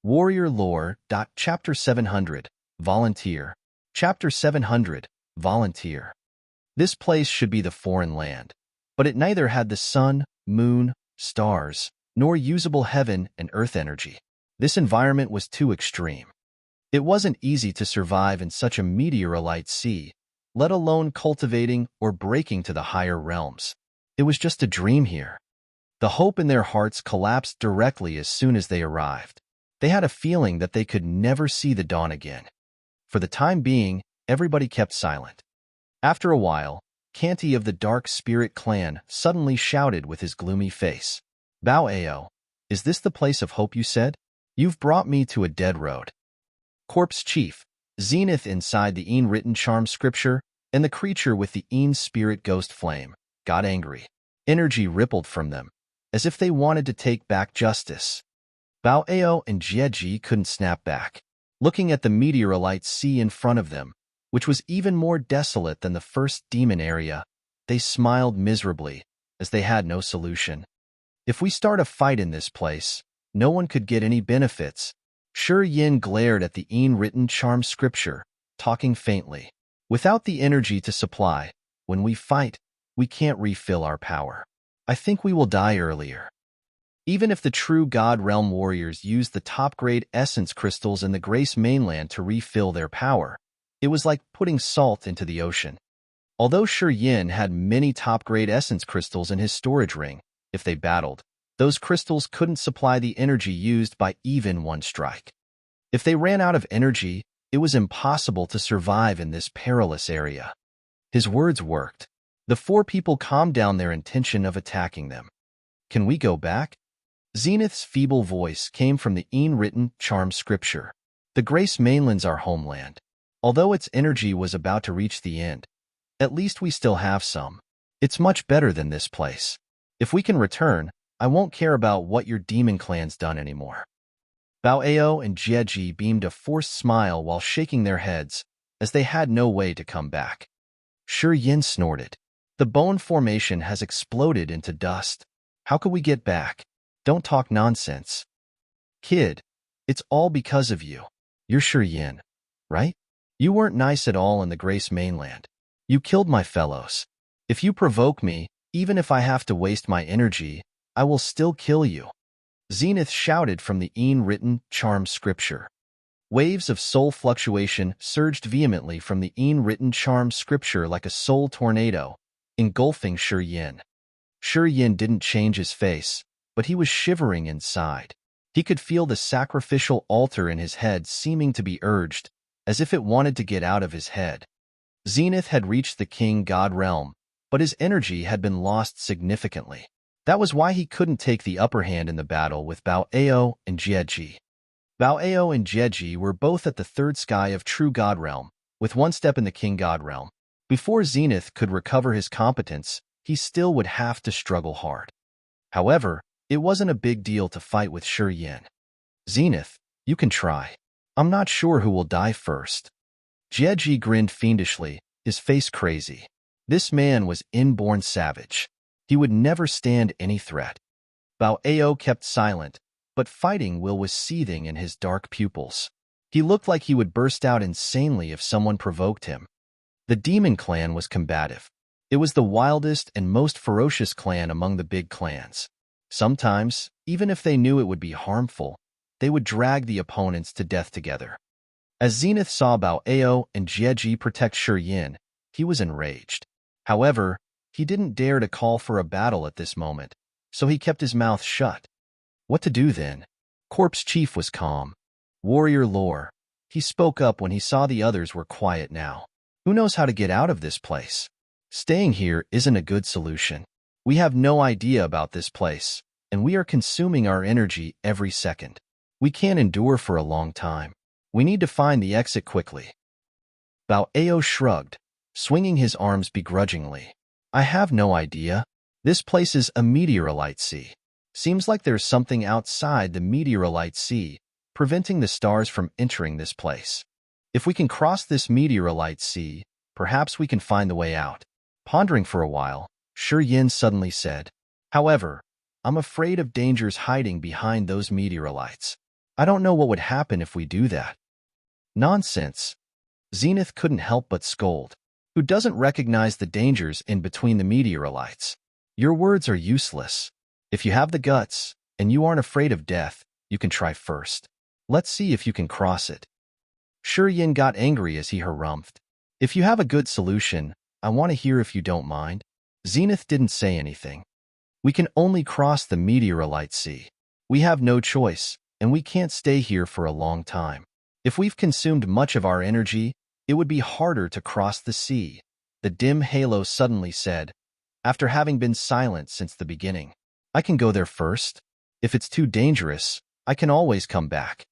Warrior Lore. Chapter 700. Volunteer. Chapter 700. Volunteer. This place should be the foreign land, but it neither had the sun, moon, stars, nor usable heaven and earth energy. This environment was too extreme. It wasn't easy to survive in such a meteorite sea, let alone cultivating or breaking to the higher realms. It was just a dream here. The hope in their hearts collapsed directly as soon as they arrived. They had a feeling that they could never see the dawn again. For the time being, everybody kept silent. After a while, Kanti of the Dark Spirit clan suddenly shouted with his gloomy face. Bao, is this the place of hope you said? You've brought me to a dead road. Corpse Chief, Zenith inside the written charm scripture, and the creature with the spirit ghost flame, got angry. Energy rippled from them, as if they wanted to take back justice. Bao and Jieji couldn't snap back. Looking at the meteorite sea in front of them, which was even more desolate than the first demon area, they smiled miserably, as they had no solution. If we start a fight in this place, no one could get any benefits. Shi Yin glared at the written charm scripture, talking faintly. Without the energy to supply, when we fight, we can't refill our power. I think we will die earlier. Even if the true God Realm warriors used the top-grade essence crystals in the Grace mainland to refill their power, it was like putting salt into the ocean. Although Shi Yin had many top-grade essence crystals in his storage ring, if they battled, those crystals couldn't supply the energy used by even one strike. If they ran out of energy, it was impossible to survive in this perilous area. His words worked. The four people calmed down their intention of attacking them. Can we go back? Zenith's feeble voice came from the written charm scripture. The Grace mainland's our homeland. Although its energy was about to reach the end, at least we still have some. It's much better than this place. If we can return, I won't care about what your demon clan's done anymore. Bao and Jieji beamed a forced smile while shaking their heads, as they had no way to come back. Shi Yin snorted. The bone formation has exploded into dust. How could we get back? Don't talk nonsense. Kid, it's all because of you. You're Shi Yin, right? You weren't nice at all in the Grace mainland. You killed my fellows. If you provoke me, even if I have to waste my energy, I will still kill you. Zenith shouted from the written charm scripture. Waves of soul fluctuation surged vehemently from the written charm scripture like a soul tornado, engulfing Shi Yin. Shi Yin didn't change his face, but he was shivering inside. He could feel the sacrificial altar in his head seeming to be urged, as if it wanted to get out of his head. Zenith had reached the King God realm, but his energy had been lost significantly. That was why he couldn't take the upper hand in the battle with Bao and Jieji. Bao and Jieji were both at the third sky of True God Realm, with one step in the King God Realm. Before Zenith could recover his competence, he still would have to struggle hard. However, it wasn't a big deal to fight with Shi Yin. Zenith, you can try. I'm not sure who will die first. Jieji grinned fiendishly, his face crazy. This man was inborn savage. He would never stand any threat. Bao kept silent, but fighting will was seething in his dark pupils. He looked like he would burst out insanely if someone provoked him. The demon clan was combative. It was the wildest and most ferocious clan among the big clans. Sometimes, even if they knew it would be harmful, they would drag the opponents to death together. As Zenith saw Bao and Jieji protect Shi Yin, he was enraged. However, he didn't dare to call for a battle at this moment, so he kept his mouth shut. What to do then? Corpse Chief was calm. Warrior Lore. He spoke up when he saw the others were quiet now. Who knows how to get out of this place? Staying here isn't a good solution. We have no idea about this place, and we are consuming our energy every second. We can't endure for a long time. We need to find the exit quickly. Bao shrugged, swinging his arms begrudgingly. I have no idea. This place is a meteorite sea. Seems like there's something outside the meteorite sea, preventing the stars from entering this place. If we can cross this meteorite sea, perhaps we can find the way out. Pondering for a while, Shi Yin suddenly said, However, I'm afraid of dangers hiding behind those meteorites. I don't know what would happen if we do that. Nonsense. Zenith couldn't help but scold. Who doesn't recognize the dangers in between the meteorites? Your words are useless. If you have the guts, and you aren't afraid of death, you can try first. Let's see if you can cross it. Yin got angry as he harumphed. If you have a good solution, I want to hear if you don't mind. Zenith didn't say anything. We can only cross the meteorite sea. We have no choice, and we can't stay here for a long time. If we've consumed much of our energy, it would be harder to cross the sea, the dim halo suddenly said, after having been silent since the beginning. I can go there first. If it's too dangerous, I can always come back.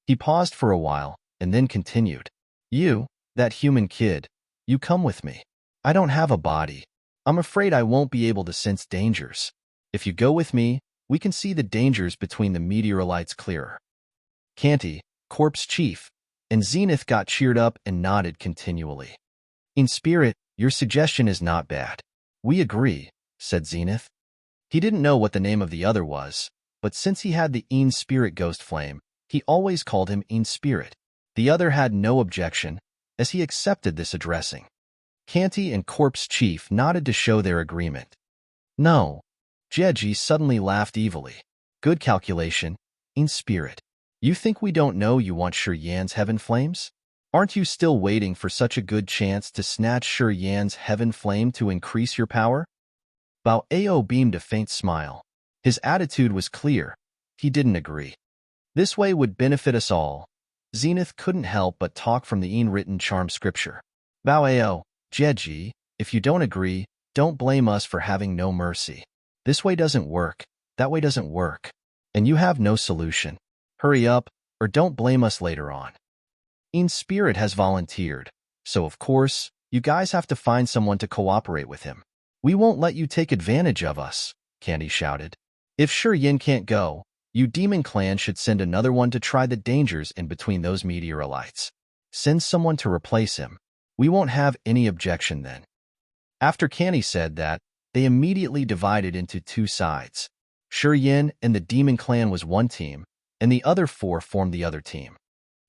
He paused for a while, and then continued. You, that human kid, you come with me. I don't have a body. I'm afraid I won't be able to sense dangers. If you go with me, we can see the dangers between the meteorites clearer. Canty, Corpse Chief, and Zenith got cheered up and nodded continually. In spirit, your suggestion is not bad. We agree, said Zenith. He didn't know what the name of the other was, but since he had the In Spirit ghost flame, he always called him In Spirit. The other had no objection, as he accepted this addressing. Canty and Corpse Chief nodded to show their agreement. No. Jeji suddenly laughed evilly. Good calculation, In Spirit. You think we don't know you want Yan's heaven flames? Aren't you still waiting for such a good chance to snatch Yan's heaven flame to increase your power? Bao Ao beamed a faint smile. His attitude was clear. He didn't agree. This way would benefit us all. Zenith couldn't help but talk from the written charm scripture. Bao Ao, Jeji, if you don't agree, don't blame us for having no mercy. This way doesn't work, that way doesn't work, and you have no solution. Hurry up, or don't blame us later on. In Spirit has volunteered, so of course, you guys have to find someone to cooperate with him. We won't let you take advantage of us, Candy shouted. If Yin can't go, you Demon Clan should send another one to try the dangers in between those meteorites. Send someone to replace him. We won't have any objection then. After Candy said that, they immediately divided into two sides. Yin and the Demon Clan was one team, and the other four formed the other team.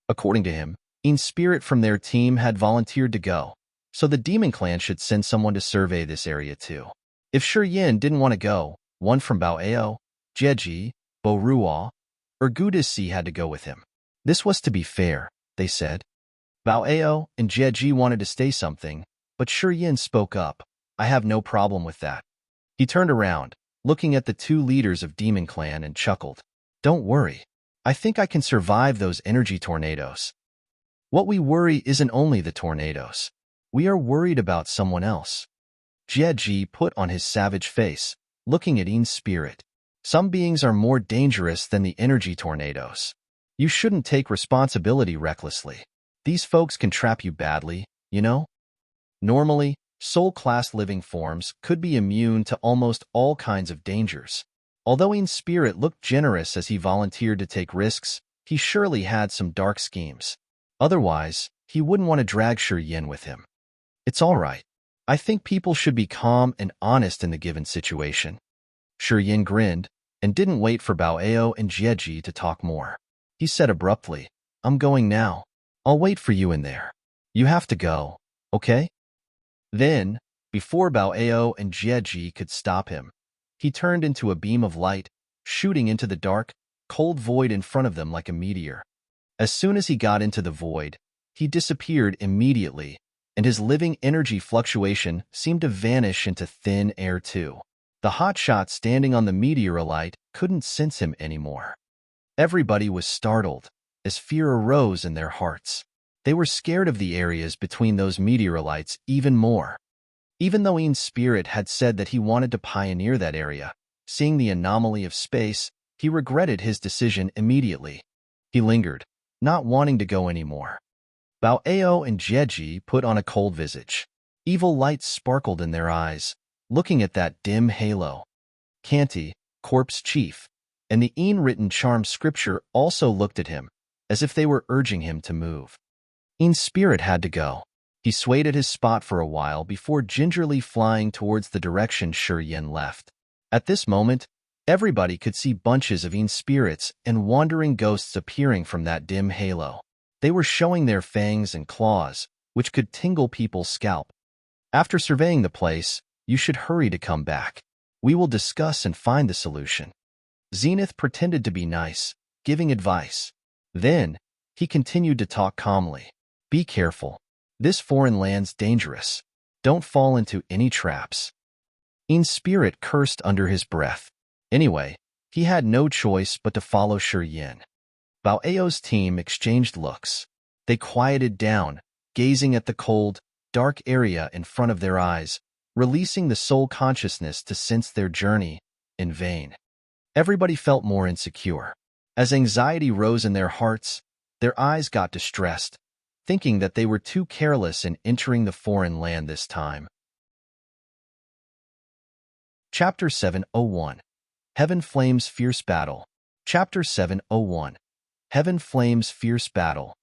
According to him, In Spirit from their team had volunteered to go, so the Demon Clan should send someone to survey this area too. If Yin didn't want to go, one from Bao Ao, Jeji, Bi Rou, or Gudisi had to go with him. This was to be fair, they said. Bao Ao and Jeji wanted to say something, but Yin spoke up. I have no problem with that. He turned around, looking at the two leaders of Demon Clan and chuckled. Don't worry. I think I can survive those energy tornadoes. What we worry isn't only the tornadoes. We are worried about someone else. Jeji put on his savage face, looking at In Spirit. Some beings are more dangerous than the energy tornadoes. You shouldn't take responsibility recklessly. These folks can trap you badly, you know? Normally, soul-class living forms could be immune to almost all kinds of dangers. Although In Spirit looked generous as he volunteered to take risks, he surely had some dark schemes. Otherwise, he wouldn't want to drag Yin with him. It's all right. I think people should be calm and honest in the given situation. Yin grinned, and didn't wait for Bao Ao and Jeji to talk more. He said abruptly, I'm going now. I'll wait for you in there. You have to go, okay? Then, before Bao Ao and Jeji could stop him, he turned into a beam of light, shooting into the dark, cold void in front of them like a meteor. As soon as he got into the void, he disappeared immediately, and his living energy fluctuation seemed to vanish into thin air too. The hotshot standing on the meteorite couldn't sense him anymore. Everybody was startled, as fear arose in their hearts. They were scared of the areas between those meteorites even more. Even though In Spirit had said that he wanted to pioneer that area, seeing the anomaly of space, he regretted his decision immediately. He lingered, not wanting to go anymore. Bao Ao and Jeji put on a cold visage. Evil light sparkled in their eyes, looking at that dim halo. Canty, Corpse Chief, and the written charm scripture also looked at him, as if they were urging him to move. In Spirit had to go. He swayed at his spot for a while before gingerly flying towards the direction Yin left. At this moment, Everybody could see bunches of Yin spirits and wandering ghosts appearing from that dim halo. They were showing their fangs and claws, which could tingle people's scalp. After surveying the place, you should hurry to come back. We will discuss and find the solution. Zenith pretended to be nice, giving advice. Then, he continued to talk calmly. Be careful. This foreign land's dangerous. Don't fall into any traps. Yin spirit cursed under his breath. Anyway, he had no choice but to follow Yin. Bao Ao's team exchanged looks. They quieted down, gazing at the cold, dark area in front of their eyes, releasing the soul consciousness to sense their journey, in vain. Everybody felt more insecure. As anxiety rose in their hearts, their eyes got distressed, thinking that they were too careless in entering the foreign land this time. Chapter 701. Heaven Flames Fierce Battle. Chapter 701. Heaven Flames Fierce Battle.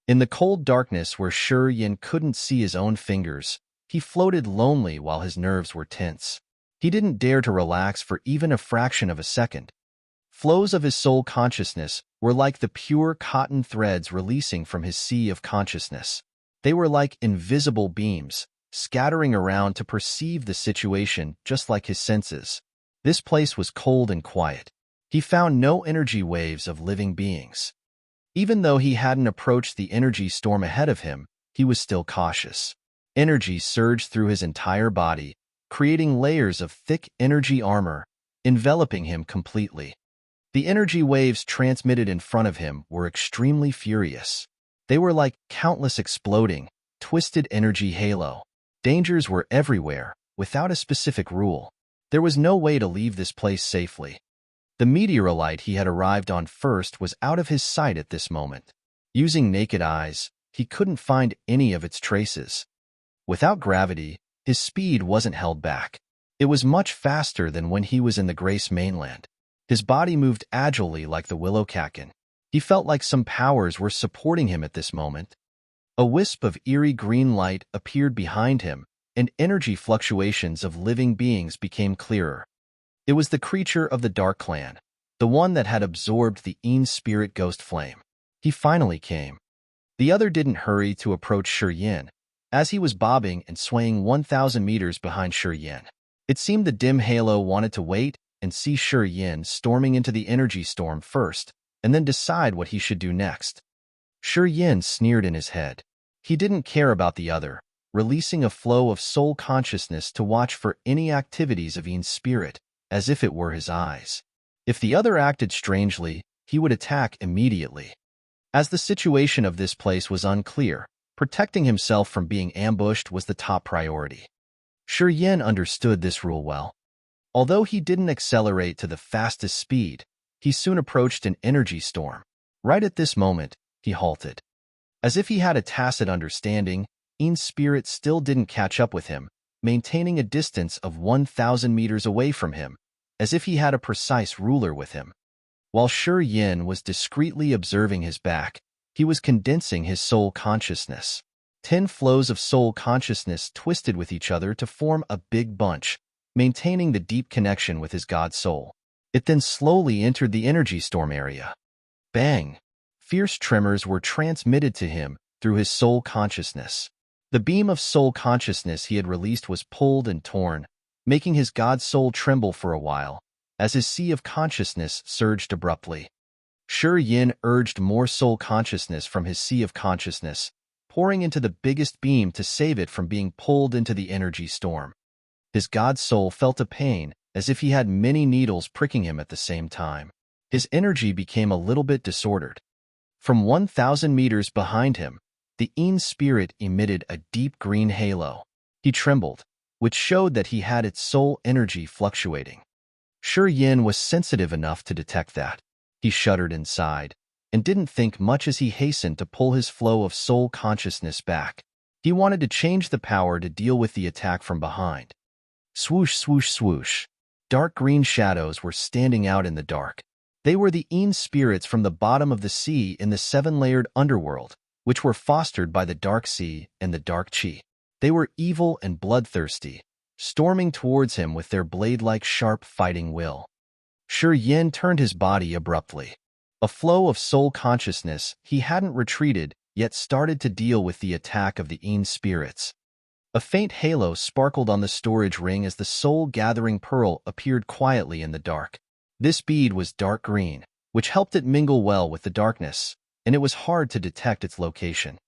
In the cold darkness where Yin couldn't see his own fingers, he floated lonely while his nerves were tense. He didn't dare to relax for even a fraction of a second. Flows of his soul consciousness were like the pure cotton threads releasing from his sea of consciousness. They were like invisible beams, scattering around to perceive the situation just like his senses. This place was cold and quiet. He found no energy waves of living beings. Even though he hadn't approached the energy storm ahead of him, he was still cautious. Energy surged through his entire body, creating layers of thick energy armor, enveloping him completely. The energy waves transmitted in front of him were extremely furious. They were like countless exploding, twisted energy halo. Dangers were everywhere, without a specific rule. There was no way to leave this place safely. The meteorite he had arrived on first was out of his sight at this moment. Using naked eyes, he couldn't find any of its traces. Without gravity, his speed wasn't held back. It was much faster than when he was in the Grace mainland. His body moved agilely like the willow kaken. He felt like some powers were supporting him at this moment. A wisp of eerie green light appeared behind him, and energy fluctuations of living beings became clearer. It was the creature of the Dark Clan, the one that had absorbed the Yin spirit ghost flame. He finally came. The other didn't hurry to approach Yin, as he was bobbing and swaying 1,000 meters behind Yin. It seemed the dim halo wanted to wait and see Yin storming into the energy storm first, and then decide what he should do next. Yin sneered in his head. He didn't care about the other, releasing a flow of soul consciousness to watch for any activities of Yin spirit, as if it were his eyes. If the other acted strangely, he would attack immediately. As the situation of this place was unclear, protecting himself from being ambushed was the top priority. Yin understood this rule well. Although he didn't accelerate to the fastest speed, he soon approached an energy storm. Right at this moment, he halted. As if he had a tacit understanding, Yin spirit still didn't catch up with him, maintaining a distance of 1,000 meters away from him, as if he had a precise ruler with him. While Yin was discreetly observing his back, he was condensing his soul consciousness. 10 flows of soul consciousness twisted with each other to form a big bunch, maintaining the deep connection with his god soul. It then slowly entered the energy storm area. Bang! Fierce tremors were transmitted to him through his soul consciousness. The beam of soul consciousness he had released was pulled and torn, making his god soul tremble for a while, as his sea of consciousness surged abruptly. Yin urged more soul consciousness from his sea of consciousness, pouring into the biggest beam to save it from being pulled into the energy storm. His god soul felt a pain, as if he had many needles pricking him at the same time. His energy became a little bit disordered. From 1,000 meters behind him, the Yin spirit emitted a deep green halo. He trembled, which showed that he had its soul energy fluctuating. Yin was sensitive enough to detect that. He shuddered inside, and didn't think much as he hastened to pull his flow of soul consciousness back. He wanted to change the power to deal with the attack from behind. Swoosh, swoosh, swoosh. Dark green shadows were standing out in the dark. They were the Yin spirits from the bottom of the sea in the 7-layered underworld, which were fostered by the dark sea and the dark chi. They were evil and bloodthirsty, storming towards him with their blade-like sharp fighting will. Yin turned his body abruptly. A flow of soul consciousness, he hadn't retreated, yet started to deal with the attack of the Yin spirits. A faint halo sparkled on the storage ring as the soul-gathering pearl appeared quietly in the dark. This bead was dark green, which helped it mingle well with the darkness, and it was hard to detect its location.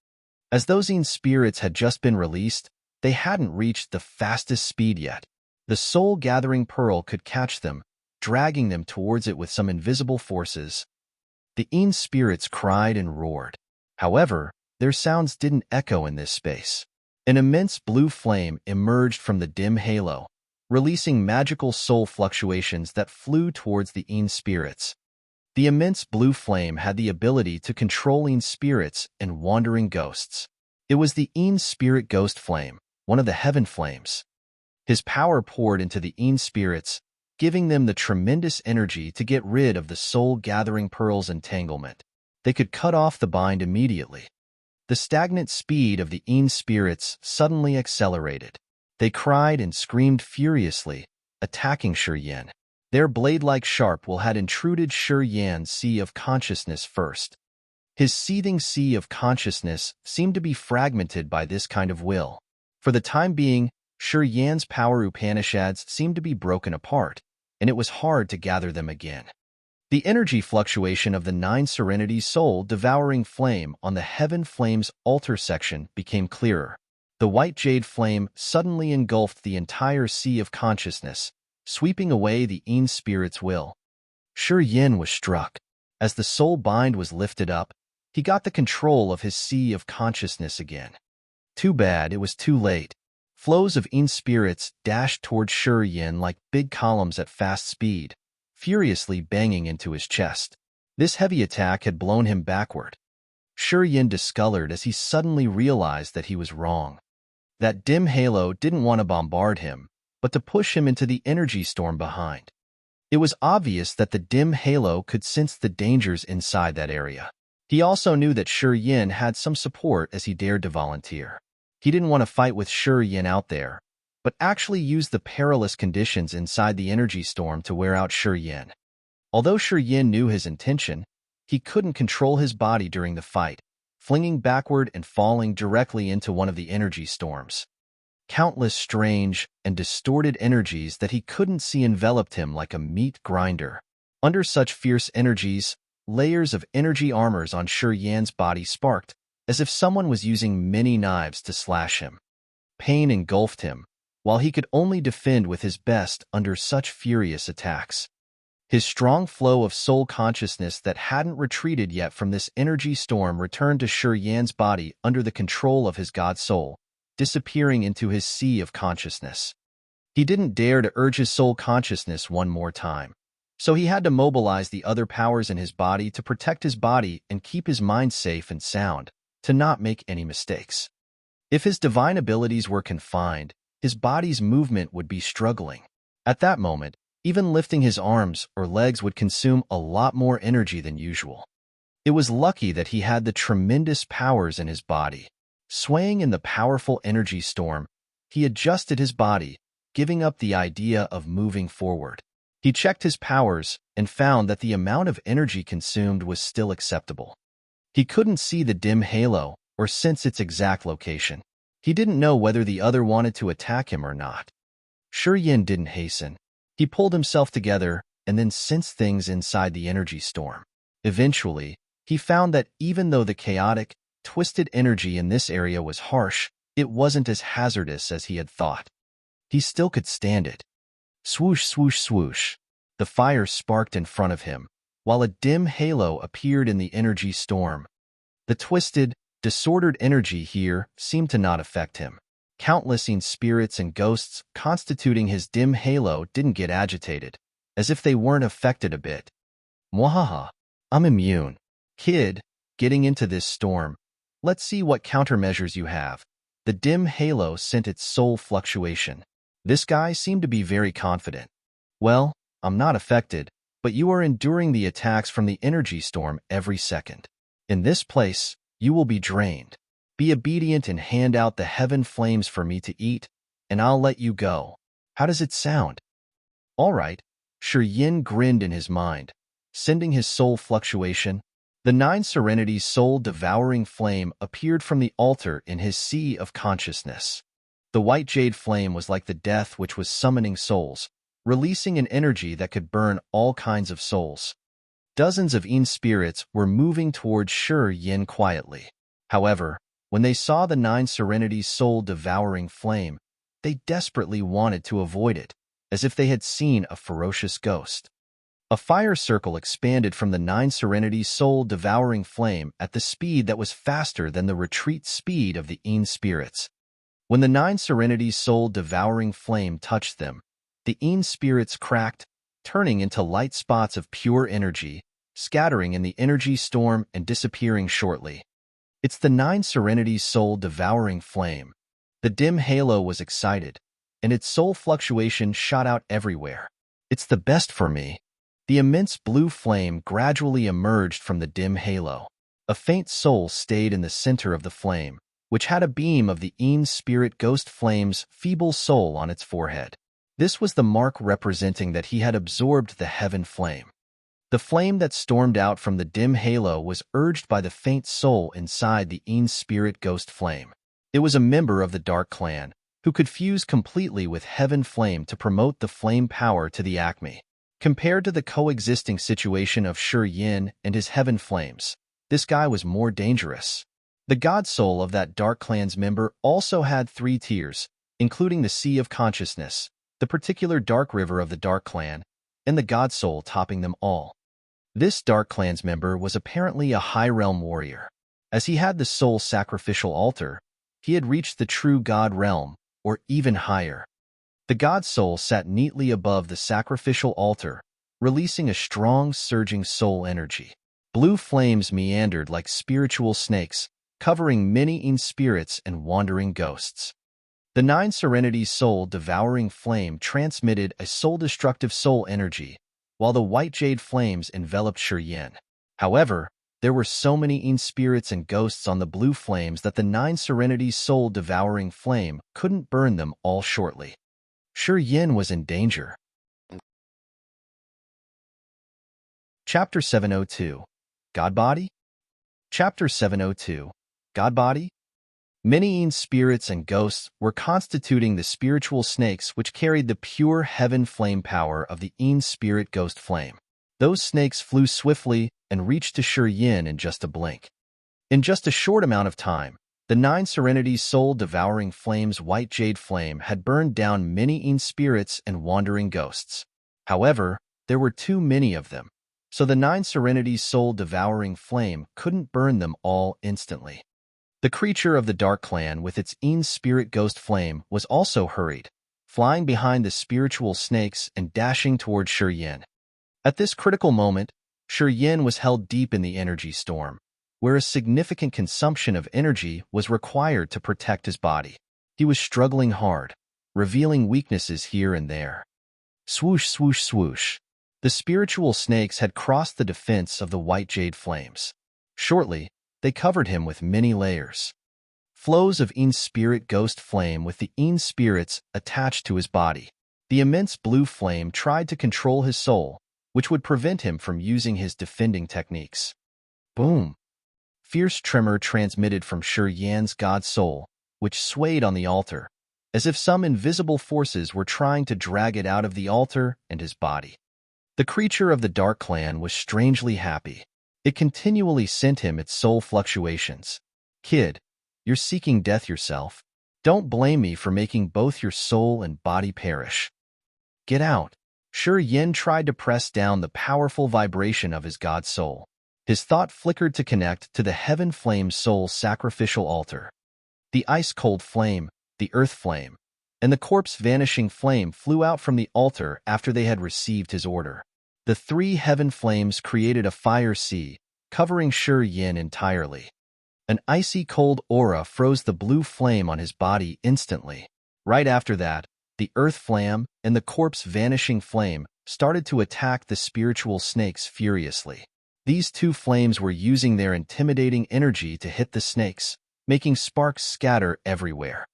As those Yin spirits had just been released, they hadn't reached the fastest speed yet. The soul-gathering pearl could catch them, dragging them towards it with some invisible forces. The Yin spirits cried and roared. However, their sounds didn't echo in this space. An immense blue flame emerged from the dim halo, releasing magical soul fluctuations that flew towards the Yin spirits. The immense blue flame had the ability to control Yin spirits and wandering ghosts. It was the Yin spirit ghost flame, one of the heaven flames. His power poured into the Yin spirits, giving them the tremendous energy to get rid of the soul-gathering pearl's entanglement. They could cut off the bind immediately. The stagnant speed of the Yin spirits suddenly accelerated. They cried and screamed furiously, attacking Yin. Their blade-like sharp will had intruded Yin's sea of consciousness first. His seething sea of consciousness seemed to be fragmented by this kind of will. For the time being, Yin's power Upanishads seemed to be broken apart, and it was hard to gather them again. The energy fluctuation of the 9 Serenity Soul Devouring Flame on the Heaven Flame's altar section became clearer. The white jade flame suddenly engulfed the entire sea of consciousness, sweeping away the Yin spirit's will. Yin was struck. As the soul bind was lifted up, he got the control of his sea of consciousness again. Too bad it was too late. Flows of Yin spirits dashed toward Yin like big columns at fast speed, furiously banging into his chest. This heavy attack had blown him backward. Yin discolored as he suddenly realized that he was wrong. That dim halo didn't want to bombard him, but to push him into the energy storm behind. It was obvious that the dim halo could sense the dangers inside that area. He also knew that Yin had some support as he dared to volunteer. He didn't want to fight with Yin out there, but actually used the perilous conditions inside the energy storm to wear out Yin. Although Yin knew his intention, he couldn't control his body during the fight, flinging backward and falling directly into one of the energy storms. Countless strange and distorted energies that he couldn't see enveloped him like a meat grinder. Under such fierce energies, layers of energy armors on Yin's body sparked, as if someone was using many knives to slash him. Pain engulfed him, while he could only defend with his best under such furious attacks. His strong flow of soul consciousness that hadn't retreated yet from this energy storm returned to Yin's body under the control of his god soul, disappearing into his sea of consciousness. He didn't dare to urge his soul consciousness one more time, so he had to mobilize the other powers in his body to protect his body and keep his mind safe and sound, to not make any mistakes. If his divine abilities were confined, his body's movement would be struggling. At that moment, even lifting his arms or legs would consume a lot more energy than usual. It was lucky that he had the tremendous powers in his body. Swaying in the powerful energy storm, he adjusted his body, giving up the idea of moving forward. He checked his powers and found that the amount of energy consumed was still acceptable. He couldn't see the dim halo or sense its exact location. He didn't know whether the other wanted to attack him or not. Yin didn't hasten. He pulled himself together and then sensed things inside the energy storm. Eventually, he found that even though the chaotic, twisted energy in this area was harsh, it wasn't as hazardous as he had thought. He still could stand it. Swoosh, swoosh, swoosh. The fire sparked in front of him, while a dim halo appeared in the energy storm. The twisted, disordered energy here seemed to not affect him. Countless spirits and ghosts constituting his dim halo didn't get agitated, as if they weren't affected a bit. Mwahaha, I'm immune. Kid, getting into this storm. Let's see what countermeasures you have. The dim halo sent its soul fluctuation. This guy seemed to be very confident. Well, I'm not affected, but you are enduring the attacks from the energy storm every second. In this place, you will be drained. Be obedient and hand out the heaven flames for me to eat, and I'll let you go. How does it sound? All right, Yin grinned in his mind, sending his soul fluctuation. The 9 Serenities soul-devouring flame appeared from the altar in his sea of consciousness. The white jade flame was like the death which was summoning souls, releasing an energy that could burn all kinds of souls. Dozens of Yin spirits were moving towards Yin quietly. However, when they saw the 9 Serenities soul-devouring flame, they desperately wanted to avoid it, as if they had seen a ferocious ghost. A fire circle expanded from the 9 Serenities soul-devouring flame at the speed that was faster than the retreat speed of the Yin spirits. When the 9 Serenities soul-devouring flame touched them, the Yin spirits cracked, turning into light spots of pure energy, scattering in the energy storm and disappearing shortly. It's the 9 Serenities soul-devouring flame. The dim halo was excited, and its soul fluctuation shot out everywhere. It's the best for me. The immense blue flame gradually emerged from the dim halo. A faint soul stayed in the center of the flame, which had a beam of the Yin spirit ghost flame's feeble soul on its forehead. This was the mark representing that he had absorbed the heaven flame. The flame that stormed out from the dim halo was urged by the faint soul inside the Yin spirit ghost flame. It was a member of the Dark Clan, who could fuse completely with heaven flame to promote the flame power to the acme. Compared to the coexisting situation of Yin and his heaven flames, this guy was more dangerous. The god soul of that Dark Clan's member also had 3 tiers, including the Sea of Consciousness, the particular Dark River of the Dark Clan, and the god soul topping them all. This Dark Clan's member was apparently a high realm warrior. As he had the soul sacrificial altar, he had reached the true god realm, or even higher. The god soul sat neatly above the sacrificial altar, releasing a strong, surging soul energy. Blue flames meandered like spiritual snakes, covering many Yin spirits and wandering ghosts. The 9 Serenities soul-devouring flame transmitted a soul-destructive soul energy, while the white jade flames enveloped Yin. However, there were so many Yin spirits and ghosts on the blue flames that the 9 Serenities soul-devouring flame couldn't burn them all shortly. Yin was in danger. Chapter 702. God Body? Chapter 702. God Body? Many Yin spirits and ghosts were constituting the spiritual snakes which carried the pure heaven flame power of the Yin spirit ghost flame. Those snakes flew swiftly and reached to Yin in just a blink. In just a short amount of time, the 9 Serenities soul-devouring flame's white jade flame had burned down many Yin spirits and wandering ghosts. However, there were too many of them, so the 9 Serenities soul-devouring flame couldn't burn them all instantly. The creature of the Dark Clan with its Yin spirit ghost flame was also hurried, flying behind the spiritual snakes and dashing toward Yin. At this critical moment, Yin was held deep in the energy storm, where a significant consumption of energy was required to protect his body. He was struggling hard, revealing weaknesses here and there. Swoosh, swoosh, swoosh. The spiritual snakes had crossed the defense of the white jade flames. Shortly, they covered him with many layers. Flows of Yin spirit ghost flame with the Yin spirits attached to his body. The immense blue flame tried to control his soul, which would prevent him from using his defending techniques. Boom! Fierce tremor transmitted from Yin's god soul, which swayed on the altar, as if some invisible forces were trying to drag it out of the altar and his body. The creature of the Dark Clan was strangely happy. It continually sent him its soul fluctuations. Kid, you're seeking death yourself. Don't blame me for making both your soul and body perish. Get out. Yin tried to press down the powerful vibration of his god soul. His thought flickered to connect to the heaven flame soul sacrificial altar. The ice-cold flame, the earth flame, and the corpse vanishing flame flew out from the altar after they had received his order. The 3 heaven flames created a fire sea, covering Yin entirely. An icy cold aura froze the blue flame on his body instantly. Right after that, the earth flame and the corpse vanishing flame started to attack the spiritual snakes furiously. These 2 flames were using their intimidating energy to hit the snakes, making sparks scatter everywhere.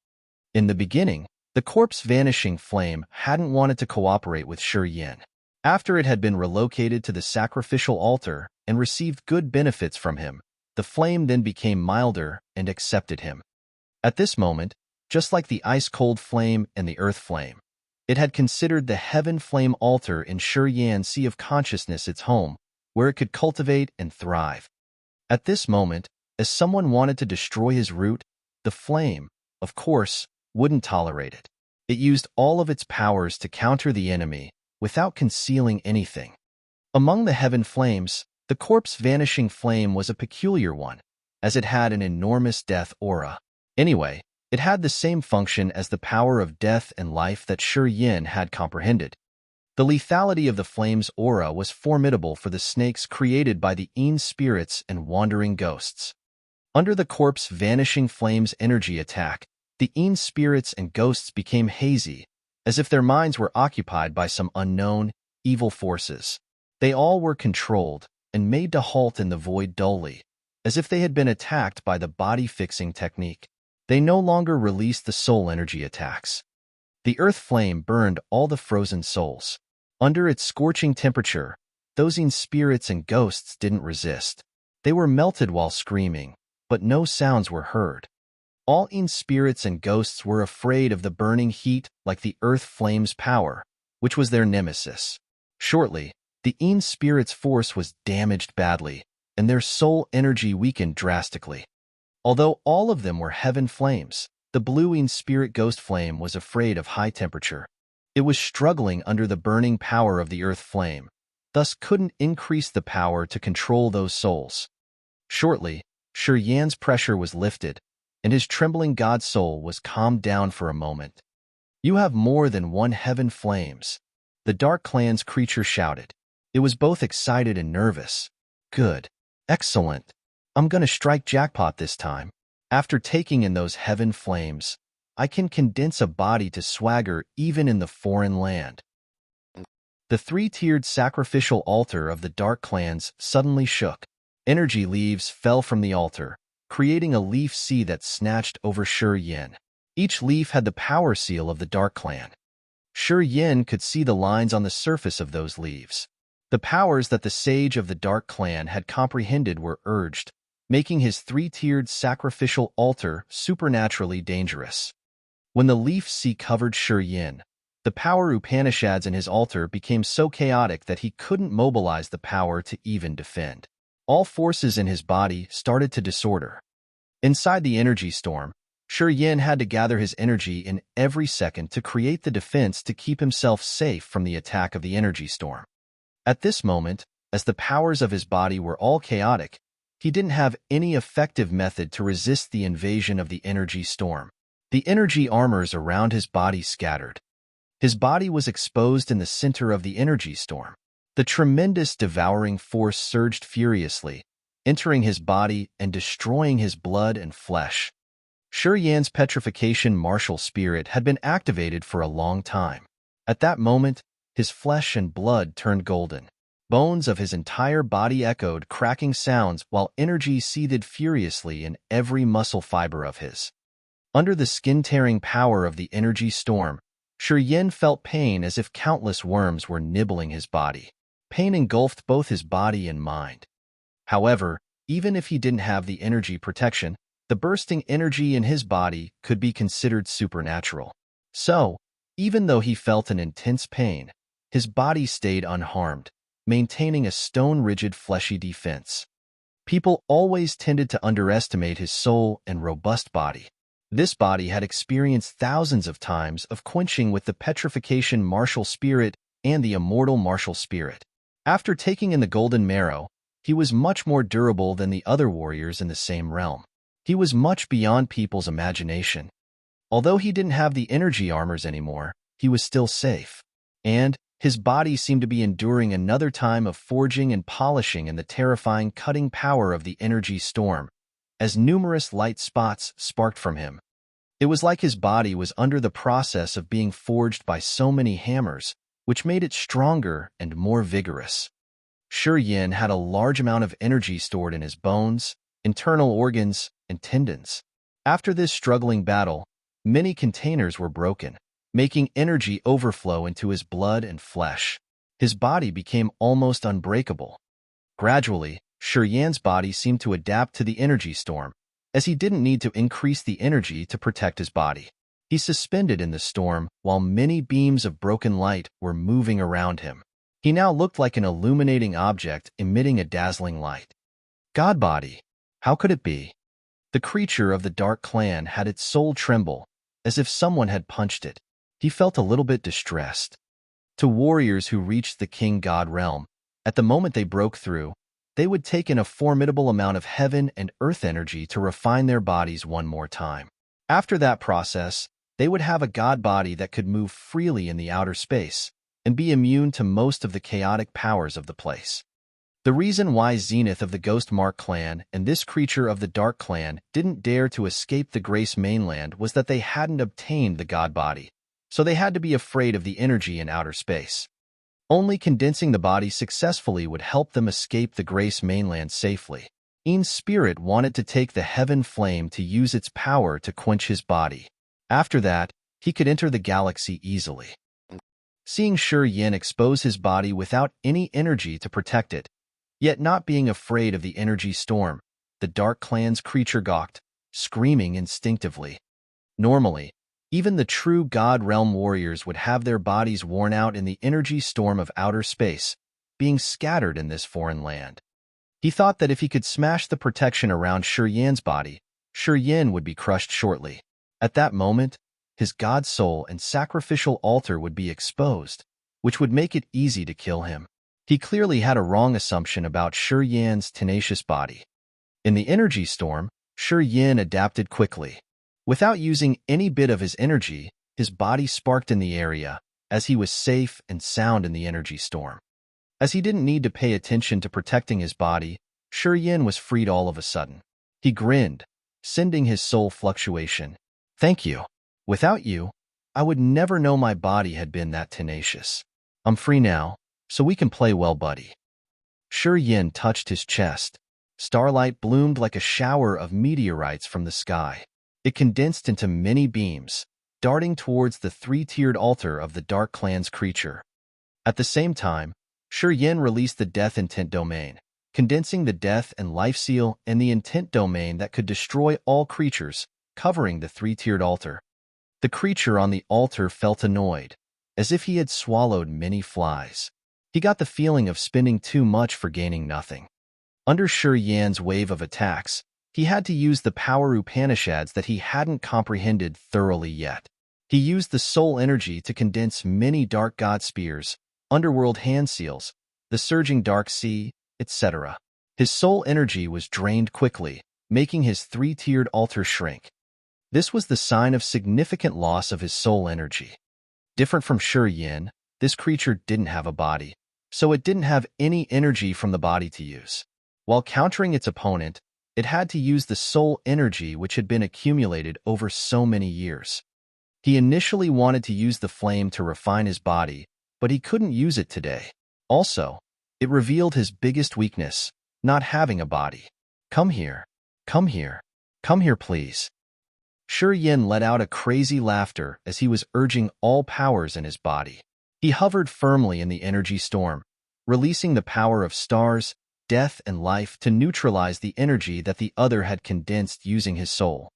In the beginning, the corpse vanishing flame hadn't wanted to cooperate with Yin. After it had been relocated to the sacrificial altar and received good benefits from him, the flame then became milder and accepted him. At this moment, just like the ice-cold flame and the earth flame, it had considered the heaven flame altar in Shi-Yan Sea of Consciousness its home, where it could cultivate and thrive. At this moment, as someone wanted to destroy his root, the flame, of course, wouldn't tolerate it. It used all of its powers to counter the enemy without concealing anything. Among the heaven flames, the corpse vanishing flame was a peculiar one, as it had an enormous death aura. Anyway, it had the same function as the power of death and life that Shi-Yan had comprehended. The lethality of the flame's aura was formidable for the snakes created by the Een spirits and wandering ghosts. Under the corpse vanishing flame's energy attack, the Een spirits and ghosts became hazy, as if their minds were occupied by some unknown, evil forces. They all were controlled and made to halt in the void dully, as if they had been attacked by the body-fixing technique. They no longer released the soul energy attacks. The earth flame burned all the frozen souls. Under its scorching temperature, those Een spirits and ghosts didn't resist. They were melted while screaming, but no sounds were heard. All Een spirits and ghosts were afraid of the burning heat like the earth flame's power, which was their nemesis. Shortly, the Een spirits' force was damaged badly, and their soul energy weakened drastically. Although all of them were heaven flames, the blue Een spirit ghost flame was afraid of high temperature. It was struggling under the burning power of the earth flame, thus couldn't increase the power to control those souls. Shortly, Shi-Yan's pressure was lifted, and his trembling god soul was calmed down for a moment. "You have more than one heaven flames," the Dark Clan's creature shouted. It was both excited and nervous. "Good. Excellent. I'm gonna strike jackpot this time. After taking in those heaven flames, I can condense a body to swagger even in the foreign land." The three-tiered sacrificial altar of the Dark Clans suddenly shook. Energy leaves fell from the altar, creating a leaf sea that snatched over Shi-Yan. Each leaf had the power seal of the Dark Clan. Shi-Yan could see the lines on the surface of those leaves. The powers that the sage of the Dark Clan had comprehended were urged, making his three-tiered sacrificial altar supernaturally dangerous. When the leaf sea covered Shi-Yan, the power Upanishads in his altar became so chaotic that he couldn't mobilize the power to even defend. All forces in his body started to disorder. Inside the energy storm, Shi-Yan had to gather his energy in every second to create the defense to keep himself safe from the attack of the energy storm. At this moment, as the powers of his body were all chaotic, he didn't have any effective method to resist the invasion of the energy storm. The energy armors around his body scattered. His body was exposed in the center of the energy storm. The tremendous devouring force surged furiously, entering his body and destroying his blood and flesh. Shi-Yan's petrification martial spirit had been activated for a long time. At that moment, his flesh and blood turned golden. Bones of his entire body echoed cracking sounds while energy seethed furiously in every muscle fiber of his. Under the skin-tearing power of the energy storm, Shi-Yan felt pain as if countless worms were nibbling his body. Pain engulfed both his body and mind. However, even if he didn't have the energy protection, the bursting energy in his body could be considered supernatural. So, even though he felt an intense pain, his body stayed unharmed, maintaining a stone-rigid fleshy defense. People always tended to underestimate his soul and robust body. This body had experienced thousands of times of quenching with the petrification martial spirit and the immortal martial spirit. After taking in the golden marrow, he was much more durable than the other warriors in the same realm. He was much beyond people's imagination. Although he didn't have the energy armors anymore, he was still safe. And his body seemed to be enduring another time of forging and polishing in the terrifying cutting power of the energy storm, as numerous light spots sparked from him. It was like his body was under the process of being forged by so many hammers, which made it stronger and more vigorous. Shi-Yan had a large amount of energy stored in his bones, internal organs, and tendons. After this struggling battle, many containers were broken, making energy overflow into his blood and flesh. His body became almost unbreakable. Gradually, Shi Yan's body seemed to adapt to the energy storm, as he didn't need to increase the energy to protect his body. He suspended in the storm while many beams of broken light were moving around him. He now looked like an illuminating object emitting a dazzling light. God body. How could it be? The creature of the Dark Clan had its soul tremble, as if someone had punched it. He felt a little bit distressed. To warriors who reached the King God realm, at the moment they broke through, they would take in a formidable amount of heaven and earth energy to refine their bodies one more time. After that process, they would have a god body that could move freely in the outer space and be immune to most of the chaotic powers of the place. The reason why Zenith of the Ghost Mark clan and this creature of the Dark Clan didn't dare to escape the Grace mainland was that they hadn't obtained the god body, so they had to be afraid of the energy in outer space. Only condensing the body successfully would help them escape the Grace mainland safely. Ian's spirit wanted to take the heaven flame to use its power to quench his body. After that, he could enter the galaxy easily. Seeing Shi Yan expose his body without any energy to protect it, yet not being afraid of the energy storm, the Dark Clan's creature gawked, screaming instinctively. Normally, even the true God Realm warriors would have their bodies worn out in the energy storm of outer space, being scattered in this foreign land. He thought that if he could smash the protection around Shi Yan's body, Shi Yan would be crushed shortly. At that moment, his god soul and sacrificial altar would be exposed, which would make it easy to kill him. He clearly had a wrong assumption about Shi Yan's tenacious body. In the energy storm, Shi Yan adapted quickly. Without using any bit of his energy, his body sparked in the area, as he was safe and sound in the energy storm. As he didn't need to pay attention to protecting his body, Shi Yan was freed all of a sudden. He grinned, sending his soul fluctuation. Thank you. Without you, I would never know my body had been that tenacious. I'm free now, so we can play well, buddy. Shi Yan touched his chest. Starlight bloomed like a shower of meteorites from the sky. It condensed into many beams, darting towards the three-tiered altar of the Dark Clan's creature. At the same time, Shi Yan released the Death Intent Domain, condensing the Death and Life Seal and the Intent Domain that could destroy all creatures, covering the three-tiered altar. The creature on the altar felt annoyed, as if he had swallowed many flies. He got the feeling of spending too much for gaining nothing. Under Shi Yan's wave of attacks, he had to use the power Upanishads that he hadn't comprehended thoroughly yet. He used the soul energy to condense many dark god spears, underworld hand seals, the surging dark sea, etc. His soul energy was drained quickly, making his three-tiered altar shrink. This was the sign of significant loss of his soul energy. Different from Shi Yan, this creature didn't have a body, so it didn't have any energy from the body to use. While countering its opponent, it had to use the soul energy which had been accumulated over so many years. He initially wanted to use the flame to refine his body, but he couldn't use it today. Also, it revealed his biggest weakness, not having a body. Come here. Come here. Come here, please. Shi Yan let out a crazy laughter as he was urging all powers in his body. He hovered firmly in the energy storm, releasing the power of stars, death, and life to neutralize the energy that the other had condensed using his soul.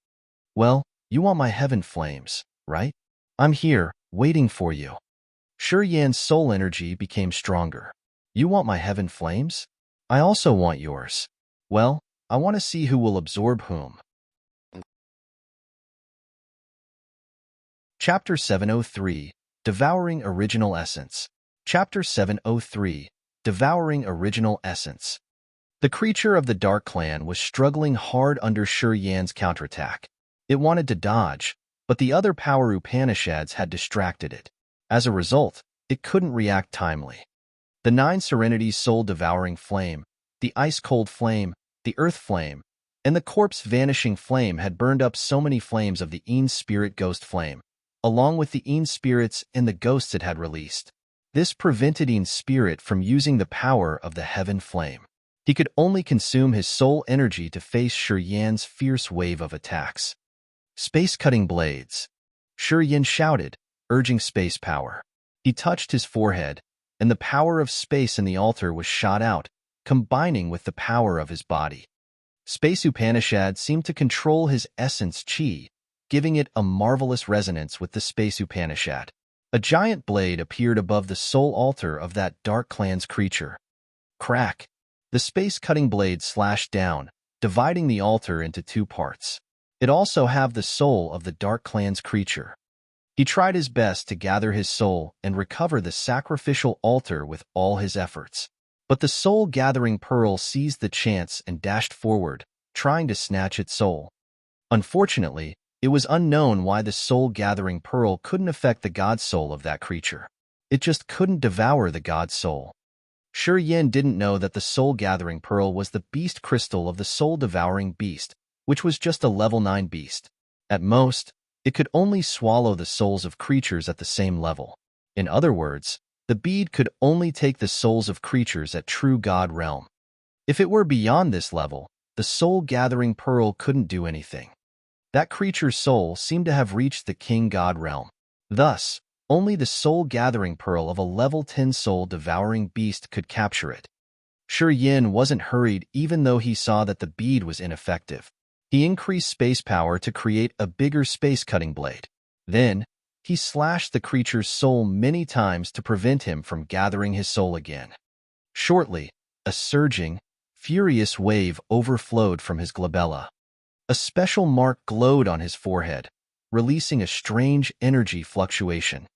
Well, you want my heaven flames, right? I'm here, waiting for you. Shi Yan's soul energy became stronger. You want my heaven flames? I also want yours. Well, I want to see who will absorb whom. Chapter 703, Devouring Original Essence. Chapter 703, Devouring Original Essence. The creature of the Dark Clan was struggling hard under Shi Yan's counterattack. It wanted to dodge, but the other power Upanishads had distracted it. As a result, it couldn't react timely. The 9 Serenities soul-devouring flame, the ice-cold flame, the earth flame, and the corpse-vanishing flame had burned up so many flames of the Een spirit ghost flame, along with the Een spirits and the ghosts it had released. This prevented Een spirit from using the power of the heaven flame. He could only consume his soul energy to face Shi Yan's fierce wave of attacks. Space-cutting blades. Shi Yan shouted, urging space power. He touched his forehead, and the power of space in the altar was shot out, combining with the power of his body. Space Upanishad seemed to control his essence chi, giving it a marvelous resonance with the Space Upanishad. A giant blade appeared above the soul altar of that dark clan's creature. Crack! The space-cutting blade slashed down, dividing the altar into two parts. It also had the soul of the dark clan's creature. He tried his best to gather his soul and recover the sacrificial altar with all his efforts. But the soul-gathering pearl seized the chance and dashed forward, trying to snatch its soul. Unfortunately, it was unknown why the soul-gathering pearl couldn't affect the god soul of that creature. It just couldn't devour the god soul. Shi Yin didn't know that the soul-gathering pearl was the beast crystal of the soul-devouring beast, which was just a level 9 beast. At most, it could only swallow the souls of creatures at the same level. In other words, the bead could only take the souls of creatures at true god realm. If it were beyond this level, the soul-gathering pearl couldn't do anything. That creature's soul seemed to have reached the king god realm. Thus, only the soul-gathering pearl of a level 10 soul-devouring beast could capture it. Shi Yin wasn't hurried even though he saw that the bead was ineffective. He increased space power to create a bigger space-cutting blade. Then, he slashed the creature's soul many times to prevent him from gathering his soul again. Shortly, a surging, furious wave overflowed from his glabella. A special mark glowed on his forehead, releasing a strange energy fluctuation.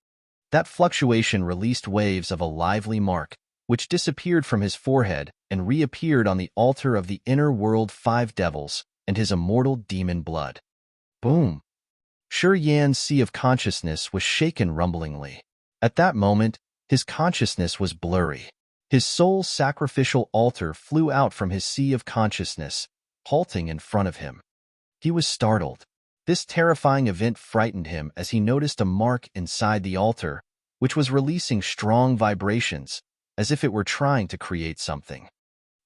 That fluctuation released waves of a lively mark, which disappeared from his forehead and reappeared on the altar of the inner world 5 devils and his immortal demon blood. Boom! Shi Yan's sea of consciousness was shaken rumblingly. At that moment, his consciousness was blurry. His soul's sacrificial altar flew out from his sea of consciousness, halting in front of him. He was startled. This terrifying event frightened him as he noticed a mark inside the altar, which was releasing strong vibrations, as if it were trying to create something.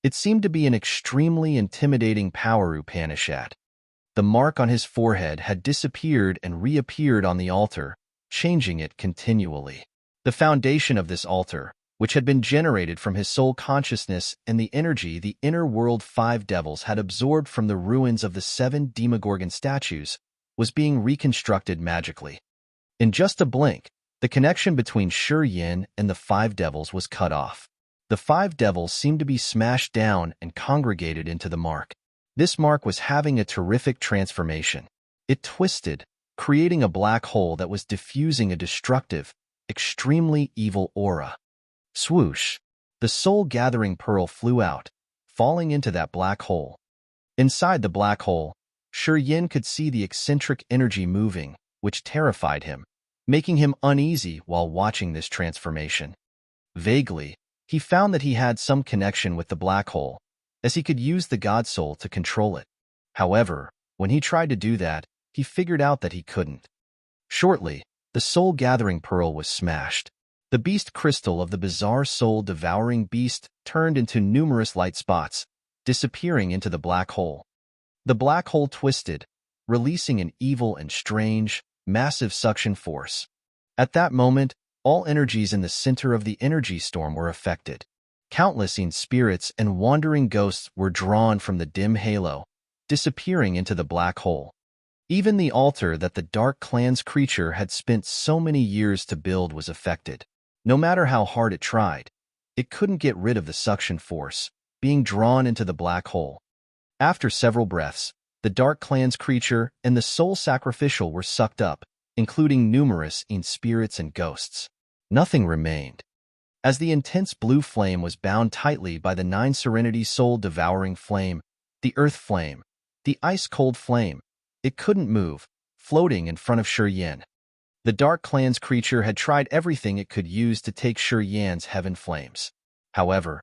It seemed to be an extremely intimidating power Upanishad. The mark on his forehead had disappeared and reappeared on the altar, changing it continually. The foundation of this altar, which had been generated from his soul consciousness and the energy the inner world 5 devils had absorbed from the ruins of the 7 Demogorgon statues, was being reconstructed magically. In just a blink, the connection between Shi Yin and the 5 devils was cut off. The 5 devils seemed to be smashed down and congregated into the mark. This mark was having a terrific transformation. It twisted, creating a black hole that was diffusing a destructive, extremely evil aura. Swoosh! The soul-gathering pearl flew out, falling into that black hole. Inside the black hole, Shi Yin could see the eccentric energy moving, which terrified him, making him uneasy while watching this transformation. Vaguely, he found that he had some connection with the black hole, as he could use the god soul to control it. However, when he tried to do that, he figured out that he couldn't. Shortly, the soul-gathering pearl was smashed. The beast crystal of the bizarre soul-devouring beast turned into numerous light spots, disappearing into the black hole. The black hole twisted, releasing an evil and strange, massive suction force. At that moment, all energies in the center of the energy storm were affected. Countless spirits and wandering ghosts were drawn from the dim halo, disappearing into the black hole. Even the altar that the Dark Clan's creature had spent so many years to build was affected. No matter how hard it tried, it couldn't get rid of the suction force, being drawn into the black hole. After several breaths, the Dark Clan's creature and the soul sacrificial were sucked up, including numerous spirits and ghosts. Nothing remained. As the intense blue flame was bound tightly by the 9 serenity soul-devouring flame, the earth flame, the ice-cold flame, it couldn't move, floating in front of Shi Yin. The Dark Clan's creature had tried everything it could use to take Shi Yin's heaven flames. However,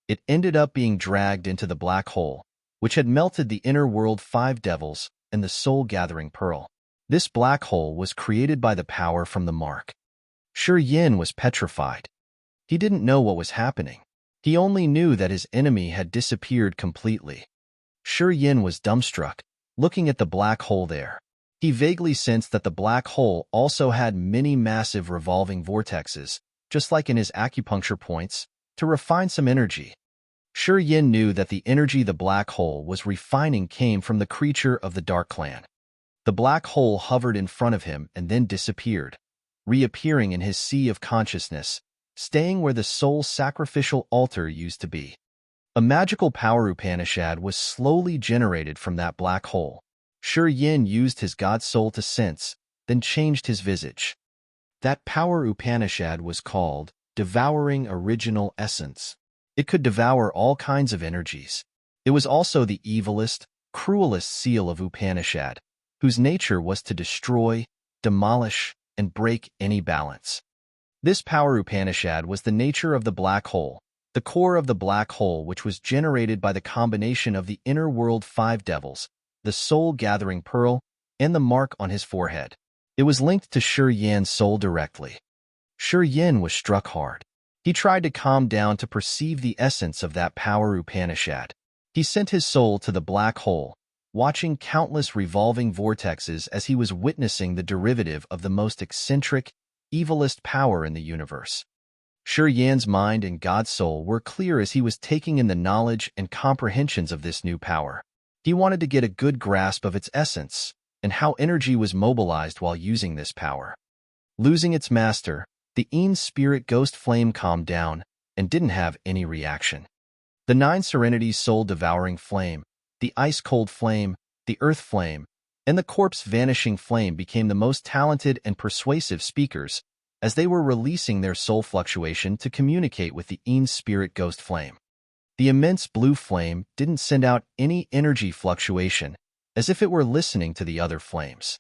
it ended up being dragged into the black hole, which had melted the inner world 5 devils and the soul-gathering pearl. This black hole was created by the power from the mark. Shi Yin was petrified. He didn't know what was happening. He only knew that his enemy had disappeared completely. Shi Yin was dumbstruck, looking at the black hole there. He vaguely sensed that the black hole also had many massive revolving vortexes, just like in his acupuncture points, to refine some energy. Shi Yin knew that the energy the black hole was refining came from the creature of the Dark Clan. The black hole hovered in front of him and then disappeared, reappearing in his sea of consciousness, staying where the soul's sacrificial altar used to be. A magical power Upanishad was slowly generated from that black hole. Shi Yin used his god soul to sense, then changed his visage. That power Upanishad was called Devouring Original Essence. It could devour all kinds of energies. It was also the evilest, cruelest seal of Upanishad, whose nature was to destroy, demolish, and break any balance. This power Upanishad was the nature of the black hole, the core of the black hole, which was generated by the combination of the inner world 5 devils, the soul-gathering pearl, and the mark on his forehead. It was linked to Shi Yan's soul directly. Shi Yin was struck hard. He tried to calm down to perceive the essence of that power Upanishad. He sent his soul to the black hole, watching countless revolving vortexes as he was witnessing the derivative of the most eccentric, evilest power in the universe. Shi Yan's mind and God's soul were clear as he was taking in the knowledge and comprehensions of this new power. He wanted to get a good grasp of its essence and how energy was mobilized while using this power. Losing its master, the Yin spirit ghost flame calmed down and didn't have any reaction. The 9 serenities soul-devouring flame, the ice-cold flame, the earth flame, and the corpse-vanishing flame became the most talented and persuasive speakers as they were releasing their soul fluctuation to communicate with the Yin spirit ghost flame. The immense blue flame didn't send out any energy fluctuation, as if it were listening to the other flames.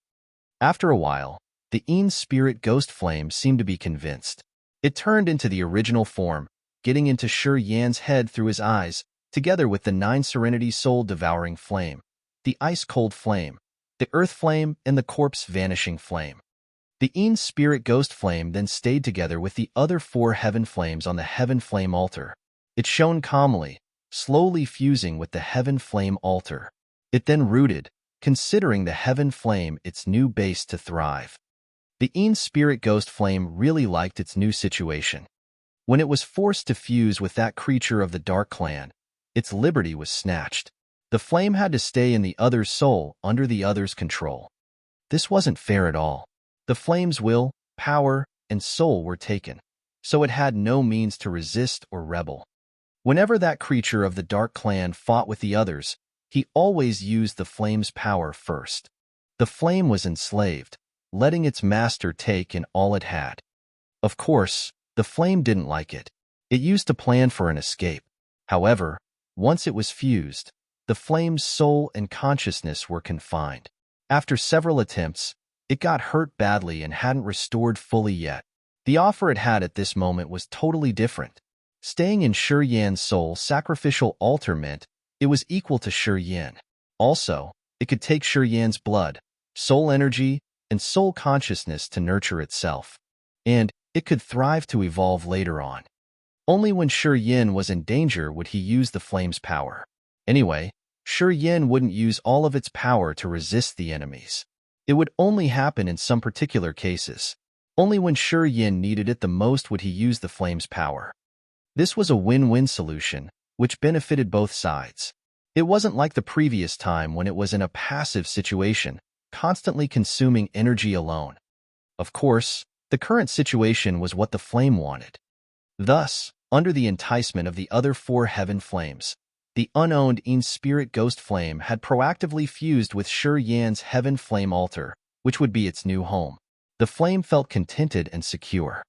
After a while, the Yin spirit ghost flame seemed to be convinced. It turned into the original form, getting into Shi Yan's head through his eyes, together with the 9 serenity soul-devouring flame, the ice-cold flame, the earth flame, and the corpse-vanishing flame. The Yin spirit ghost flame then stayed together with the other 4 heaven flames on the heaven flame altar. It shone calmly, slowly fusing with the heaven flame altar. It then rooted, considering the heaven flame its new base to thrive. The Yin spirit ghost flame really liked its new situation. When it was forced to fuse with that creature of the Dark Clan, its liberty was snatched. The flame had to stay in the other's soul under the other's control. This wasn't fair at all. The flame's will, power, and soul were taken, so it had no means to resist or rebel. Whenever that creature of the Dark Clan fought with the others, he always used the flame's power first. The flame was enslaved, letting its master take in all it had. Of course, the flame didn't like it. It used to plan for an escape. However, once it was fused, the flame's soul and consciousness were confined. After several attempts, it got hurt badly and hadn't restored fully yet. The offer it had at this moment was totally different. Staying in Shi Yan's soul sacrificial altar meant it was equal to Shi Yan. Also, it could take Shi Yan's blood, soul energy, and soul consciousness to nurture itself. And it could thrive to evolve later on. Only when Shi Yan was in danger would he use the flame's power. Anyway, Shi Yan wouldn't use all of its power to resist the enemies. It would only happen in some particular cases. Only when Shi Yan needed it the most would he use the flame's power. This was a win-win solution, which benefited both sides. It wasn't like the previous time when it was in a passive situation, constantly consuming energy alone. Of course, the current situation was what the flame wanted. Thus, under the enticement of the other 4 heaven flames, the unowned Yin spirit ghost flame had proactively fused with Shi Yan's heaven flame altar, which would be its new home. The flame felt contented and secure.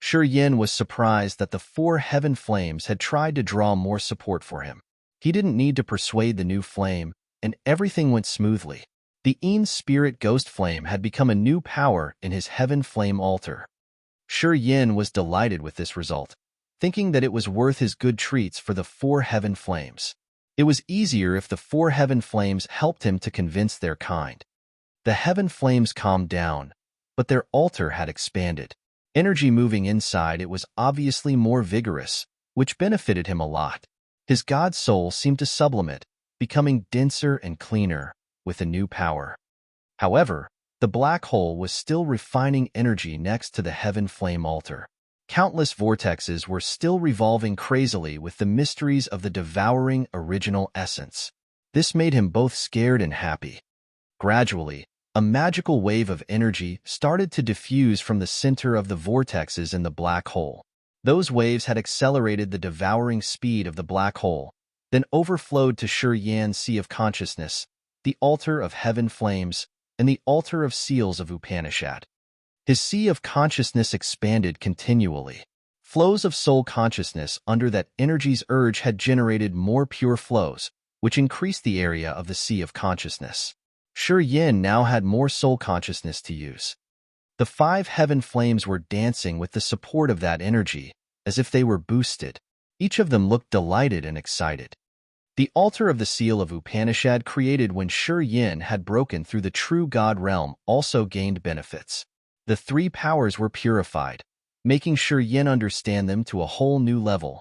Shi Yan was surprised that the 4 heaven flames had tried to draw more support for him. He didn't need to persuade the new flame, and everything went smoothly. The Yin spirit ghost flame had become a new power in his heaven flame altar. Shi Yan was delighted with this result, thinking that it was worth his good treats for the 4 heaven flames. It was easier if the 4 heaven flames helped him to convince their kind. The heaven flames calmed down, but their altar had expanded. Energy moving inside it was obviously more vigorous, which benefited him a lot. His god soul seemed to sublimate, becoming denser and cleaner, with a new power. However, the black hole was still refining energy next to the heaven flame altar. Countless vortexes were still revolving crazily with the mysteries of the devouring original essence. This made him both scared and happy. Gradually, a magical wave of energy started to diffuse from the center of the vortexes in the black hole. Those waves had accelerated the devouring speed of the black hole, then overflowed to Shi Yan's Sea of Consciousness, the altar of heaven flames, and the altar of seals of Upanishad. His sea of consciousness expanded continually. Flows of soul consciousness under that energy's urge had generated more pure flows, which increased the area of the sea of consciousness. Shi Yan now had more soul consciousness to use. The 5 heaven flames were dancing with the support of that energy, as if they were boosted. Each of them looked delighted and excited. The altar of the seal of Upanishad created when Shi Yan had broken through the true God realm also gained benefits. The 3 powers were purified, making Shi Yan understand them to a whole new level.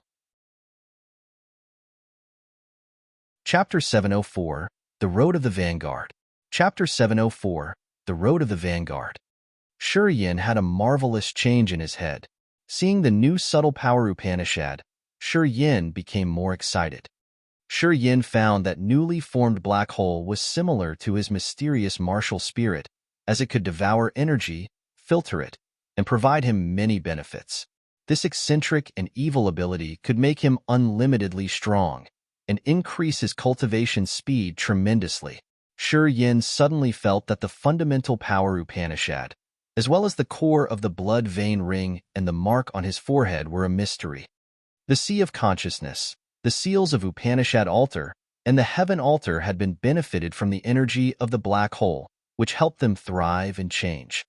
Chapter 704, The Road of the Vanguard. Chapter 704, The Road of the Vanguard. Shi Yan had a marvelous change in his head. Seeing the new subtle power Upanishad, Shi Yan became more excited. Shi Yan found that newly formed black hole was similar to his mysterious martial spirit, as it could devour energy, filter it, and provide him many benefits. This eccentric and evil ability could make him unlimitedly strong and increase his cultivation speed tremendously. Shi Yan suddenly felt that the fundamental power Upanishad, as well as the core of the blood vein ring and the mark on his forehead were a mystery. The Sea of Consciousness, the seals of Upanishad altar, and the heaven altar had been benefited from the energy of the black hole, which helped them thrive and change.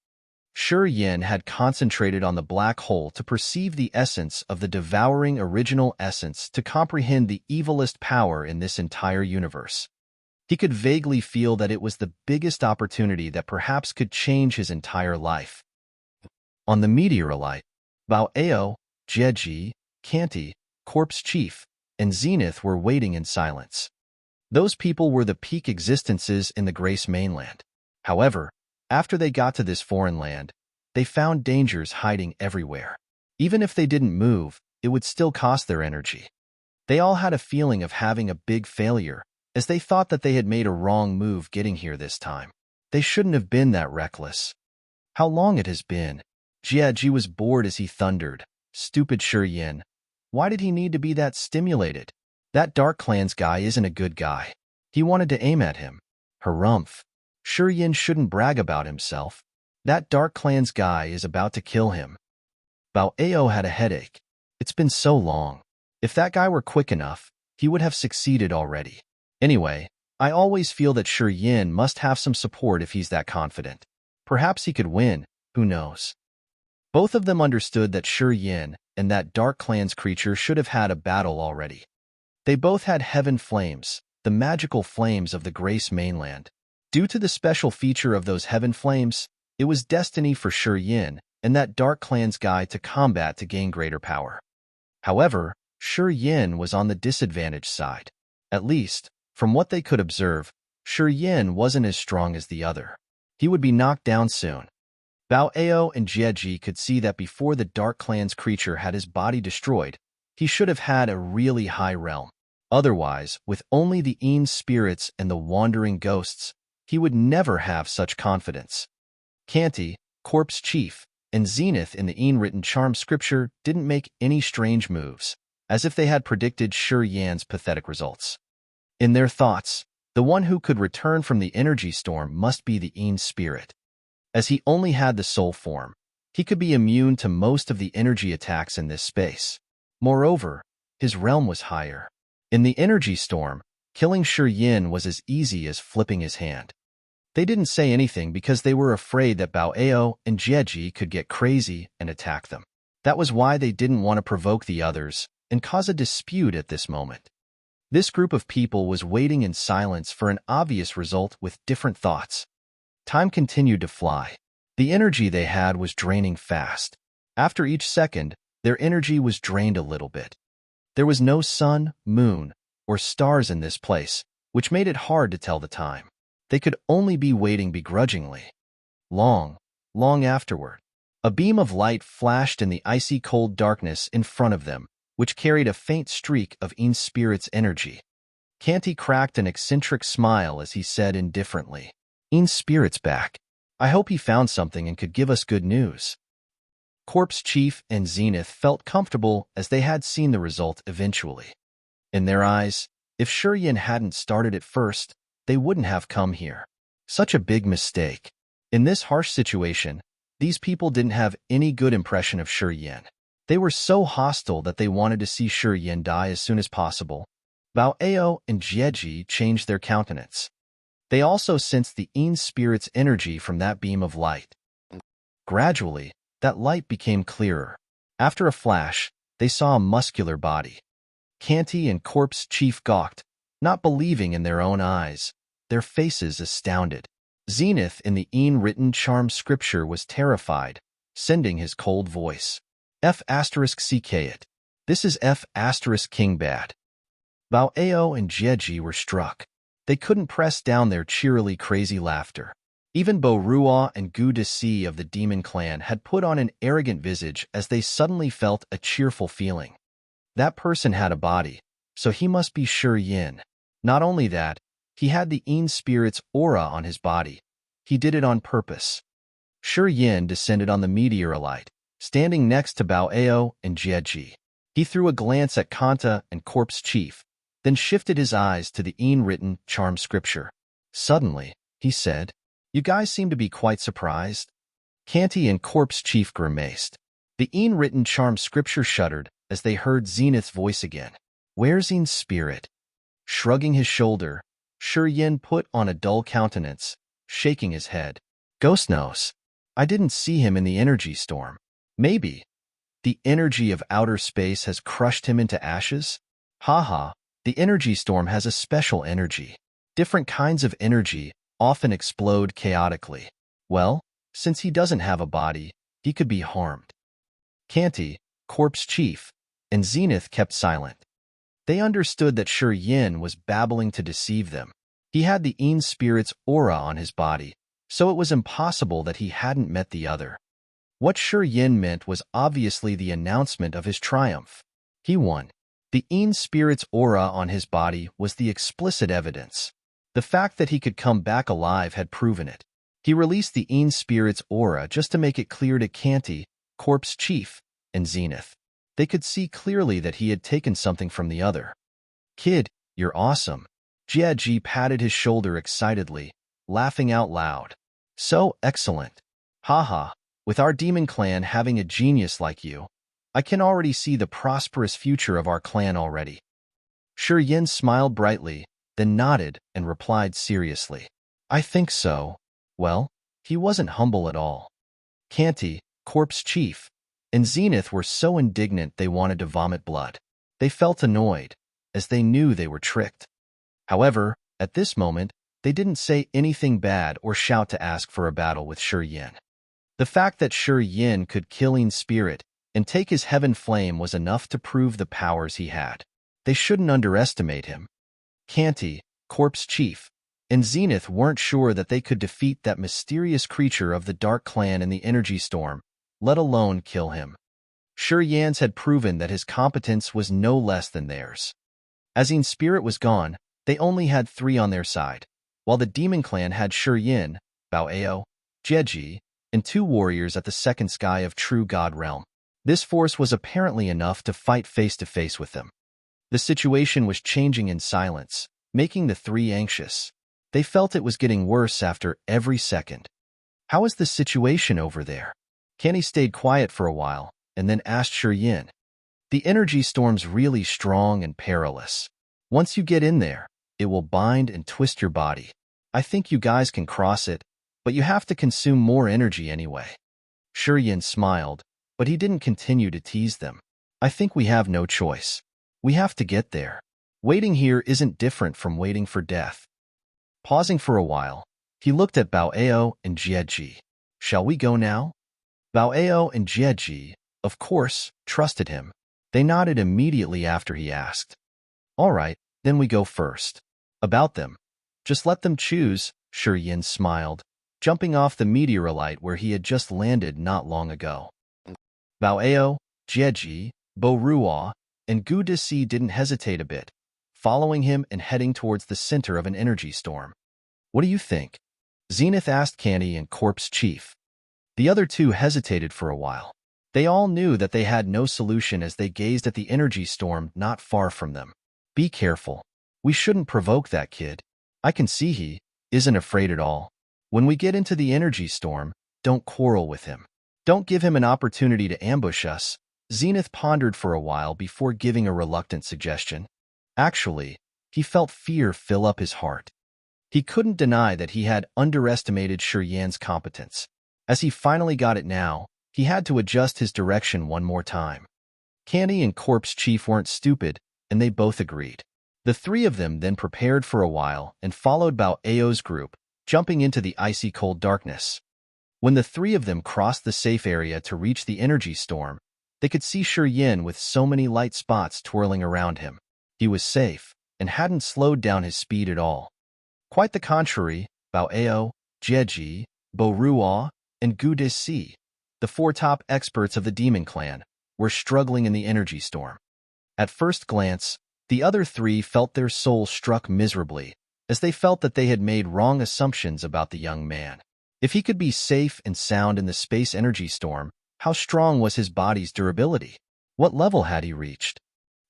Shi Yan had concentrated on the black hole to perceive the essence of the devouring original essence to comprehend the evilest power in this entire universe. He could vaguely feel that it was the biggest opportunity that perhaps could change his entire life. On the meteorolite, Bao Ao, Jieji, Kanti, Corpse Chief, and Zenith were waiting in silence. Those people were the peak existences in the Grace mainland. However, after they got to this foreign land, they found dangers hiding everywhere. Even if they didn't move, it would still cost their energy. They all had a feeling of having a big failure, as they thought that they had made a wrong move getting here this time. They shouldn't have been that reckless. How long it has been. Jieji was bored as he thundered. Stupid Shi Yan. Why did he need to be that stimulated? That Dark Clan's guy isn't a good guy. He wanted to aim at him. Harumph. Shi Yan shouldn't brag about himself. That Dark Clan's guy is about to kill him. Bao Ao had a headache. It's been so long. If that guy were quick enough, he would have succeeded already. Anyway, I always feel that Shi Yan must have some support if he's that confident. Perhaps he could win, who knows. Both of them understood that Shi Yan and that Dark Clan's creature should have had a battle already. They both had heaven flames, the magical flames of the Grace mainland. Due to the special feature of those heaven flames, it was destiny for Shi Yan and that Dark Clan's guy to combat to gain greater power. However, Shi Yan was on the disadvantaged side. At least, from what they could observe, Shi Yan wasn't as strong as the other. He would be knocked down soon. Bao Ao and Jieji could see that before the Dark Clan's creature had his body destroyed, he should have had a really high realm. Otherwise, with only the Een spirits and the wandering ghosts, he would never have such confidence. Kanti, Corpse Chief, and Zenith in the Een written charm scripture didn't make any strange moves, as if they had predicted Shi Yan's pathetic results. In their thoughts, the one who could return from the energy storm must be the Een spirit. As he only had the soul form, he could be immune to most of the energy attacks in this space. Moreover, his realm was higher. In the energy storm, killing Shi Yan was as easy as flipping his hand. They didn't say anything because they were afraid that Bao Ao and Jieji could get crazy and attack them. That was why they didn't want to provoke the others and cause a dispute at this moment. This group of people was waiting in silence for an obvious result with different thoughts. Time continued to fly. The energy they had was draining fast. After each second, their energy was drained a little bit. There was no sun, moon, or stars in this place, which made it hard to tell the time. They could only be waiting begrudgingly. Long afterward, A beam of light flashed in the icy cold darkness in front of them, which carried a faint streak of In's spirit's energy. Canty cracked an eccentric smile as he said indifferently, "In's spirit's back. I hope he found something and could give us good news." Corpse Chief and Zenith felt comfortable as they had seen the result eventually. In their eyes, if Yin hadn't started it first, they wouldn't have come here. Such a big mistake. In this harsh situation, these people didn't have any good impression of Yin. They were so hostile that they wanted to see Yin die as soon as possible. Bao Ao and Jieji changed their countenance. They also sensed the In spirit's energy from that beam of light. Gradually, that light became clearer. After a flash, they saw a muscular body. Canty and Corpse Chief gawked, not believing in their own eyes, their faces astounded. Zenith in the In-written charm scripture was terrified, sending his cold voice. F***ck it. This is F***king bad. Bao Ao and Jieji were struck. They couldn't press down their cheerily crazy laughter. Even Bi Rou and Gu Deci of the Demon Clan had put on an arrogant visage as they suddenly felt a cheerful feeling. That person had a body, so he must be Yin. Not only that, he had the In spirit's aura on his body. He did it on purpose. Yin descended on the meteorite, standing next to Bao Ao and Jieji. He threw a glance at Kanta and Corpse Chief, then shifted his eyes to the In-written charm scripture. Suddenly, he said, "You guys seem to be quite surprised." Canty and Corpse Chief grimaced. The In-written charm scripture shuddered as they heard Zenith's voice again. "Where's In's spirit?" Shrugging his shoulder, Yin put on a dull countenance, shaking his head. "Ghost knows. I didn't see him in the energy storm. Maybe the energy of outer space has crushed him into ashes? Haha, the energy storm has a special energy. Different kinds of energy often explode chaotically. Well, since he doesn't have a body, he could be harmed." Canty, Corpse Chief, and Zenith kept silent. They understood that Yin was babbling to deceive them. He had the In spirit's aura on his body, so it was impossible that he hadn't met the other. What Yin meant was obviously the announcement of his triumph. He won. The In spirit's aura on his body was the explicit evidence. The fact that he could come back alive had proven it. He released the In spirit's aura just to make it clear to Canty, Corpse Chief, and Zenith. They could see clearly that he had taken something from the other. "Kid, you're awesome." Jieji patted his shoulder excitedly, laughing out loud. "So excellent. Haha, with our demon clan having a genius like you, I can already see the prosperous future of our clan already." Yin smiled brightly, then nodded and replied seriously, "I think so." Well, he wasn't humble at all. Canty, Corpse Chief, and Zenith were so indignant they wanted to vomit blood. They felt annoyed, as they knew they were tricked. However, at this moment, they didn't say anything bad or shout to ask for a battle with Yin. The fact that Yin could kill In's spirit and take his heaven flame was enough to prove the powers he had. They shouldn't underestimate him. Canty, Corpse Chief, and Zenith weren't sure that they could defeat that mysterious creature of the Dark Clan in the energy storm, let alone kill him. Yin's had proven that his competence was no less than theirs. As In's spirit was gone, they only had 3 on their side, while the Demon Clan had Yin, Bao Ao, Jieji, and 2 warriors at the second sky of True God Realm. This force was apparently enough to fight face-to-face with them. The situation was changing in silence, making the 3 anxious. They felt it was getting worse after every second. "How is the situation over there?" Kenny stayed quiet for a while, and then asked Yin. "The energy storm's really strong and perilous. Once you get in there, it will bind and twist your body. I think you guys can cross it, but you have to consume more energy anyway." Yin smiled, but he didn't continue to tease them. "I think we have no choice. We have to get there. Waiting here isn't different from waiting for death." Pausing for a while, he looked at Bao Ao and Jieji. "Shall we go now?" Bao Ao and Jieji, of course, trusted him. They nodded immediately after he asked. "All right, then we go first." "About them. Just let them choose," Yin smiled. jumping off the meteorite where he had just landed not long ago. Bao, Jieji, Bi Rou, and Gu Disi didn't hesitate a bit, following him and heading towards the center of an energy storm. What do you think? Zenith asked Candy and Corpse Chief. The other two hesitated for a while. They all knew that they had no solution as they gazed at the energy storm not far from them. Be careful. We shouldn't provoke that kid. I can see he isn't afraid at all. When we get into the energy storm, don't quarrel with him. Don't give him an opportunity to ambush us. Zenith pondered for a while before giving a reluctant suggestion. Actually, he felt fear fill up his heart. He couldn't deny that he had underestimated Shi Yan's competence. As he finally got it now, he had to adjust his direction one more time. Candy and Corpse Chief weren't stupid, and they both agreed. The three of them then prepared for a while and followed Bao's group, jumping into the icy cold darkness. When the three of them crossed the safe area to reach the energy storm, they could see Shi Yan with so many light spots twirling around him. He was safe and hadn't slowed down his speed at all. Quite the contrary, Bao, Jieji, Bi Rou, and Gu Disi, the four top experts of the demon clan, were struggling in the energy storm. At first glance, the other three felt their souls struck miserably, as they felt that they had made wrong assumptions about the young man. If he could be safe and sound in the space energy storm, how strong was his body's durability? What level had he reached?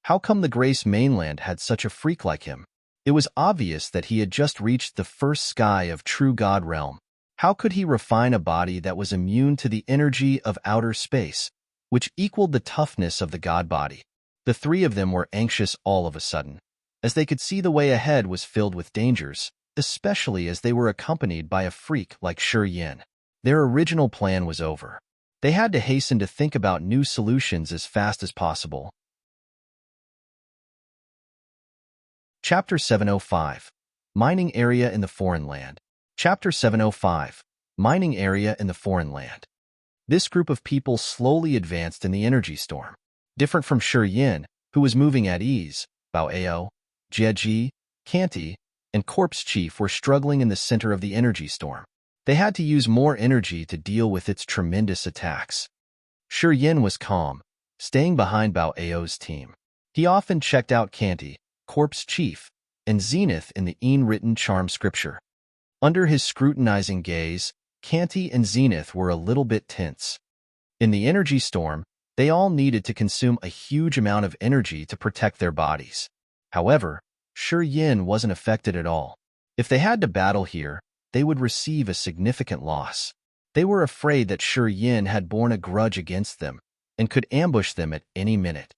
How come the Grace mainland had such a freak like him? It was obvious that he had just reached the first sky of true God realm. How could he refine a body that was immune to the energy of outer space, which equaled the toughness of the God body? The three of them were anxious all of a sudden, as they could see the way ahead was filled with dangers, especially as they were accompanied by a freak like Shi Yan. Their original plan was over. They had to hasten to think about new solutions as fast as possible. Chapter 705. Mining Area in the Foreign Land. Chapter 705. Mining Area in the Foreign Land. This group of people slowly advanced in the energy storm. Different from Shi Yan, who was moving at ease, Bao, Jieji, Canty, and Corpse Chief were struggling in the center of the energy storm. They had to use more energy to deal with its tremendous attacks. Shi Yan was calm, staying behind Bao's team. He often checked out Canty, Corpse Chief, and Zenith in the written charm scripture. Under his scrutinizing gaze, Canty and Zenith were a little bit tense. In the energy storm, they all needed to consume a huge amount of energy to protect their bodies. However, Shi Yan wasn't affected at all. If they had to battle here, they would receive a significant loss. They were afraid that Shi Yan had borne a grudge against them and could ambush them at any minute.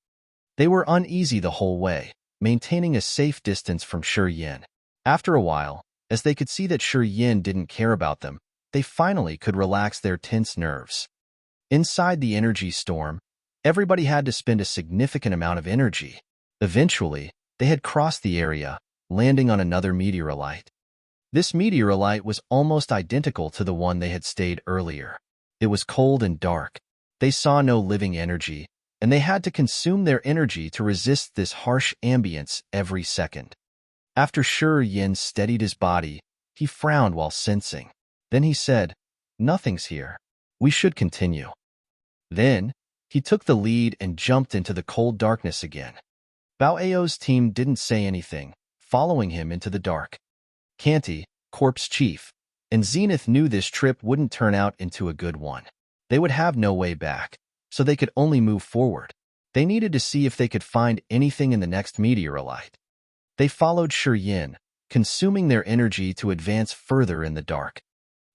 They were uneasy the whole way, maintaining a safe distance from Shi Yan. After a while, as they could see that Shi Yan didn't care about them, they finally could relax their tense nerves. Inside the energy storm, everybody had to spend a significant amount of energy. Eventually, they had crossed the area, landing on another meteorite. This meteorite was almost identical to the one they had stayed earlier. It was cold and dark. They saw no living energy, and they had to consume their energy to resist this harsh ambience every second. After Shi Yan steadied his body, he frowned while sensing. Then he said, "Nothing's here. We should continue." Then, he took the lead and jumped into the cold darkness again. Bao's team didn't say anything, following him into the dark. Canty, Corpse Chief, and Zenith knew this trip wouldn't turn out into a good one. They would have no way back, so they could only move forward. They needed to see if they could find anything in the next meteorite. They followed Shi Yan, consuming their energy to advance further in the dark.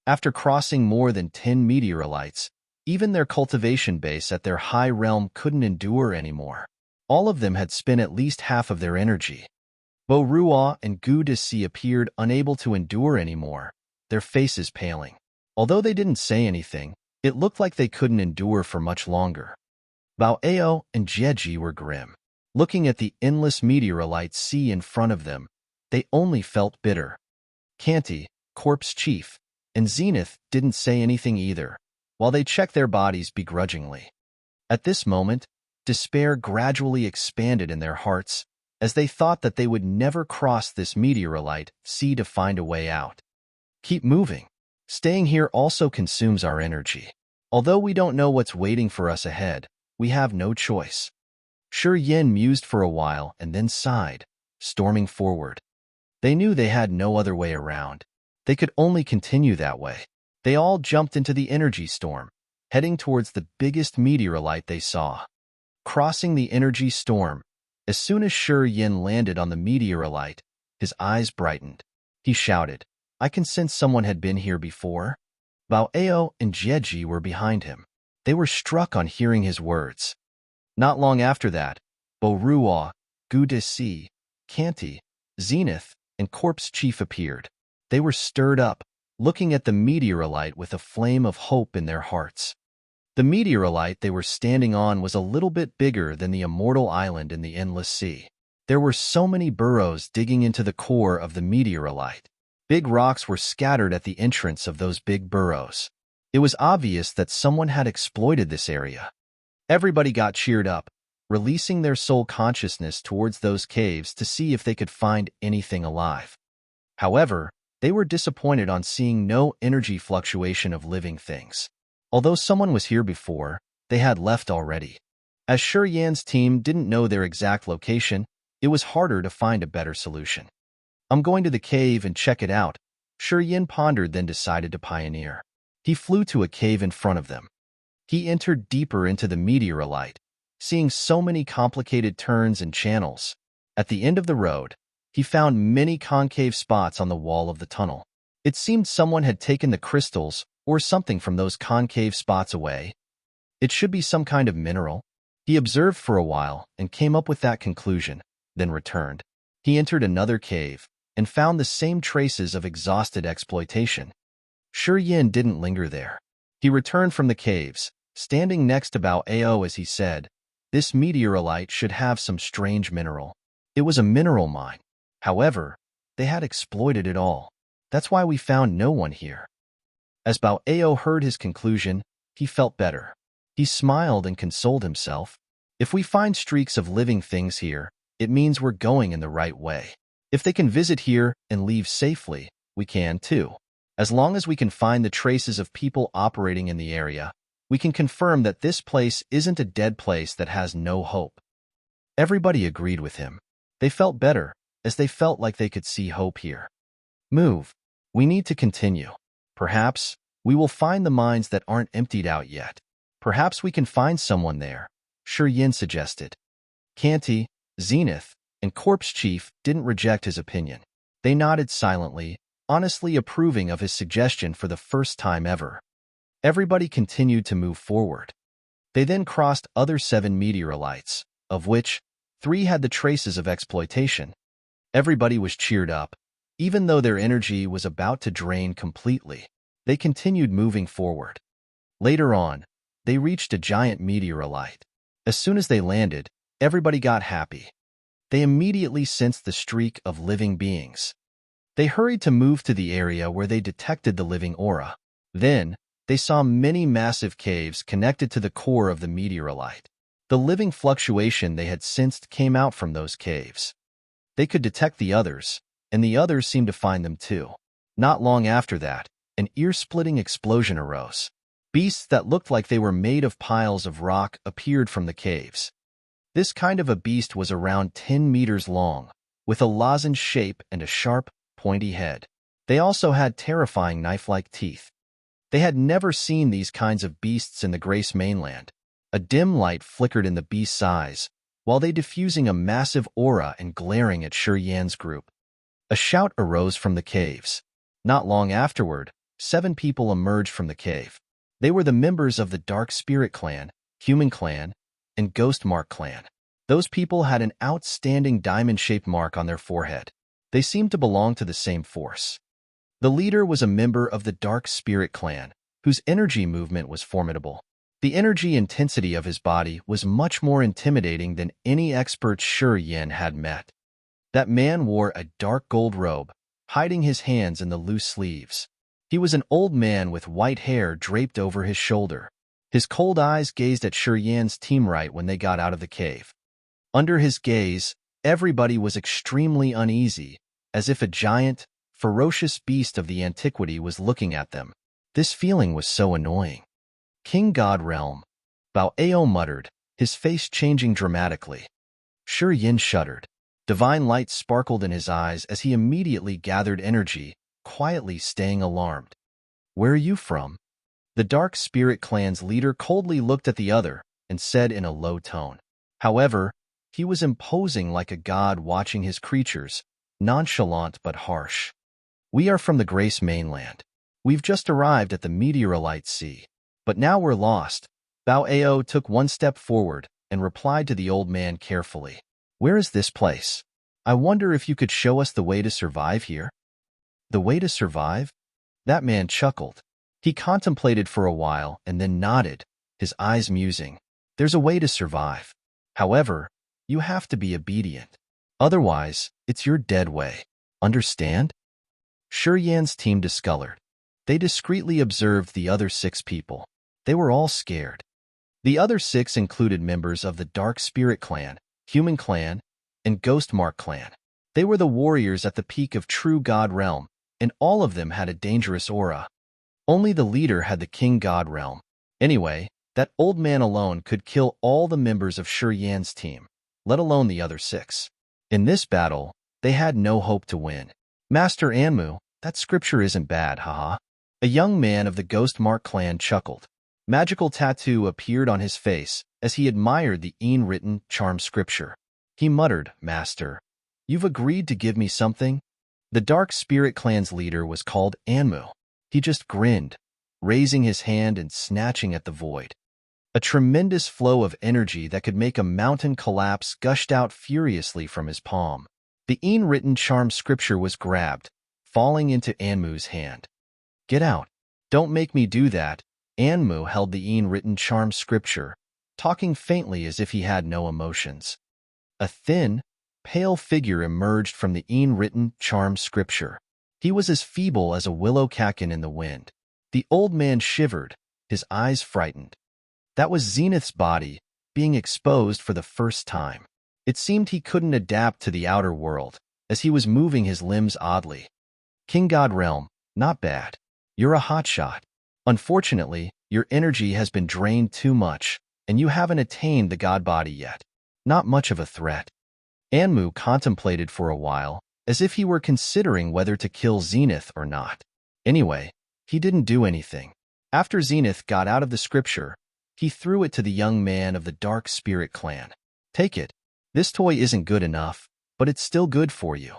After crossing more than 10 meteorites, even their cultivation base at their high realm couldn't endure anymore. All of them had spent at least half of their energy. Bi Rou and Gu Disi appeared unable to endure anymore, their faces paling. Although they didn't say anything, it looked like they couldn't endure for much longer. Bao and Jieji were grim. Looking at the endless meteorite sea in front of them, they only felt bitter. Canty, Corpse Chief, and Zenith didn't say anything either, while they checked their bodies begrudgingly. At this moment, despair gradually expanded in their hearts, as they thought that they would never cross this meteorite sea to find a way out. "Keep moving," Staying here also consumes our energy. Although we don't know what's waiting for us ahead, we have no choice. Shi Yin mused for a while and then sighed, storming forward. They knew they had no other way around. They could only continue that way. They all jumped into the energy storm, heading towards the biggest meteorite they saw. Crossing the energy storm, as soon as Shi Yin landed on the meteorite, his eyes brightened. He shouted, "I can sense someone had been here before." Bao Ao and Jieji were behind him. They were struck on hearing his words. Not long after that, Bi Rou, Gu De Si, Kanti, Zenith, and Corpse Chief appeared. They were stirred up, looking at the meteorite with a flame of hope in their hearts. The meteorite they were standing on was a little bit bigger than the immortal island in the endless sea. There were so many burrows digging into the core of the meteorite. Big rocks were scattered at the entrance of those big burrows. It was obvious that someone had exploited this area. Everybody got cheered up, releasing their soul consciousness towards those caves to see if they could find anything alive. However, they were disappointed on seeing no energy fluctuation of living things. Although someone was here before, they had left already. As Shi Yan's team didn't know their exact location, it was harder to find a better solution. "I'm going to the cave and check it out," Shi Yan pondered, then decided to pioneer. He flew to a cave in front of them. He entered deeper into the meteorite, seeing so many complicated turns and channels. At the end of the road, he found many concave spots on the wall of the tunnel. It seemed someone had taken the crystals or something from those concave spots away. It should be some kind of mineral. He observed for a while and came up with that conclusion, then returned. He entered another cave and found the same traces of exhausted exploitation. Shi Yin didn't linger there. He returned from the caves, standing next to Bao Ao as he said, "This meteorite should have some strange mineral." It was a mineral mine. However, they had exploited it all. That's why we found no one here. As Bao Ao heard his conclusion, he felt better. He smiled and consoled himself. If we find streaks of living things here, it means we're going in the right way. If they can visit here and leave safely, we can too. As long as we can find the traces of people operating in the area, we can confirm that this place isn't a dead place that has no hope. Everybody agreed with him. They felt better, as they felt like they could see hope here. "Move. We need to continue. Perhaps we will find the mines that aren't emptied out yet. Perhaps we can find someone there," Shi Yin suggested. Kanti, Zenith, and Corpse Chief didn't reject his opinion. They nodded silently, honestly approving of his suggestion for the first time ever. Everybody continued to move forward. They then crossed other 7 meteorites, of which 3 had the traces of exploitation. Everybody was cheered up. Even though their energy was about to drain completely, they continued moving forward. Later on, they reached a giant meteorite. As soon as they landed, everybody got happy. They immediately sensed the streak of living beings. They hurried to move to the area where they detected the living aura. Then, they saw many massive caves connected to the core of the meteorite. The living fluctuation they had sensed came out from those caves. They could detect the others, and the others seemed to find them too. Not long after that, an ear-splitting explosion arose. Beasts that looked like they were made of piles of rock appeared from the caves. This kind of a beast was around 10 meters long, with a lozenge shape and a sharp, pointy head. They also had terrifying knife-like teeth. They had never seen these kinds of beasts in the Grace mainland. A dim light flickered in the beast's eyes, while they diffusing a massive aura and glaring at Shi Yan's group. A shout arose from the caves. Not long afterward, 7 people emerged from the cave. They were the members of the Dark Spirit Clan, Human Clan, and Ghost Mark Clan. Those people had an outstanding diamond-shaped mark on their forehead. They seemed to belong to the same force. The leader was a member of the Dark Spirit Clan, whose energy movement was formidable. The energy intensity of his body was much more intimidating than any expert Shi Yin had met. That man wore a dark gold robe, hiding his hands in the loose sleeves. He was an old man with white hair draped over his shoulder. His cold eyes gazed at Shi Yan's team right when they got out of the cave. Under his gaze, everybody was extremely uneasy, as if a giant, ferocious beast of the antiquity was looking at them. This feeling was so annoying. King God Realm. Bao Ao muttered, his face changing dramatically. Shi Yin shuddered. Divine light sparkled in his eyes as he immediately gathered energy, quietly staying alarmed. Where are you from? The Dark Spirit Clan's leader coldly looked at the other and said in a low tone. However, he was imposing like a god watching his creatures, nonchalant but harsh. We are from the Grace mainland. We've just arrived at the Meteorolite Sea. But now we're lost. Bao Ao took one step forward and replied to the old man carefully. Where is this place? I wonder if you could show us the way to survive here? The way to survive? That man chuckled. He contemplated for a while and then nodded, his eyes musing. There's a way to survive. However, you have to be obedient. Otherwise, it's your dead way. Understand? Shi Yan's team discolored. They discreetly observed the other 6 people. They were all scared. The other 6 included members of the Dark Spirit Clan, Human Clan, and Ghost Mark Clan. They were the warriors at the peak of True God Realm, and all of them had a dangerous aura. Only the leader had the King God Realm. Anyway, that old man alone could kill all the members of Shi Yan's team, let alone the other 6. In this battle, they had no hope to win. Master Anmu, that scripture isn't bad, haha. A young man of the Ghost Mark clan chuckled. Magical tattoo appeared on his face as he admired the written charm scripture. He muttered, Master, you've agreed to give me something? The Dark Spirit Clan's leader was called Anmu. He just grinned, raising his hand and snatching at the void. A tremendous flow of energy that could make a mountain collapse gushed out furiously from his palm. The written charm scripture was grabbed, falling into Anmu's hand. Get out. Don't make me do that. Anmu held the written charm scripture, talking faintly as if he had no emotions. A thin, pale figure emerged from the written charm scripture. He was as feeble as a willow catkin in the wind. The old man shivered, his eyes frightened. That was Zenith's body, being exposed for the first time. It seemed he couldn't adapt to the outer world, as he was moving his limbs oddly. King God Realm, not bad. You're a hotshot. Unfortunately, your energy has been drained too much, and you haven't attained the god body yet. Not much of a threat. Anmu contemplated for a while, as if he were considering whether to kill Zenith or not. Anyway, he didn't do anything. After Zenith got out of the scripture, he threw it to the young man of the Dark Spirit Clan. Take it. This toy isn't good enough, but it's still good for you.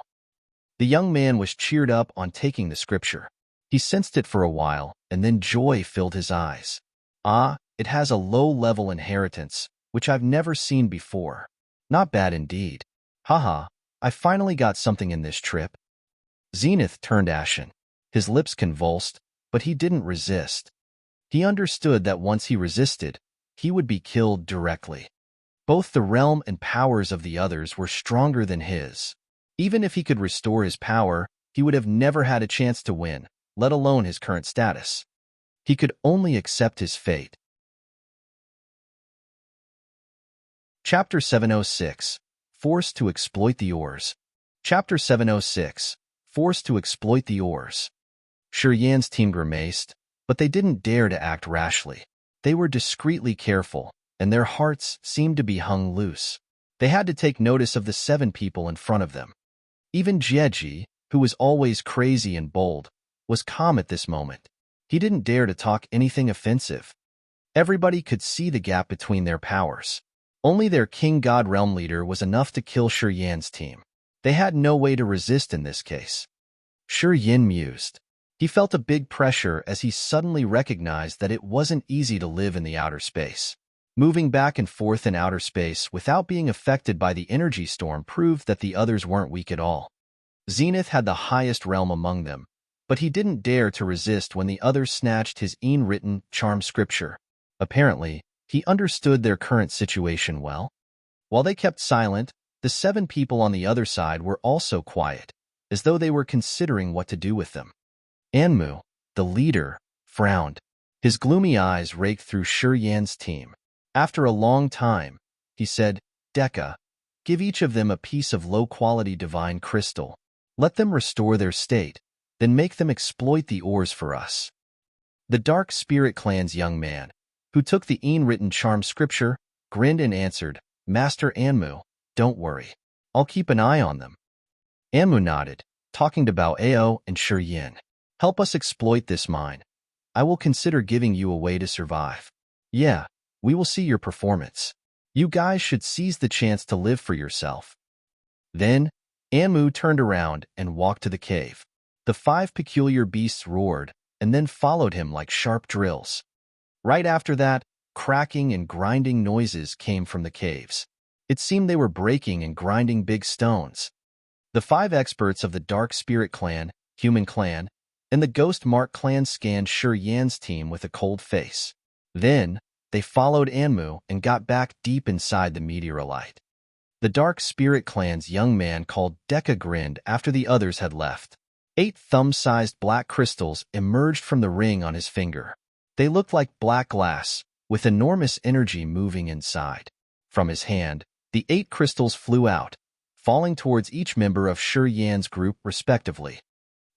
The young man was cheered up on taking the scripture. He sensed it for a while, and then joy filled his eyes. Ah, it has a low-level inheritance, which I've never seen before. Not bad indeed. Haha, I finally got something in this trip. Zenith turned ashen. His lips convulsed, but he didn't resist. He understood that once he resisted, he would be killed directly. Both the realm and powers of the others were stronger than his. Even if he could restore his power, he would have never had a chance to win, let alone his current status. He could only accept his fate. Chapter 706. Forced to exploit the ores. Chapter 706. Forced to exploit the ores. Shi Yan's team grimaced, but they didn't dare to act rashly. They were discreetly careful, and their hearts seemed to be hung loose. They had to take notice of the 7 people in front of them. Even Jieji, who was always crazy and bold, was calm at this moment. He didn't dare to talk anything offensive. Everybody could see the gap between their powers. Only their King God Realm leader was enough to kill Shi Yan's team. They had no way to resist in this case. Shi Yan mused. He felt a big pressure as he suddenly recognized that it wasn't easy to live in the outer space. Moving back and forth in outer space without being affected by the energy storm proved that the others weren't weak at all. Zenith had the highest realm among them, but he didn't dare to resist when the others snatched his written charm scripture. Apparently, he understood their current situation well. While they kept silent, the 7 people on the other side were also quiet, as though they were considering what to do with them. Anmu, the leader, frowned. His gloomy eyes raked through Shi Yan's team. After a long time, he said, Deka, give each of them a piece of low-quality divine crystal. Let them restore their state, Then make them exploit the ores for us. The Dark Spirit Clan's young man, who took the written charm scripture, grinned and answered, Master Anmu, don't worry. I'll keep an eye on them. Anmu nodded, talking to Bao Ao and Shi Yin. Help us exploit this mine. I will consider giving you a way to survive. Yeah, we will see your performance. You guys should seize the chance to live for yourself. Then, Anmu turned around and walked to the cave. The 5 peculiar beasts roared, and then followed him like sharp drills. Right after that, cracking and grinding noises came from the caves. It seemed they were breaking and grinding big stones. The 5 experts of the Dark Spirit Clan, Human Clan, and the Ghost Mark Clan scanned Shi Yan's team with a cold face. Then, they followed Anmu and got back deep inside the meteorite. The Dark Spirit Clan's young man called Deka grinned after the others had left. 8 thumb-sized black crystals emerged from the ring on his finger. They looked like black glass, with enormous energy moving inside. From his hand, the 8 crystals flew out, falling towards each member of Shi Yan's group respectively.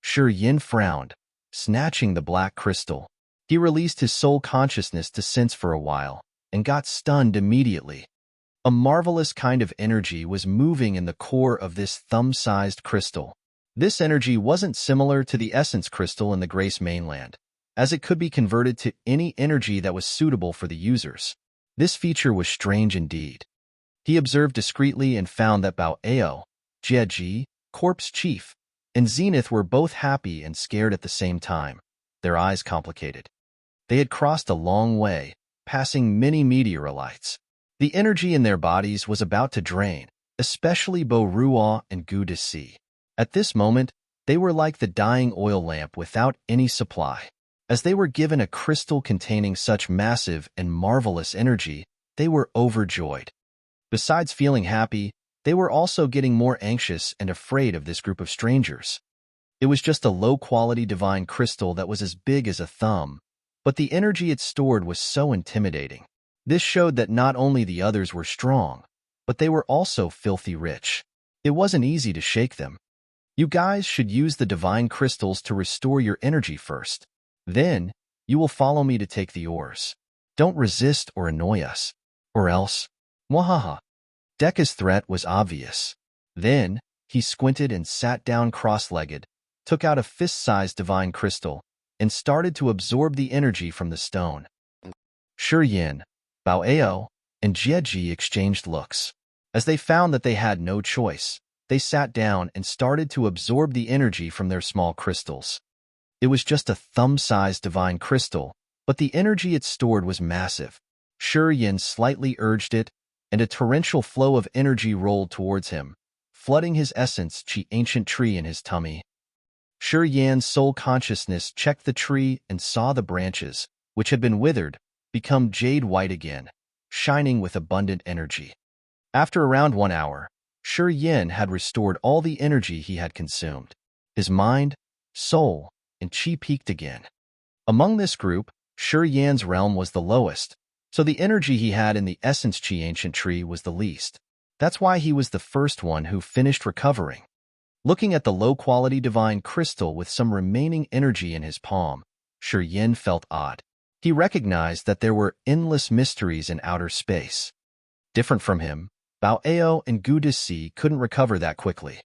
Shi Yin frowned, snatching the black crystal. He released his soul consciousness to sense for a while, and got stunned immediately. A marvelous kind of energy was moving in the core of this thumb-sized crystal. This energy wasn't similar to the essence crystal in the Grace mainland, as it could be converted to any energy that was suitable for the users. This feature was strange indeed. He observed discreetly and found that Bao Ao, Jieji, Corpse Chief, and Zenith were both happy and scared at the same time, their eyes complicated. They had crossed a long way, passing many meteorites. The energy in their bodies was about to drain, especially Bi Rou and Gu Desi. At this moment, they were like the dying oil lamp without any supply. As they were given a crystal containing such massive and marvelous energy, they were overjoyed. Besides feeling happy, they were also getting more anxious and afraid of this group of strangers. It was just a low-quality divine crystal that was as big as a thumb, but the energy it stored was so intimidating. This showed that not only the others were strong, but they were also filthy rich. It wasn't easy to shake them. You guys should use the divine crystals to restore your energy first. Then, you will follow me to take the ores. Don't resist or annoy us. Or else, mwahaha. Deka's threat was obvious. Then, he squinted and sat down cross-legged, took out a fist-sized divine crystal, and started to absorb the energy from the stone. Shi Yin, Bao Ao, and Jieji exchanged looks. As they found that they had no choice, they sat down and started to absorb the energy from their small crystals. It was just a thumb-sized divine crystal, but the energy it stored was massive. Shi Yin slightly urged it, and a torrential flow of energy rolled towards him, flooding his essence ancient tree in his tummy. Shi Yan's soul consciousness checked the tree and saw the branches, which had been withered, become jade white again, shining with abundant energy. After around 1 hour, Shi Yin had restored all the energy he had consumed. His mind, soul, and chi peaked again. Among this group, Shi Yan's realm was the lowest, so the energy he had in the essence chi ancient tree was the least. That's why he was the first one who finished recovering. Looking at the low-quality divine crystal with some remaining energy in his palm, Shi Yin felt odd. He recognized that there were endless mysteries in outer space. Different from him, Bao Ao and Gu Desi couldn't recover that quickly.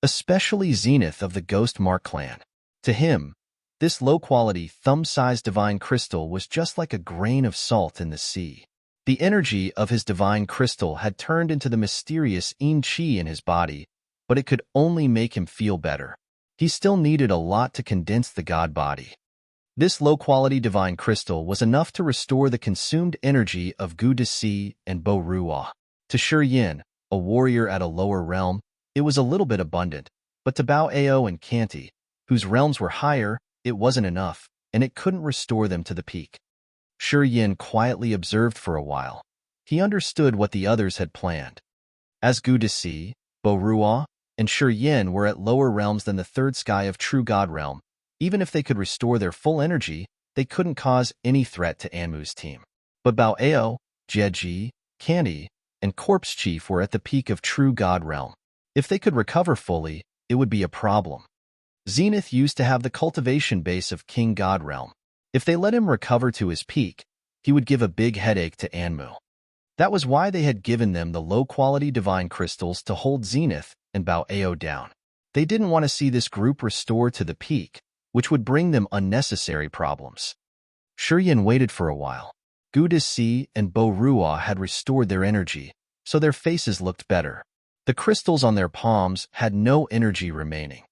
Especially Zenith of the Ghost Mark clan. To him, this low-quality, thumb-sized divine crystal was just like a grain of salt in the sea. The energy of his divine crystal had turned into the mysterious Qi in his body, but it could only make him feel better. He still needed a lot to condense the god body. This low-quality divine crystal was enough to restore the consumed energy of Gu Desi and Bi Rou. To Shi Yin, a warrior at a lower realm, it was a little bit abundant, but to Bao Ao and Kanti, whose realms were higher, it wasn't enough, and it couldn't restore them to the peak. Shi Yin quietly observed for a while. He understood what the others had planned. As Gu Desi, Bi Rou, and Shi Yin were at lower realms than the third sky of True God realm, even if they could restore their full energy, they couldn't cause any threat to Anmu's team. But Bao Ao, Jieji, Kanti, and Corpse Chief were at the peak of True God realm. If they could recover fully, it would be a problem. Zenith used to have the cultivation base of King God Realm. If they let him recover to his peak, he would give a big headache to Anmu. That was why they had given them the low-quality divine crystals to hold Zenith and Bao Ao down. They didn't want to see this group restore to the peak, which would bring them unnecessary problems. Shiyan waited for a while. Gu Deci and Bi Rou had restored their energy, so their faces looked better. The crystals on their palms had no energy remaining.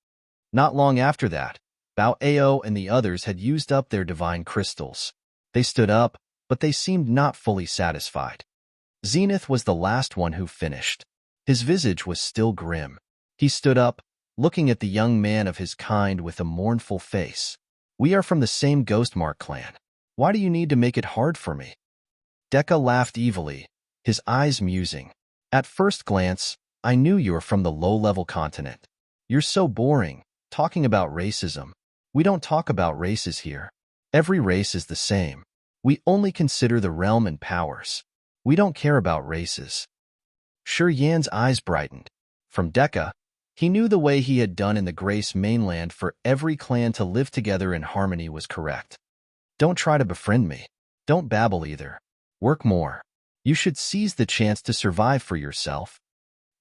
Not long after that, Bao Ao and the others had used up their divine crystals. They stood up, but they seemed not fully satisfied. Zenith was the last one who finished. His visage was still grim. He stood up, looking at the young man of his kind with a mournful face. "We are from the same Ghostmark clan. Why do you need to make it hard for me?" Dekka laughed evilly, his eyes musing. "At first glance, I knew you were from the low-level continent. You're so boring, talking about racism. We don't talk about races here. Every race is the same. We only consider the realm and powers. We don't care about races." Yan's eyes brightened. From Dekka, he knew the way he had done in the Grace mainland for every clan to live together in harmony was correct. "Don't try to befriend me. Don't babble either. Work more. You should seize the chance to survive for yourself."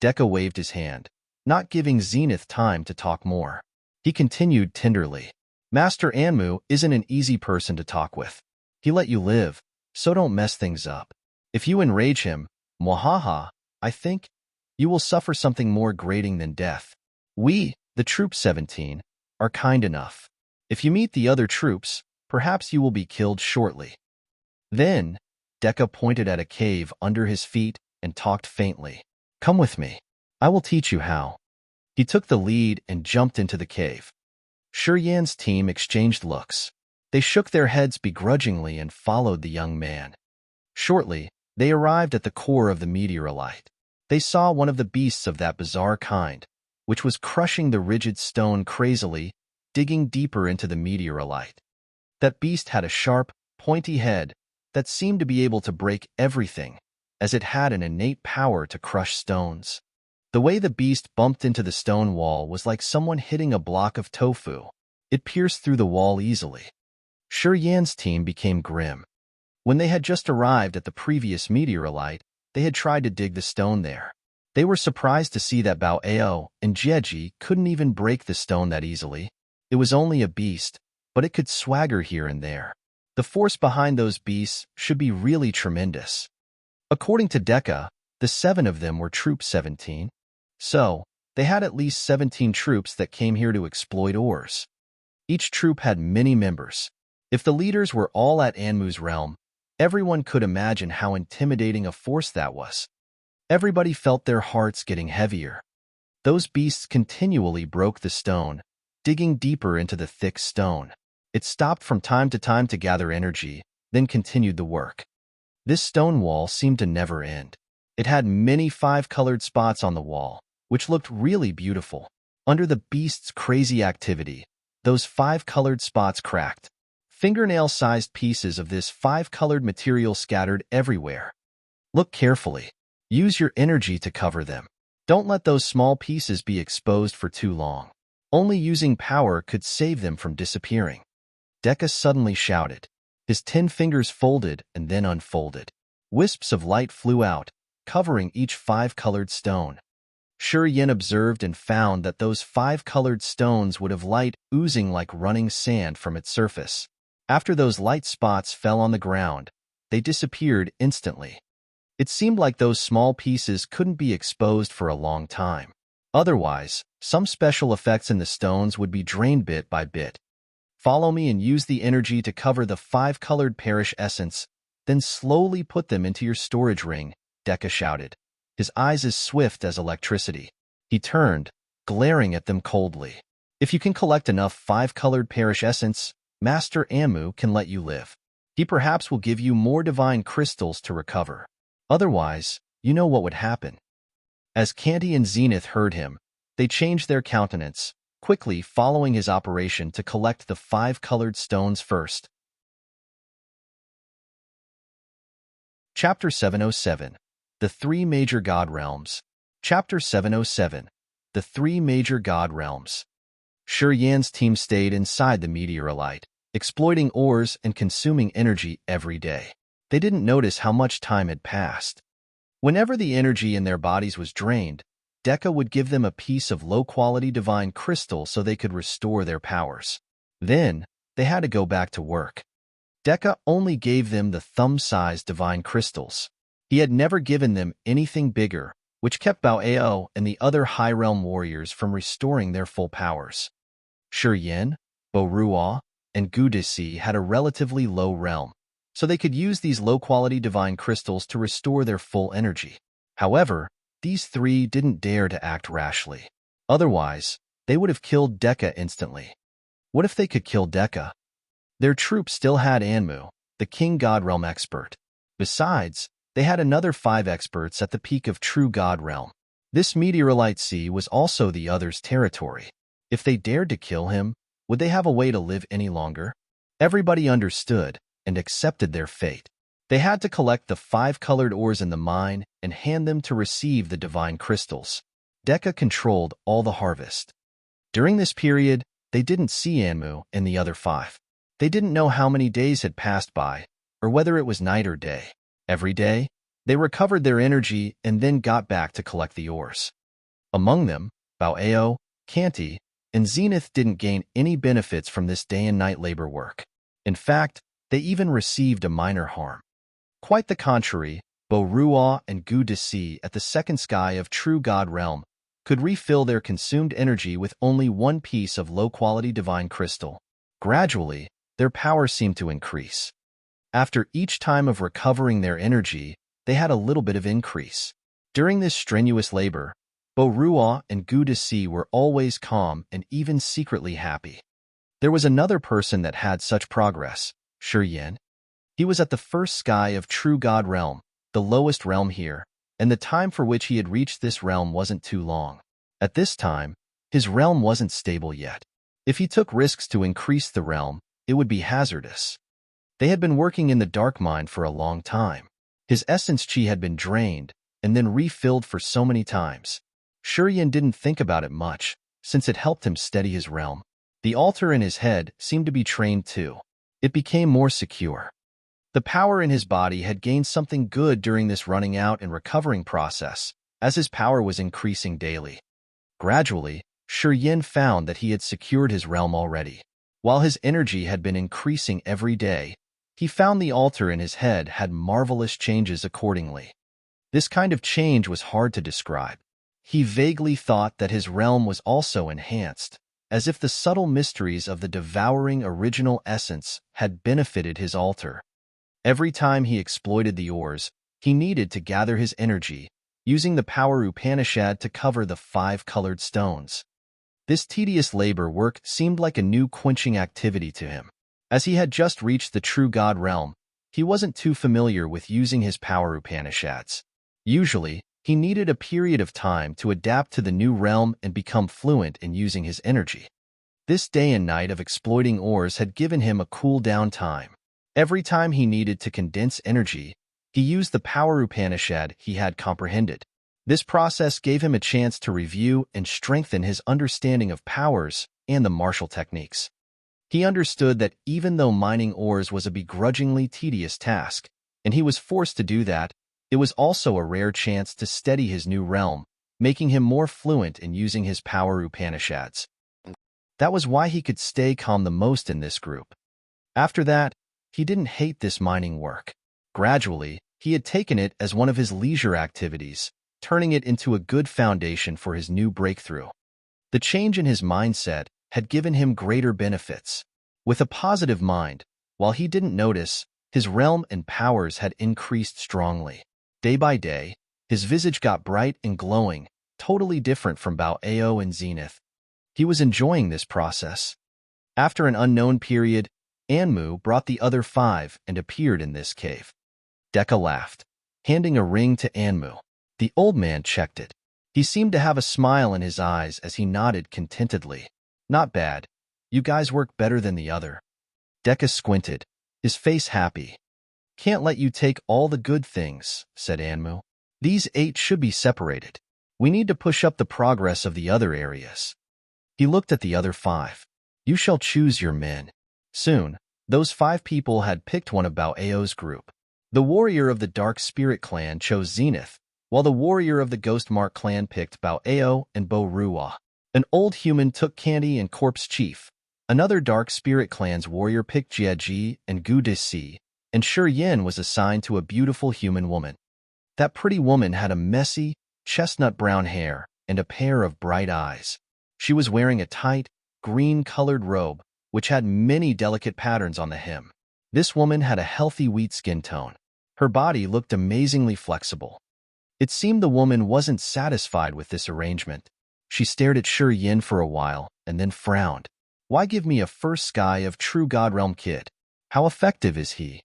Dekka waved his hand, not giving Zenith time to talk more. He continued tenderly. "Master Anmu isn't an easy person to talk with. He let you live, so don't mess things up. If you enrage him, mwahaha, I think you will suffer something more grating than death. We, the Troop 17, are kind enough. If you meet the other troops, perhaps you will be killed shortly." Then, Dekka pointed at a cave under his feet and talked faintly. "Come with me. I will teach you how." He took the lead and jumped into the cave. Yan's team exchanged looks. They shook their heads begrudgingly and followed the young man. Shortly, they arrived at the core of the meteorite. They saw one of the beasts of that bizarre kind, which was crushing the rigid stone crazily, digging deeper into the meteorite. That beast had a sharp, pointy head that seemed to be able to break everything, as it had an innate power to crush stones. The way the beast bumped into the stone wall was like someone hitting a block of tofu. It pierced through the wall easily. Yan's team became grim. When they had just arrived at the previous meteorite, they had tried to dig the stone there. They were surprised to see that Bao Ao and Jieji couldn't even break the stone that easily. It was only a beast, but it could swagger here and there. The force behind those beasts should be really tremendous. According to Dekka, the 7 of them were Troop 17. So, they had at least 17 troops that came here to exploit ores. Each troop had many members. If the leaders were all at Anmu's realm, everyone could imagine how intimidating a force that was. Everybody felt their hearts getting heavier. Those beasts continually broke the stone, digging deeper into the thick stone. It stopped from time to time to gather energy, then continued the work. This stone wall seemed to never end. It had many 5-colored spots on the wall, which looked really beautiful. Under the beast's crazy activity, those 5-colored spots cracked. Fingernail-sized pieces of this 5-colored material scattered everywhere. Look carefully. Use your energy to cover them. Don't let those small pieces be exposed for too long. Only using power could save them from disappearing. Dekka suddenly shouted. His 10 fingers folded and then unfolded. Wisps of light flew out, covering each 5-colored stone. Yan observed and found that those 5-colored stones would have light oozing like running sand from its surface. After those light spots fell on the ground, they disappeared instantly. It seemed like those small pieces couldn't be exposed for a long time. Otherwise, some special effects in the stones would be drained bit by bit. Follow me and use the energy to cover the 5-colored perish essence, then slowly put them into your storage ring, Dekka shouted, his eyes as swift as electricity. He turned, glaring at them coldly. If you can collect enough 5-colored perish essence, Master Anmu can let you live. He perhaps will give you more divine crystals to recover. Otherwise, you know what would happen. As Candy and Zenith heard him, they changed their countenance, quickly following his operation to collect the 5-colored stones first. Chapter 707. The 3 Major God Realms. Chapter 707. The 3 Major God Realms. Yan's team stayed inside the meteorite, exploiting ores and consuming energy every day. They didn't notice how much time had passed. Whenever the energy in their bodies was drained, Deka would give them a piece of low-quality divine crystal so they could restore their powers. Then, they had to go back to work. Deka only gave them the thumb-sized divine crystals. He had never given them anything bigger, which kept Bi Rou and the other High Realm warriors from restoring their full powers. Yan, Bi Rou, and Gu Disi had a relatively low realm, so they could use these low-quality divine crystals to restore their full energy. However, these three didn't dare to act rashly. Otherwise, they would have killed Deka instantly. What if they could kill Deka? Their troops still had Anmu, the King God Realm expert. Besides, they had another 5 experts at the peak of true God Realm. This meteorite sea was also the others' territory. If they dared to kill him, would they have a way to live any longer? Everybody understood and accepted their fate. They had to collect the 5 colored ores in the mine and hand them to receive the divine crystals. Deka controlled all the harvest. During this period, they didn't see Anmu and the other 5. They didn't know how many days had passed by, or whether it was night or day. Every day, they recovered their energy and then got back to collect the ores. Among them, Bi Rou, Kanti, and Zenith didn't gain any benefits from this day and night labor work. In fact, they even received a minor harm. Quite the contrary, Bi Rou and Gu Disi at the second sky of true God Realm could refill their consumed energy with only one piece of low-quality divine crystal. Gradually, their power seemed to increase. After each time of recovering their energy, they had a little bit of increase. During this strenuous labor, Bi Rou and Gu Disi were always calm and even secretly happy. There was another person that had such progress, Yan. He was at the first sky of true God Realm, the lowest realm here, and the time for which he had reached this realm wasn't too long. At this time, his realm wasn't stable yet. If he took risks to increase the realm, it would be hazardous. They had been working in the dark mine for a long time. His essence chi had been drained and then refilled for so many times. Yan didn't think about it much, since it helped him steady his realm. The altar in his head seemed to be trained too. It became more secure. The power in his body had gained something good during this running out and recovering process, as his power was increasing daily. Gradually, Yan found that he had secured his realm already. While his energy had been increasing every day, he found the altar in his head had marvelous changes accordingly. This kind of change was hard to describe. He vaguely thought that his realm was also enhanced, as if the subtle mysteries of the devouring original essence had benefited his altar. Every time he exploited the ores, he needed to gather his energy, using the power Upanishad to cover the 5 colored stones. This tedious labor work seemed like a new quenching activity to him. As he had just reached the true God realm, he wasn't too familiar with using his power Upanishads. Usually, he needed a period of time to adapt to the new realm and become fluent in using his energy. This day and night of exploiting ores had given him a cool-down time. Every time he needed to condense energy, he used the power Upanishad he had comprehended. This process gave him a chance to review and strengthen his understanding of powers and the martial techniques. He understood that even though mining ores was a begrudgingly tedious task, and he was forced to do that, it was also a rare chance to steady his new realm, making him more fluent in using his power Upanishads. That was why he could stay calm the most in this group. After that, he didn't hate this mining work. Gradually, he had taken it as one of his leisure activities, turning it into a good foundation for his new breakthrough. The change in his mindset had given him greater benefits. With a positive mind, while he didn't notice, his realm and powers had increased strongly. Day by day, his visage got bright and glowing, totally different from Bi Rou and Zenith. He was enjoying this process. After an unknown period, Anmu brought the other 5 and appeared in this cave. Deka laughed, handing a ring to Anmu. The old man checked it. He seemed to have a smile in his eyes as he nodded contentedly. Not bad. You guys work better than the other. Deka squinted, his face happy. Can't let you take all the good things, said Anmu. These 8 should be separated. We need to push up the progress of the other areas. He looked at the other 5. You shall choose your men. Soon, those 5 people had picked one of Bao Ao's group. The warrior of the Dark Spirit clan chose Zenith, while the warrior of the Ghost Mark clan picked Bao Ao and Bi Rou. An old human took Candy and Corpse Chief. Another Dark Spirit clan's warrior picked Jieji and Gu Dixi, and Shi Yin was assigned to a beautiful human woman. That pretty woman had a messy, chestnut-brown hair and a pair of bright eyes. She was wearing a tight, green-colored robe, which had many delicate patterns on the hem. This woman had a healthy wheat skin tone. Her body looked amazingly flexible. It seemed the woman wasn't satisfied with this arrangement. She stared at Shi Yin for a while and then frowned. Why give me a first sky of true God Realm kid? How effective is he?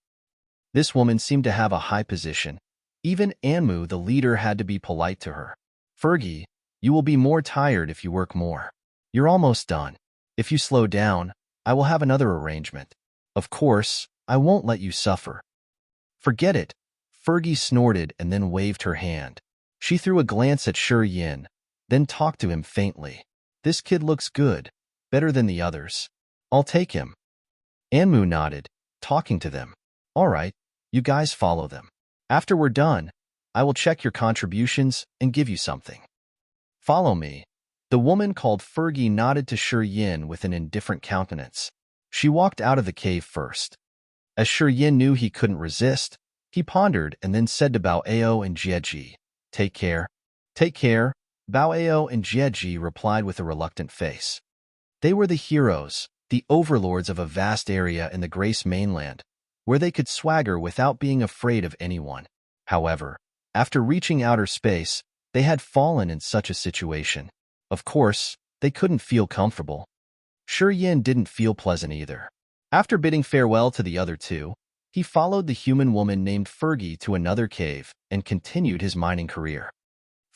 This woman seemed to have a high position. Even Anmu, the leader, had to be polite to her. Fergie, you will be more tired if you work more. You're almost done. If you slow down, I will have another arrangement. Of course, I won't let you suffer. Forget it. Fergie snorted and then waved her hand. She threw a glance at Shi Yin, then talked to him faintly. This kid looks good, better than the others. I'll take him. Anmu nodded, talking to them. All right, you guys follow them. After we're done, I will check your contributions and give you something. Follow me. The woman called Fergie nodded to Shi Yin with an indifferent countenance. She walked out of the cave first. As Shi Yin knew he couldn't resist, he pondered and then said to Bao Ao and Jieji, Take care. Take care. Bao Ao and Jieji replied with a reluctant face. They were the heroes, the overlords of a vast area in the Grace mainland, where they could swagger without being afraid of anyone. However, after reaching outer space, they had fallen in such a situation. Of course, they couldn't feel comfortable. Shi Yin didn't feel pleasant either. After bidding farewell to the other 2, he followed the human woman named Fergie to another cave and continued his mining career.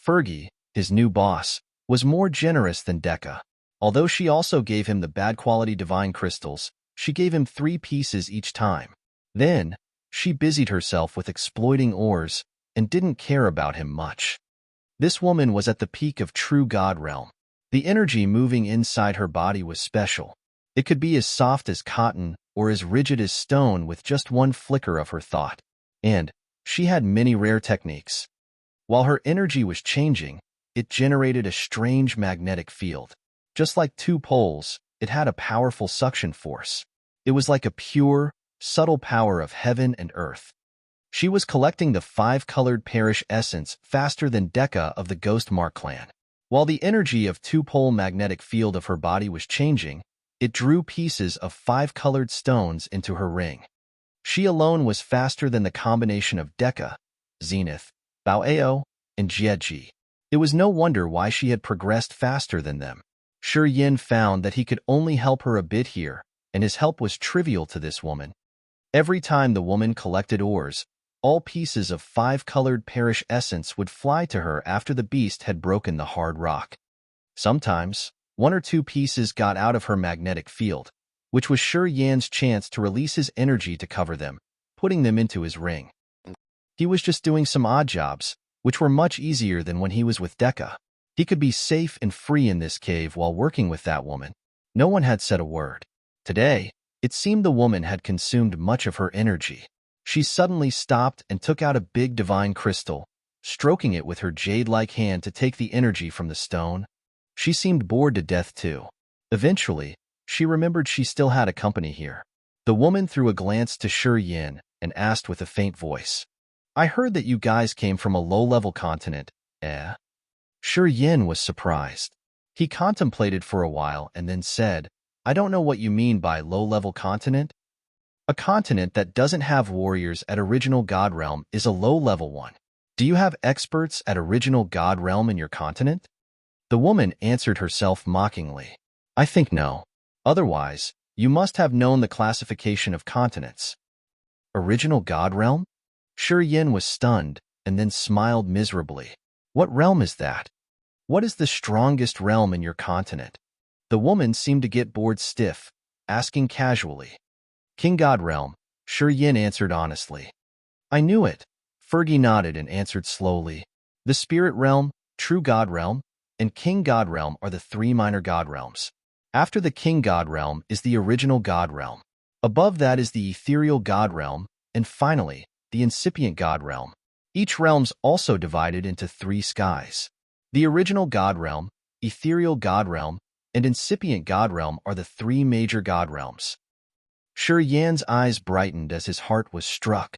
Fergie, his new boss, was more generous than Dekka. Although she also gave him the bad-quality divine crystals, she gave him 3 pieces each time. Then, she busied herself with exploiting ores and didn't care about him much. This woman was at the peak of true God realm. The energy moving inside her body was special. It could be as soft as cotton or as rigid as stone with just one flicker of her thought. And she had many rare techniques. While her energy was changing, it generated a strange magnetic field. Just like 2 poles, it had a powerful suction force. It was like a pure, subtle power of heaven and earth. She was collecting the 5-colored parish essence faster than Dekka of the Ghost Mark clan. While the energy of 2-pole magnetic field of her body was changing, it drew pieces of 5-colored stones into her ring. She alone was faster than the combination of Dekka, Zenith, Bao Ao, and Jieji. It was no wonder why she had progressed faster than them. Shi Yin found that he could only help her a bit here, and his help was trivial to this woman. Every time the woman collected ores, all pieces of 5-colored parish essence would fly to her after the beast had broken the hard rock. Sometimes, 1 or 2 pieces got out of her magnetic field, which was Shi Yan's chance to release his energy to cover them, putting them into his ring. He was just doing some odd jobs, which were much easier than when he was with Dekka. He could be safe and free in this cave while working with that woman. No one had said a word. Today, it seemed the woman had consumed much of her energy. She suddenly stopped and took out a big divine crystal, stroking it with her jade-like hand to take the energy from the stone. She seemed bored to death too. Eventually, she remembered she still had a company here. The woman threw a glance to Shi Yin and asked with a faint voice, I heard that you guys came from a low-level continent, eh? Shi Yin was surprised. He contemplated for a while and then said, I don't know what you mean by low-level continent. A continent that doesn't have warriors at Original God Realm is a low-level one. Do you have experts at Original God Realm in your continent? The woman answered herself mockingly. I think no. Otherwise, you must have known the classification of continents. Original God Realm? Shi Yin was stunned and then smiled miserably. What realm is that? What is the strongest realm in your continent? The woman seemed to get bored stiff, asking casually. King God Realm, Shi Yin answered honestly. I knew it. Fergie nodded and answered slowly. The Spirit Realm, True God Realm, and King God Realm are the three minor God Realms. After the King God Realm is the original God Realm. Above that is the ethereal God Realm, and finally, the incipient God Realm. Each realm's also divided into three skies. The original God Realm, ethereal God Realm, and incipient God Realm are the three major God Realms. Shi Yan's eyes brightened as his heart was struck.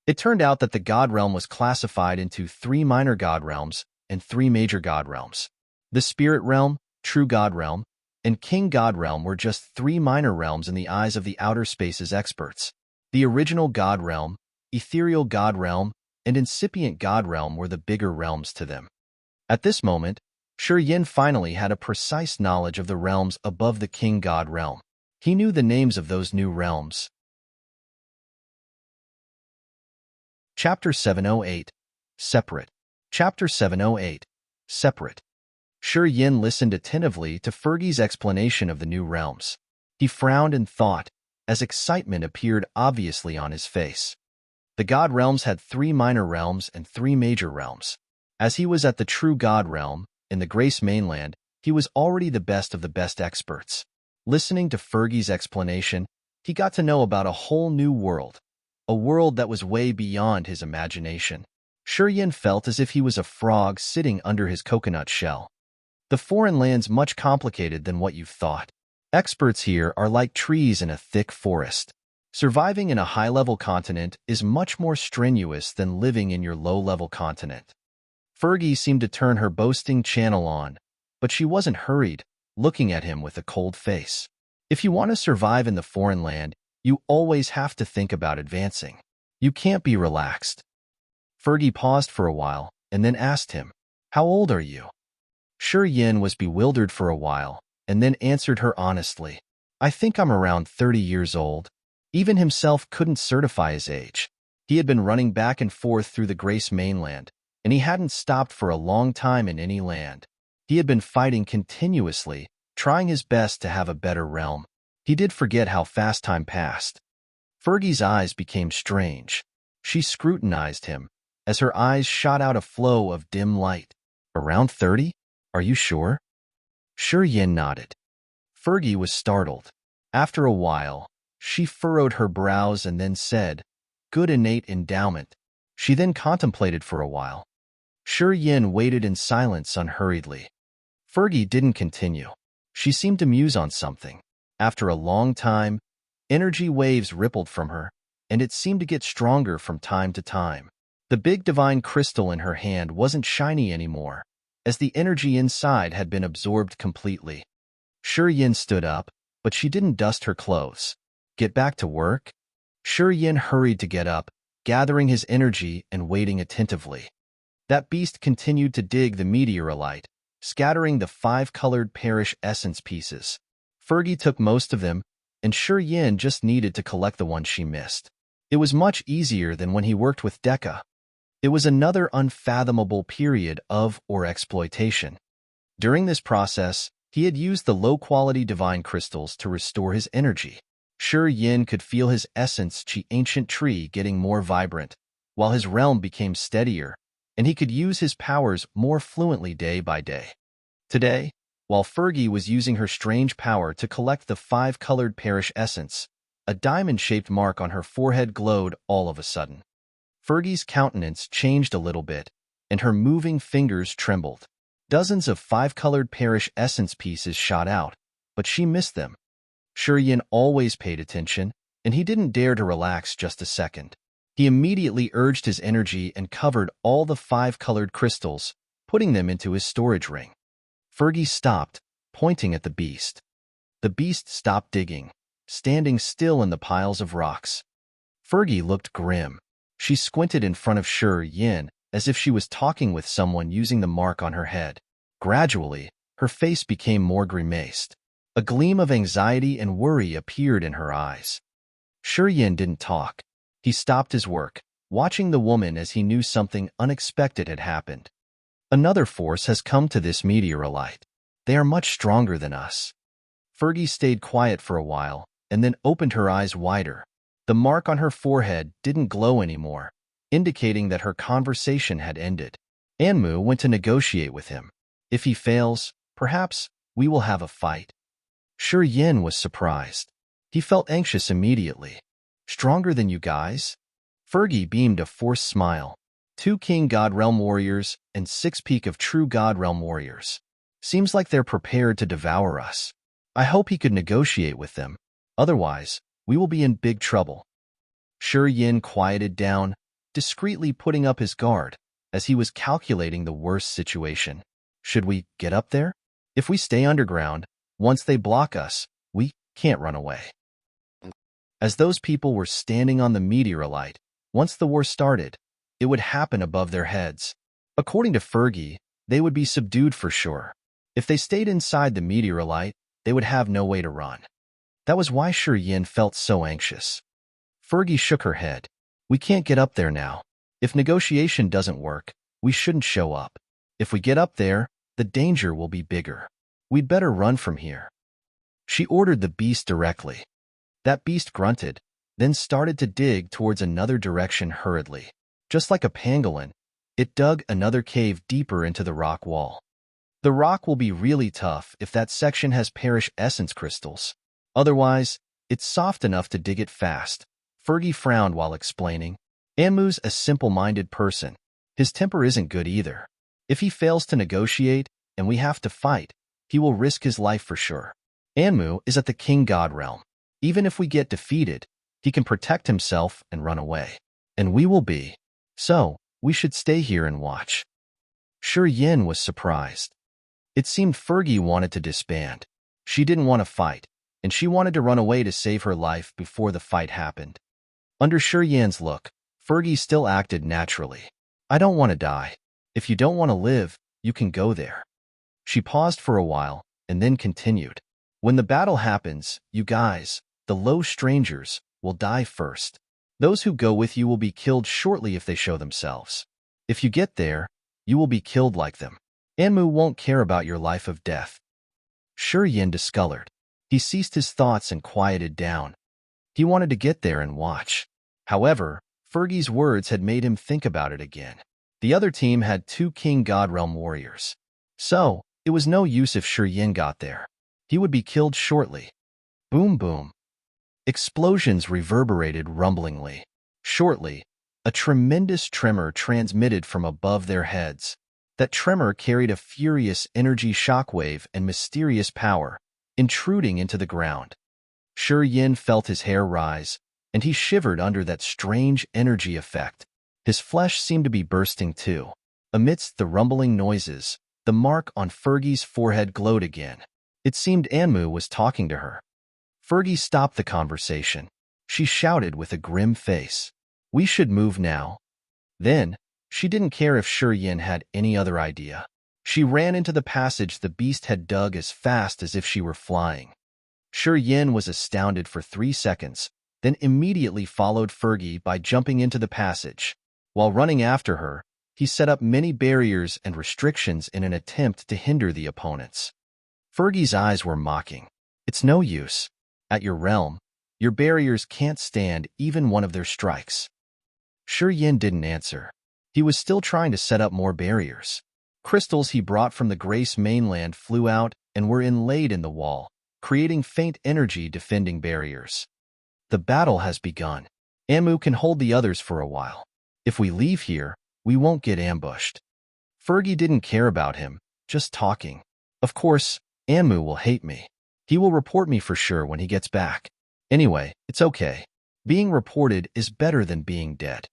It turned out that the God Realm was classified into three minor God Realms and three major God Realms. The Spirit Realm, True God Realm, and King God Realm were just three minor realms in the eyes of the outer spaces experts. The original God Realm, ethereal God Realm, and incipient God Realm were the bigger realms to them. At this moment, Shi Yan finally had a precise knowledge of the realms above the King God Realm. He knew the names of those new realms. Chapter 708. Separate. Chapter 708. Separate. Shi Yan listened attentively to Fergie's explanation of the new realms. He frowned and thought, as excitement appeared obviously on his face. The God Realms had three minor realms and three major realms. As he was at the True God Realm, in the Grace Mainland, he was already the best of the best experts. Listening to Fergie's explanation, he got to know about a whole new world, a world that was way beyond his imagination. Shi Yan felt as if he was a frog sitting under his coconut shell. The foreign land's much complicated than what you've thought. Experts here are like trees in a thick forest. Surviving in a high-level continent is much more strenuous than living in your low-level continent. Fergie seemed to turn her boasting channel on, but she wasn't hurried, looking at him with a cold face. If you want to survive in the foreign land, you always have to think about advancing. You can't be relaxed. Fergie paused for a while, and then asked him, "How old are you?" Shi Yan was bewildered for a while, and then answered her honestly, "I think I'm around 30 years old." Even himself couldn't certify his age. He had been running back and forth through the Grace Mainland, and he hadn't stopped for a long time in any land. He had been fighting continuously, trying his best to have a better realm. He did forget how fast time passed. Fergie's eyes became strange. She scrutinized him, as her eyes shot out a flow of dim light. "Around 30? Are you sure?" Shi Yan nodded. Fergie was startled. After a while, she furrowed her brows and then said, "Good innate endowment." She then contemplated for a while. Shi Yan waited in silence unhurriedly. Fergie didn't continue. She seemed to muse on something. After a long time, energy waves rippled from her, and it seemed to get stronger from time to time. The big divine crystal in her hand wasn't shiny anymore, as the energy inside had been absorbed completely. Shi Yan stood up, but she didn't dust her clothes. "Get back to work?" Shi Yan hurried to get up, gathering his energy and waiting attentively. That beast continued to dig the meteorite, scattering the five-colored perish essence pieces. Fergie took most of them, and Shi Yan just needed to collect the ones she missed. It was much easier than when he worked with Decca. It was another unfathomable period of or exploitation. During this process, he had used the low-quality divine crystals to restore his energy. Shi Yan could feel his essence-chi ancient tree getting more vibrant, while his realm became steadier, and he could use his powers more fluently day by day. Today, while Fergie was using her strange power to collect the five-colored perish essence, a diamond-shaped mark on her forehead glowed all of a sudden. Fergie's countenance changed a little bit, and her moving fingers trembled. Dozens of five-colored perish essence pieces shot out, but she missed them. Shi Yan always paid attention, and he didn't dare to relax just a second. He immediately urged his energy and covered all the five-colored crystals, putting them into his storage ring. Fergie stopped, pointing at the beast. The beast stopped digging, standing still in the piles of rocks. Fergie looked grim. She squinted in front of Shi Yan, as if she was talking with someone using the mark on her head. Gradually, her face became more grimaced. A gleam of anxiety and worry appeared in her eyes. Shi Yan didn't talk. He stopped his work, watching the woman as he knew something unexpected had happened. "Another force has come to this meteorite. They are much stronger than us." Fergie stayed quiet for a while, and then opened her eyes wider. The mark on her forehead didn't glow anymore, indicating that her conversation had ended. Anmu went to negotiate with him. If he fails, perhaps we will have a fight. Shi Yin was surprised. He felt anxious immediately. Stronger than you guys? Fergie beamed a forced smile. 2 King God Realm warriors and 6 Peak of True God Realm warriors. Seems like they're prepared to devour us. I hope he could negotiate with them. Otherwise, we will be in big trouble. Shi Yin quieted down, discreetly putting up his guard, as he was calculating the worst situation. Should we get up there? If we stay underground, once they block us, we can't run away. As those people were standing on the meteorite, once the war started, it would happen above their heads. According to Fergie, they would be subdued for sure. If they stayed inside the meteorite, they would have no way to run. That was why Shi Yin felt so anxious. Fergie shook her head. We can't get up there now. If negotiation doesn't work, we shouldn't show up. If we get up there, the danger will be bigger. We'd better run from here. She ordered the beast directly. That beast grunted, then started to dig towards another direction hurriedly. Just like a pangolin, it dug another cave deeper into the rock wall. The rock will be really tough if that section has perish essence crystals. Otherwise, it's soft enough to dig it fast. Fergie frowned while explaining. Anmu's a simple-minded person. His temper isn't good either. If he fails to negotiate and we have to fight, he will risk his life for sure. Anmu is at the King God realm. Even if we get defeated, he can protect himself and run away. And we will be. So, we should stay here and watch. Shi Yin was surprised. It seemed Fergie wanted to disband. She didn't want to fight, and she wanted to run away to save her life before the fight happened. Under Shi Yin's look, Fergie still acted naturally. I don't want to die. If you don't want to live, you can go there. She paused for a while, and then continued. When the battle happens, you guys, the low strangers, will die first. Those who go with you will be killed shortly if they show themselves. If you get there, you will be killed like them. Anmu won't care about your life of death. Shi Yin discolored. He ceased his thoughts and quieted down. He wanted to get there and watch. However, Fergie's words had made him think about it again. The other team had 2 King God Realm warriors. So, it was no use if Shi Yin got there. He would be killed shortly. Boom boom. Explosions reverberated rumblingly. Shortly, a tremendous tremor transmitted from above their heads. That tremor carried a furious energy shockwave and mysterious power, intruding into the ground. Shi Yin felt his hair rise, and he shivered under that strange energy effect. His flesh seemed to be bursting too. Amidst the rumbling noises, the mark on Fergie's forehead glowed again. It seemed Anmu was talking to her. Fergie stopped the conversation. She shouted with a grim face. We should move now. Then, she didn't care if Shi Yin had any other idea. She ran into the passage the beast had dug as fast as if she were flying. Shi Yin was astounded for 3 seconds, then immediately followed Fergie by jumping into the passage. While running after her, he set up many barriers and restrictions in an attempt to hinder the opponents. Fergie's eyes were mocking. It's no use. At your realm, your barriers can't stand even one of their strikes. Shi Yin didn't answer. He was still trying to set up more barriers. Crystals he brought from the Grace mainland flew out and were inlaid in the wall, creating faint energy defending barriers. The battle has begun. Anmu can hold the others for a while. If we leave here, we won't get ambushed. Fergie didn't care about him, just talking. Of course, Anmu will hate me. He will report me for sure when he gets back. Anyway, it's okay. Being reported is better than being dead.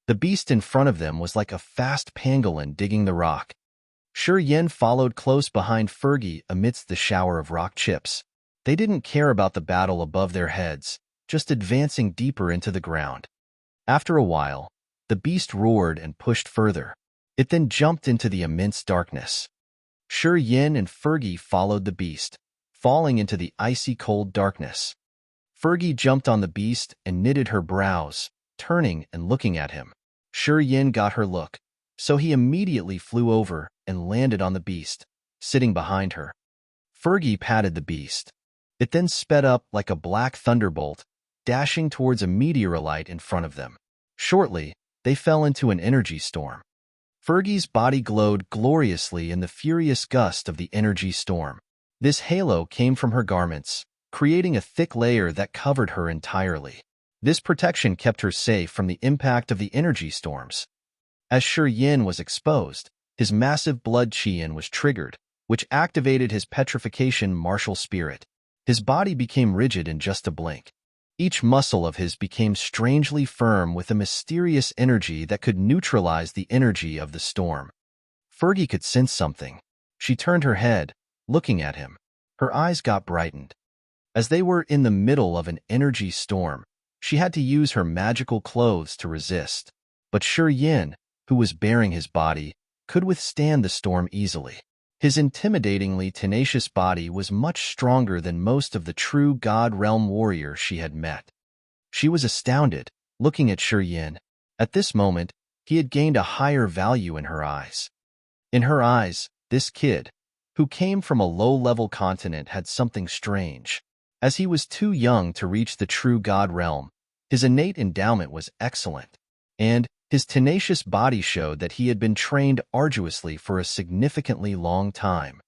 The beast in front of them was like a fast pangolin digging the rock. Shi Yin followed close behind Fergie amidst the shower of rock chips. They didn't care about the battle above their heads, just advancing deeper into the ground. After a while, the beast roared and pushed further. It then jumped into the immense darkness. Shi Yin and Fergie followed the beast, falling into the icy cold darkness. Fergie jumped on the beast and knitted her brows, turning and looking at him. Shi Yin got her look, so he immediately flew over and landed on the beast, sitting behind her. Fergie patted the beast. It then sped up like a black thunderbolt, dashing towards a meteorite in front of them. Shortly, they fell into an energy storm. Fergie's body glowed gloriously in the furious gust of the energy storm. This halo came from her garments, creating a thick layer that covered her entirely. This protection kept her safe from the impact of the energy storms. As Shi Yin was exposed, his massive blood qi was triggered, which activated his petrification martial spirit. His body became rigid in just a blink. Each muscle of his became strangely firm with a mysterious energy that could neutralize the energy of the storm. Fergie could sense something. She turned her head, looking at him. Her eyes got brightened. As they were in the middle of an energy storm, she had to use her magical clothes to resist. But Shi Yin, who was bearing his body, could withstand the storm easily. His intimidatingly tenacious body was much stronger than most of the true God Realm warriors she had met. She was astounded, looking at Shi Yin. At this moment, he had gained a higher value in her eyes. In her eyes, this kid, who came from a low-level continent, had something strange. As he was too young to reach the true God Realm, his innate endowment was excellent, and his tenacious body showed that he had been trained arduously for a significantly long time.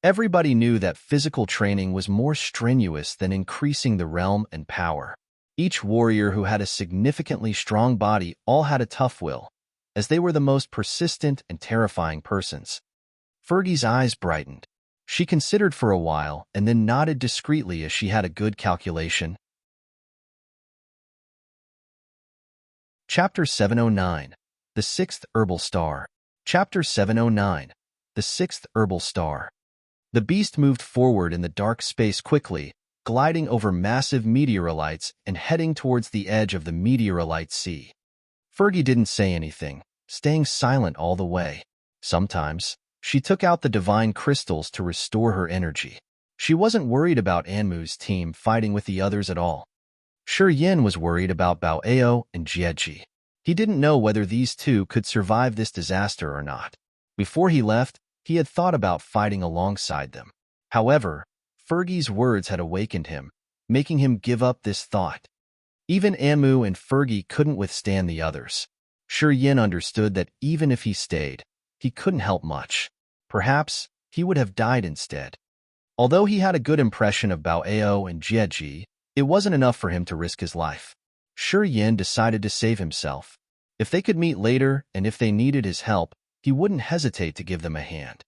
Everybody knew that physical training was more strenuous than increasing the realm and power. Each warrior who had a significantly strong body all had a tough will, as they were the most persistent and terrifying persons. Fergie's eyes brightened. She considered for a while and then nodded discreetly as she had a good calculation. Chapter 709. The Sixth Herbal Star. Chapter 709. The Sixth Herbal Star. The beast moved forward in the dark space quickly, gliding over massive meteorites and heading towards the edge of the meteorite sea. Fergie didn't say anything, staying silent all the way. Sometimes, she took out the divine crystals to restore her energy. She wasn't worried about Anmu's team fighting with the others at all. Shi Yin was worried about Bao Ao and Jieji. He didn't know whether these two could survive this disaster or not. Before he left, he had thought about fighting alongside them. However, Fergie's words had awakened him, making him give up this thought. Even Anmu and Fergie couldn't withstand the others. Shi Yin understood that even if he stayed, he couldn't help much. Perhaps he would have died instead. Although he had a good impression of Bao Ao and Jieji, it wasn't enough for him to risk his life. Shi Yin decided to save himself. If they could meet later and if they needed his help, he wouldn't hesitate to give them a hand.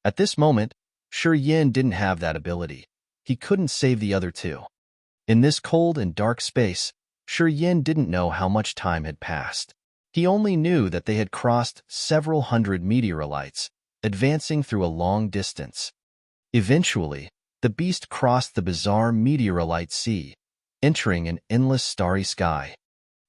At this moment, Shi Yin didn't have that ability. He couldn't save the other two. In this cold and dark space, Shi Yin didn't know how much time had passed. He only knew that they had crossed several hundred meteorites, advancing through a long distance. Eventually, the beast crossed the bizarre meteorite sea, entering an endless starry sky.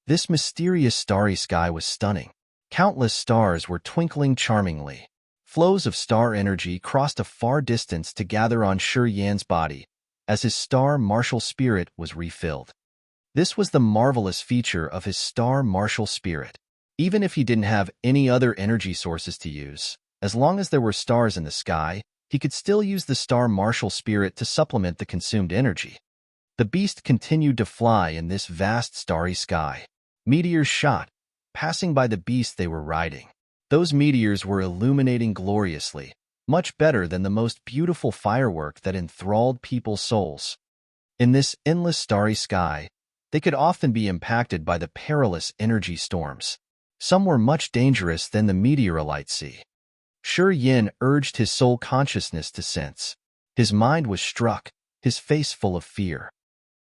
This mysterious starry sky was stunning. Countless stars were twinkling charmingly. Flows of star energy crossed a far distance to gather on Shi Yin's body, as his star martial spirit was refilled. This was the marvelous feature of his star martial spirit. Even if he didn't have any other energy sources to use, as long as there were stars in the sky, he could still use the star martial spirit to supplement the consumed energy. The beast continued to fly in this vast starry sky. Meteors shot, passing by the beast they were riding. Those meteors were illuminating gloriously, much better than the most beautiful firework that enthralled people's souls. In this endless starry sky, they could often be impacted by the perilous energy storms. Some were much dangerous than the meteorite sea. Shi Yin urged his soul consciousness to sense. His mind was struck, his face full of fear.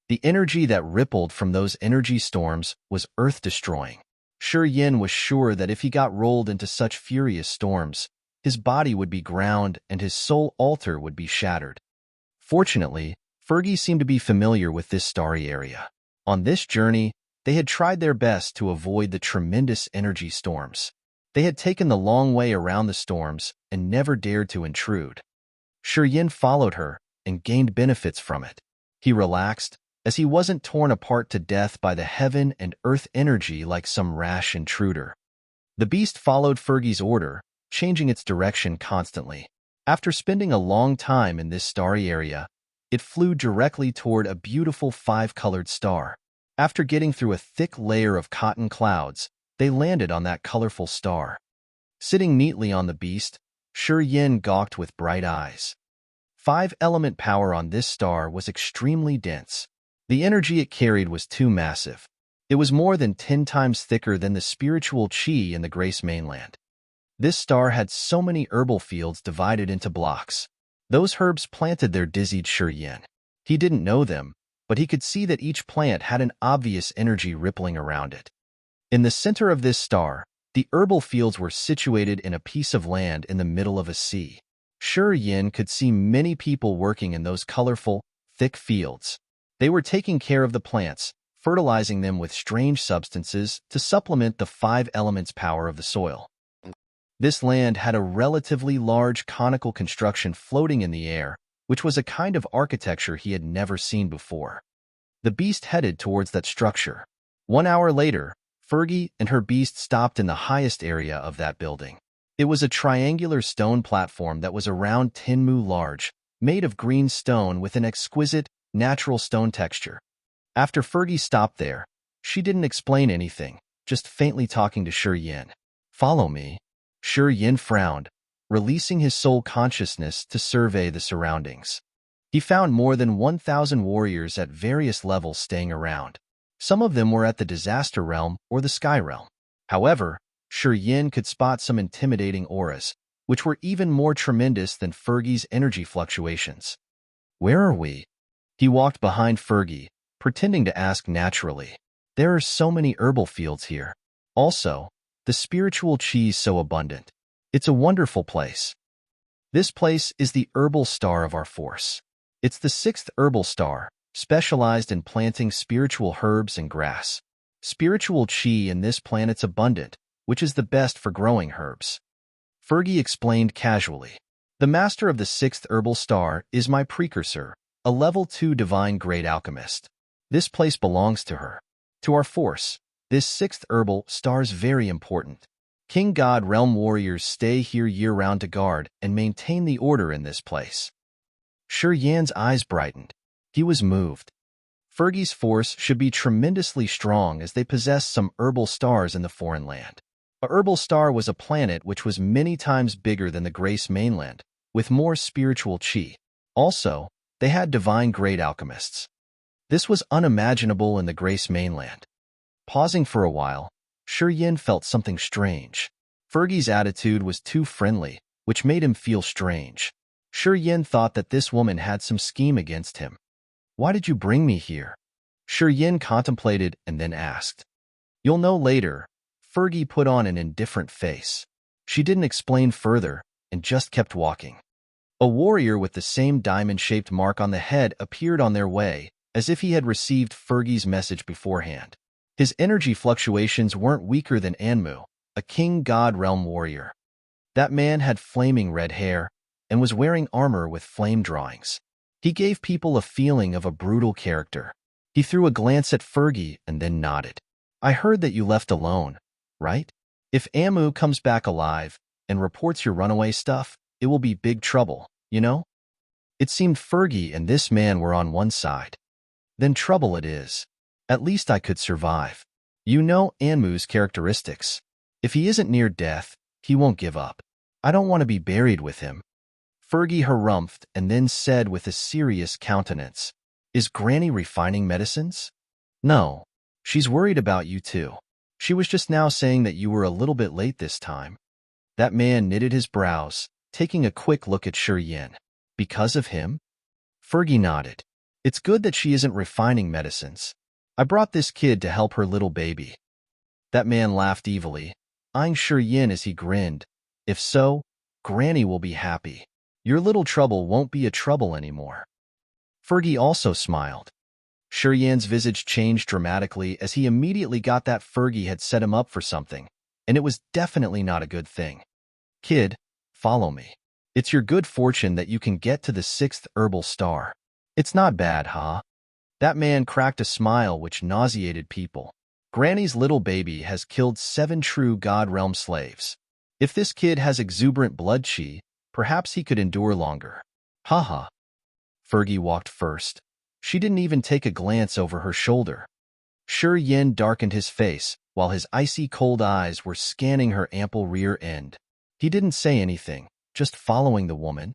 The energy that rippled from those energy storms was earth-destroying. Shi Yin was sure that if he got rolled into such furious storms, his body would be ground and his soul altar would be shattered. Fortunately, Fergie seemed to be familiar with this starry area. On this journey, they had tried their best to avoid the tremendous energy storms. They had taken the long way around the storms and never dared to intrude. Shi Yin followed her and gained benefits from it. He relaxed, as he wasn't torn apart to death by the heaven and earth energy like some rash intruder. The beast followed Fergie's order, changing its direction constantly. After spending a long time in this starry area, it flew directly toward a beautiful five-colored star. After getting through a thick layer of cotton clouds, they landed on that colorful star. Sitting neatly on the beast, Shi Yin gawked with bright eyes. 5-element power on this star was extremely dense. The energy it carried was too massive. It was more than 10 times thicker than the spiritual qi in the Grace mainland. This star had so many herbal fields divided into blocks. Those herbs planted there dizzied Shi Yin. He didn't know them, but he could see that each plant had an obvious energy rippling around it. In the center of this star, the herbal fields were situated in a piece of land in the middle of a sea. Shi Yin could see many people working in those colorful, thick fields. They were taking care of the plants, fertilizing them with strange substances to supplement the 5 elements power of the soil. This land had a relatively large conical construction floating in the air, which was a kind of architecture he had never seen before. The beast headed towards that structure. 1 hour later, Fergie and her beast stopped in the highest area of that building. It was a triangular stone platform that was around 10 mu large, made of green stone with an exquisite, natural stone texture. After Fergie stopped there, she didn't explain anything, just faintly talking to Shi Yin. "Follow me." Shi Yin frowned, releasing his soul consciousness to survey the surroundings. He found more than 1,000 warriors at various levels staying around. Some of them were at the disaster realm or the sky realm. However, Shi Yin could spot some intimidating auras, which were even more tremendous than Fergie's energy fluctuations. "Where are we?" He walked behind Fergie, pretending to ask naturally. "There are so many herbal fields here. Also, the spiritual qi is so abundant. It's a wonderful place." This place is the herbal star of our force. It's the 6th herbal star, specialized in planting spiritual herbs and grass. Spiritual qi in this planet's abundant, which is the best for growing herbs. Fergie explained casually. "The master of the 6th herbal star is my precursor, a level 2 divine grade alchemist. This place belongs to her. To our force, this 6th herbal star is very important. King God realm warriors stay here year-round to guard and maintain the order in this place." Shi Yin's eyes brightened. He was moved. Fergie's force should be tremendously strong as they possessed some herbal stars in the foreign land. A herbal star was a planet which was many times bigger than the Grace mainland, with more spiritual qi. Also, they had divine-grade alchemists. This was unimaginable in the Grace mainland. Pausing for a while, Shi Yin felt something strange. Fergie's attitude was too friendly, which made him feel strange. Shi Yin thought that this woman had some scheme against him. "Why did you bring me here?" Shi Yin contemplated and then asked. "You'll know later." Fergie put on an indifferent face. She didn't explain further and just kept walking. A warrior with the same diamond-shaped mark on the head appeared on their way, as if he had received Fergie's message beforehand. His energy fluctuations weren't weaker than Anmu, a king god realm warrior. That man had flaming red hair and was wearing armor with flame drawings. He gave people a feeling of a brutal character. He threw a glance at Fergie and then nodded. "I heard that you left alone, right? If Amu comes back alive and reports your runaway stuff, it will be big trouble, you know?" It seemed Fergie and this man were on one side. "Then trouble it is. At least I could survive. You know Anmu's characteristics. If he isn't near death, he won't give up. I don't want to be buried with him." Fergie harumphed and then said with a serious countenance, "Is Granny refining medicines?" "No. She's worried about you too. She was just now saying that you were a little bit late this time." That man knitted his brows, taking a quick look at Shi Yin. "Because of him?" Fergie nodded. "It's good that she isn't refining medicines. I brought this kid to help her little baby." That man laughed evilly, eyeing Shi Yin as he grinned. "If so, Granny will be happy. Your little trouble won't be a trouble anymore." Fergie also smiled. Shi Yin's visage changed dramatically as he immediately got that Fergie had set him up for something, and it was definitely not a good thing. "Kid, follow me. It's your good fortune that you can get to the 6th herbal star. It's not bad, huh?" That man cracked a smile which nauseated people. "Granny's little baby has killed 7 true God realm slaves. If this kid has exuberant blood qi, perhaps he could endure longer." "Haha." Fergie walked first. She didn't even take a glance over her shoulder. Shi Yin darkened his face, while his icy cold eyes were scanning her ample rear end. He didn't say anything, just following the woman.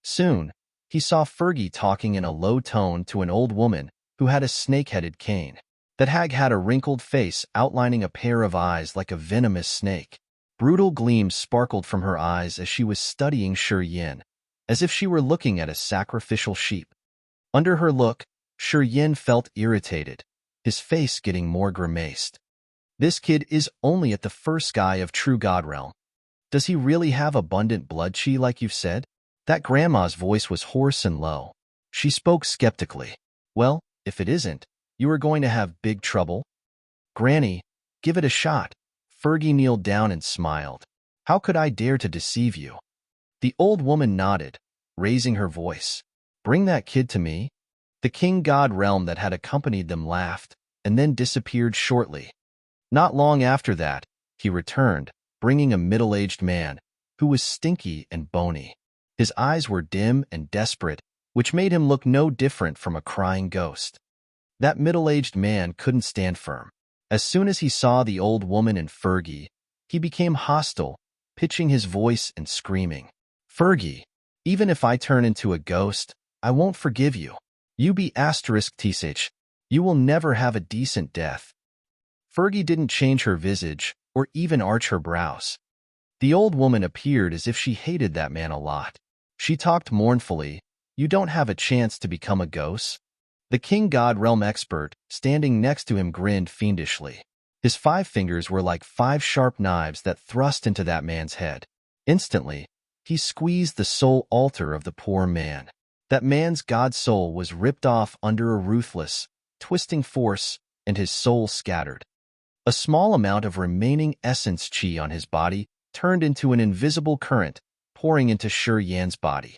Soon, he saw Fergie talking in a low tone to an old woman who had a snake-headed cane. That hag had a wrinkled face outlining a pair of eyes like a venomous snake. Brutal gleams sparkled from her eyes as she was studying Shi Yin, as if she were looking at a sacrificial sheep. Under her look, Shi Yin felt irritated, his face getting more grimaced. This kid is only at the first sky of true God realm. Does he really have abundant blood chi like you've said? That grandma's voice was hoarse and low. She spoke skeptically. Well, if it isn't, you are going to have big trouble. Granny, give it a shot. Fergie kneeled down and smiled. How could I dare to deceive you? The old woman nodded, raising her voice. Bring that kid to me. The king god realm that had accompanied them laughed, and then disappeared shortly. Not long after that, he returned, bringing a middle-aged man, who was stinky and bony. His eyes were dim and desperate, which made him look no different from a crying ghost. That middle-aged man couldn't stand firm. As soon as he saw the old woman and Fergie, he became hostile, pitching his voice and screaming. Fergie, even if I turn into a ghost, I won't forgive you. You be *TSH. You will never have a decent death. Fergie didn't change her visage or even arch her brows. The old woman appeared as if she hated that man a lot. She talked mournfully. You don't have a chance to become a ghost? The king god realm expert, standing next to him, grinned fiendishly. His 5 fingers were like 5 sharp knives that thrust into that man's head. Instantly, he squeezed the soul altar of the poor man. That man's god soul was ripped off under a ruthless, twisting force, and his soul scattered. A small amount of remaining essence chi on his body turned into an invisible current, pouring into Shi Yan's body.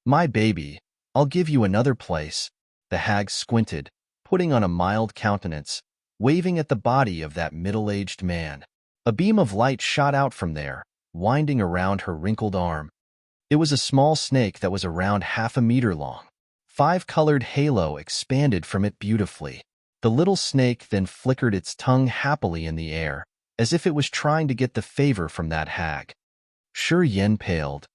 My baby, I'll give you another place. The hag squinted, putting on a mild countenance, waving at the body of that middle-aged man. A beam of light shot out from there, winding around her wrinkled arm. It was a small snake that was around half a meter long. 5-colored halo expanded from it beautifully. The little snake then flickered its tongue happily in the air, as if it was trying to get the favor from that hag. Shi Yan paled.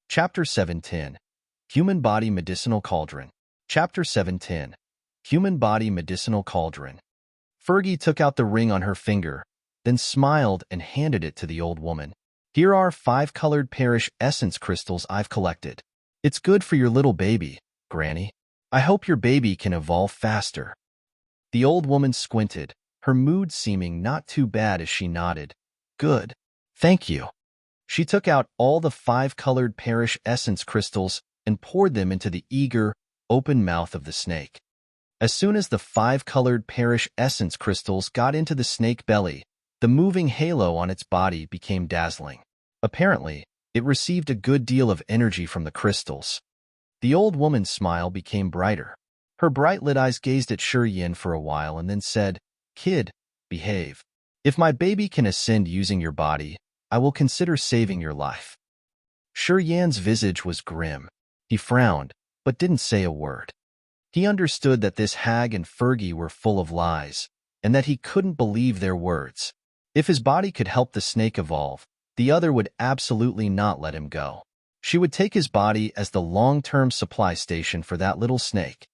Chapter 710. Human Body Medicinal Cauldron. Chapter 710. Human Body Medicinal Cauldron. Fergie took out the ring on her finger, then smiled and handed it to the old woman. Here are 5-colored parish essence crystals I've collected. It's good for your little baby, Granny. I hope your baby can evolve faster. The old woman squinted, her mood seeming not too bad as she nodded. Good. Thank you. She took out all the 5-colored parish essence crystals and poured them into the eager, open mouth of the snake. As soon as the 5-colored parish essence crystals got into the snake belly, the moving halo on its body became dazzling. Apparently, it received a good deal of energy from the crystals. The old woman's smile became brighter. Her bright-lit eyes gazed at Shi Yan for a while and then said, Kid, behave. If my baby can ascend using your body, I will consider saving your life. Shi Yan's visage was grim. He frowned, but didn't say a word. He understood that this hag and Fergie were full of lies, and that he couldn't believe their words. If his body could help the snake evolve, the other would absolutely not let him go. She would take his body as the long-term supply station for that little snake.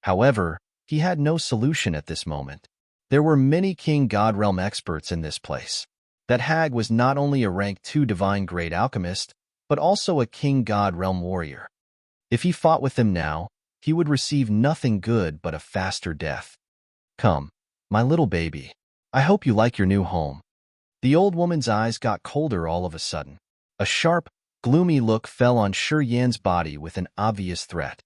However, he had no solution at this moment. There were many King God Realm experts in this place. That hag was not only a rank 2 divine grade alchemist, but also a King God Realm warrior. If he fought with them now, he would receive nothing good but a faster death. Come, my little baby. I hope you like your new home. The old woman's eyes got colder all of a sudden. A sharp, gloomy look fell on Shi Yan's body with an obvious threat.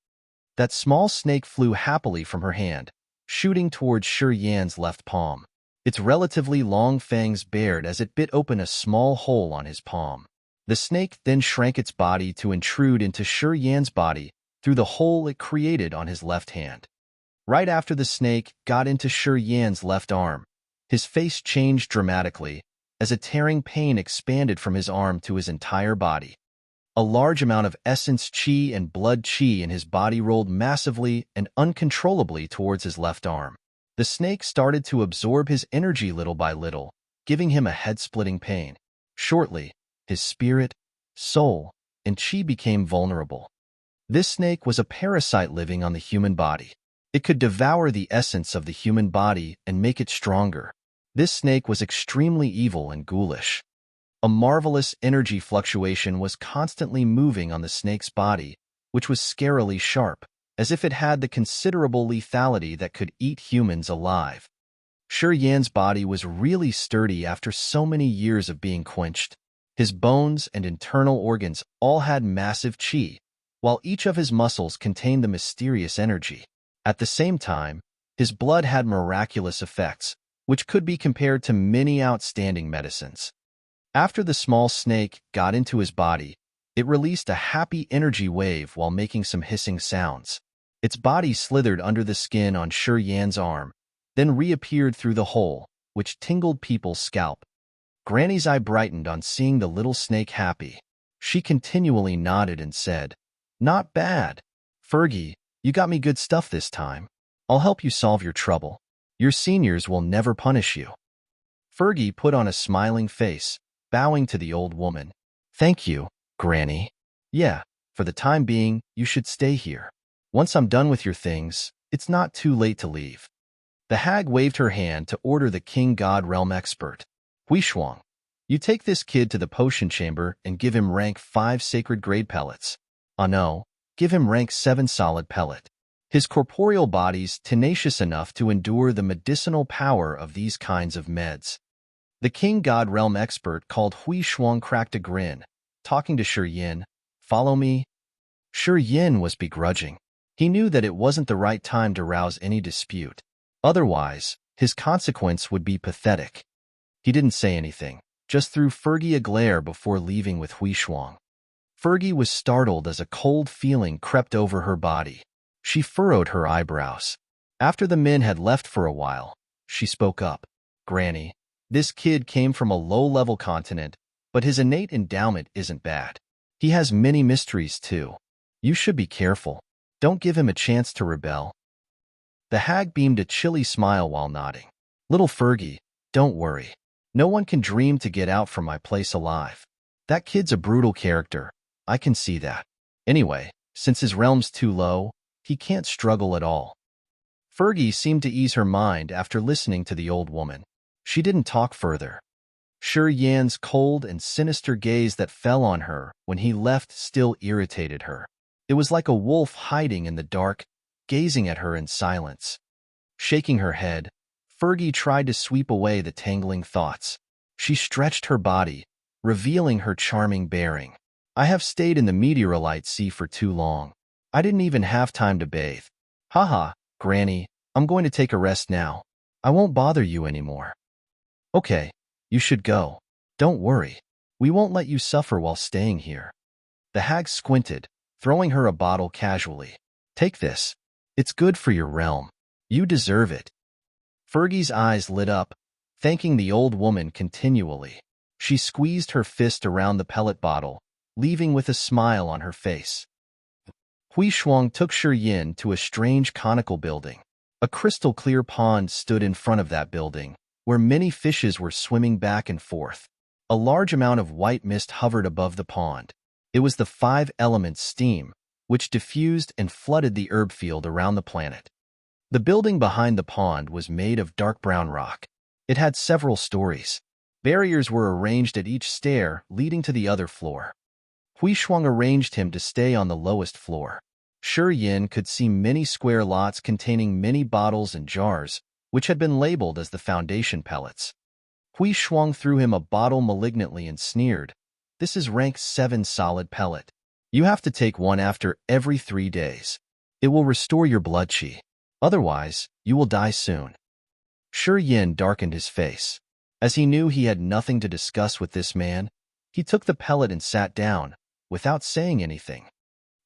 That small snake flew happily from her hand, shooting towards Shi Yan's left palm. Its relatively long fangs bared as it bit open a small hole on his palm. The snake then shrank its body to intrude into Shi Yan's body through the hole it created on his left hand. Right after the snake got into Shi Yan's left arm, his face changed dramatically as a tearing pain expanded from his arm to his entire body. A large amount of essence chi and blood chi in his body rolled massively and uncontrollably towards his left arm. The snake started to absorb his energy little by little, giving him a head-splitting pain. Shortly, his spirit, soul, and chi became vulnerable. This snake was a parasite living on the human body. It could devour the essence of the human body and make it stronger. This snake was extremely evil and ghoulish. A marvelous energy fluctuation was constantly moving on the snake's body, which was scarily sharp, as if it had the considerable lethality that could eat humans alive. Shi Yan's body was really sturdy after so many years of being quenched. His bones and internal organs all had massive qi, while each of his muscles contained the mysterious energy. At the same time, his blood had miraculous effects, which could be compared to many outstanding medicines. After the small snake got into his body, it released a happy energy wave while making some hissing sounds. Its body slithered under the skin on Shi Yan's arm, then reappeared through the hole, which tingled people's scalp. Granny's eye brightened on seeing the little snake happy. She continually nodded and said, "Not bad. Fergie, you got me good stuff this time. I'll help you solve your trouble. Your seniors will never punish you." Fergie put on a smiling face, bowing to the old woman. "Thank you, Granny. Yeah, for the time being, you should stay here. Once I'm done with your things, it's not too late to leave." The hag waved her hand to order the king god realm expert. "Huishuang, you take this kid to the potion chamber and give him rank 5 sacred grade pellets. Ah no, give him rank 7 solid pellet. His corporeal body's tenacious enough to endure the medicinal power of these kinds of meds." The king god realm expert called Huishuang cracked a grin, talking to Shi Yan. "Follow me?" Shi Yan was begrudging. He knew that it wasn't the right time to rouse any dispute. Otherwise, his consequence would be pathetic. He didn't say anything, just threw Fergie a glare before leaving with Huishuang. Fergie was startled as a cold feeling crept over her body. She furrowed her eyebrows. After the men had left for a while, she spoke up. "Granny, this kid came from a low-level continent, but his innate endowment isn't bad. He has many mysteries too. You should be careful. Don't give him a chance to rebel." The hag beamed a chilly smile while nodding. "Little Fergie, don't worry. No one can dream to get out from my place alive. That kid's a brutal character. I can see that. Anyway, since his realm's too low, he can't struggle at all." Fergie seemed to ease her mind after listening to the old woman. She didn't talk further. Shi Yan's cold and sinister gaze that fell on her when he left still irritated her. It was like a wolf hiding in the dark, gazing at her in silence. Shaking her head, Fergie tried to sweep away the tangling thoughts. She stretched her body, revealing her charming bearing. "I have stayed in the meteorite sea for too long. I didn't even have time to bathe. Haha, Granny, I'm going to take a rest now. I won't bother you anymore." "Okay, you should go. Don't worry. We won't let you suffer while staying here." The hag squinted, throwing her a bottle casually. "Take this. It's good for your realm. You deserve it." Fergie's eyes lit up, thanking the old woman continually. She squeezed her fist around the pellet bottle, leaving with a smile on her face. Huishuang took Shi Yan to a strange conical building. A crystal-clear pond stood in front of that building, where many fishes were swimming back and forth. A large amount of white mist hovered above the pond. It was the 5 elements steam, which diffused and flooded the herb field around the planet. The building behind the pond was made of dark brown rock. It had several stories. Barriers were arranged at each stair leading to the other floor. Huishuang arranged him to stay on the lowest floor. Shi Yan could see many square lots containing many bottles and jars, which had been labeled as the foundation pellets. Huishuang threw him a bottle malignantly and sneered, "This is rank 7 solid pellet. You have to take one after every 3 days. It will restore your blood qi. Otherwise, you will die soon." Shi Yan darkened his face. As he knew he had nothing to discuss with this man, he took the pellet and sat down, without saying anything.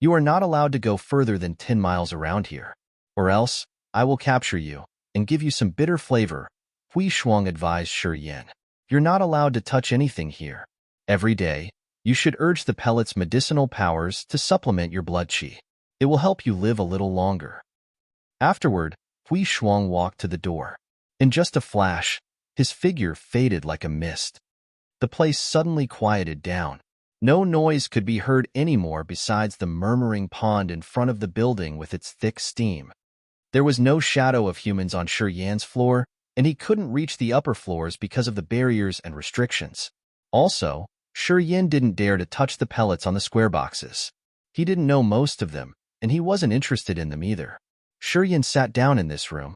"You are not allowed to go further than 10 miles around here, or else I will capture you and give you some bitter flavor," Huishuang advised Shi Yan. "You're not allowed to touch anything here. Every day, you should urge the pellet's medicinal powers to supplement your blood qi. It will help you live a little longer." Afterward, Huishuang walked to the door. In just a flash, His figure faded like a mist. The place suddenly quieted down. No noise could be heard anymore besides the murmuring pond in front of the building with its thick steam. There was no shadow of humans on Shi Yan's floor, and he couldn't reach the upper floors because of the barriers and restrictions. Also, Shi Yan didn't dare to touch the pellets on the square boxes. He didn't know most of them, and he wasn't interested in them either. Shi Yan sat down in this room.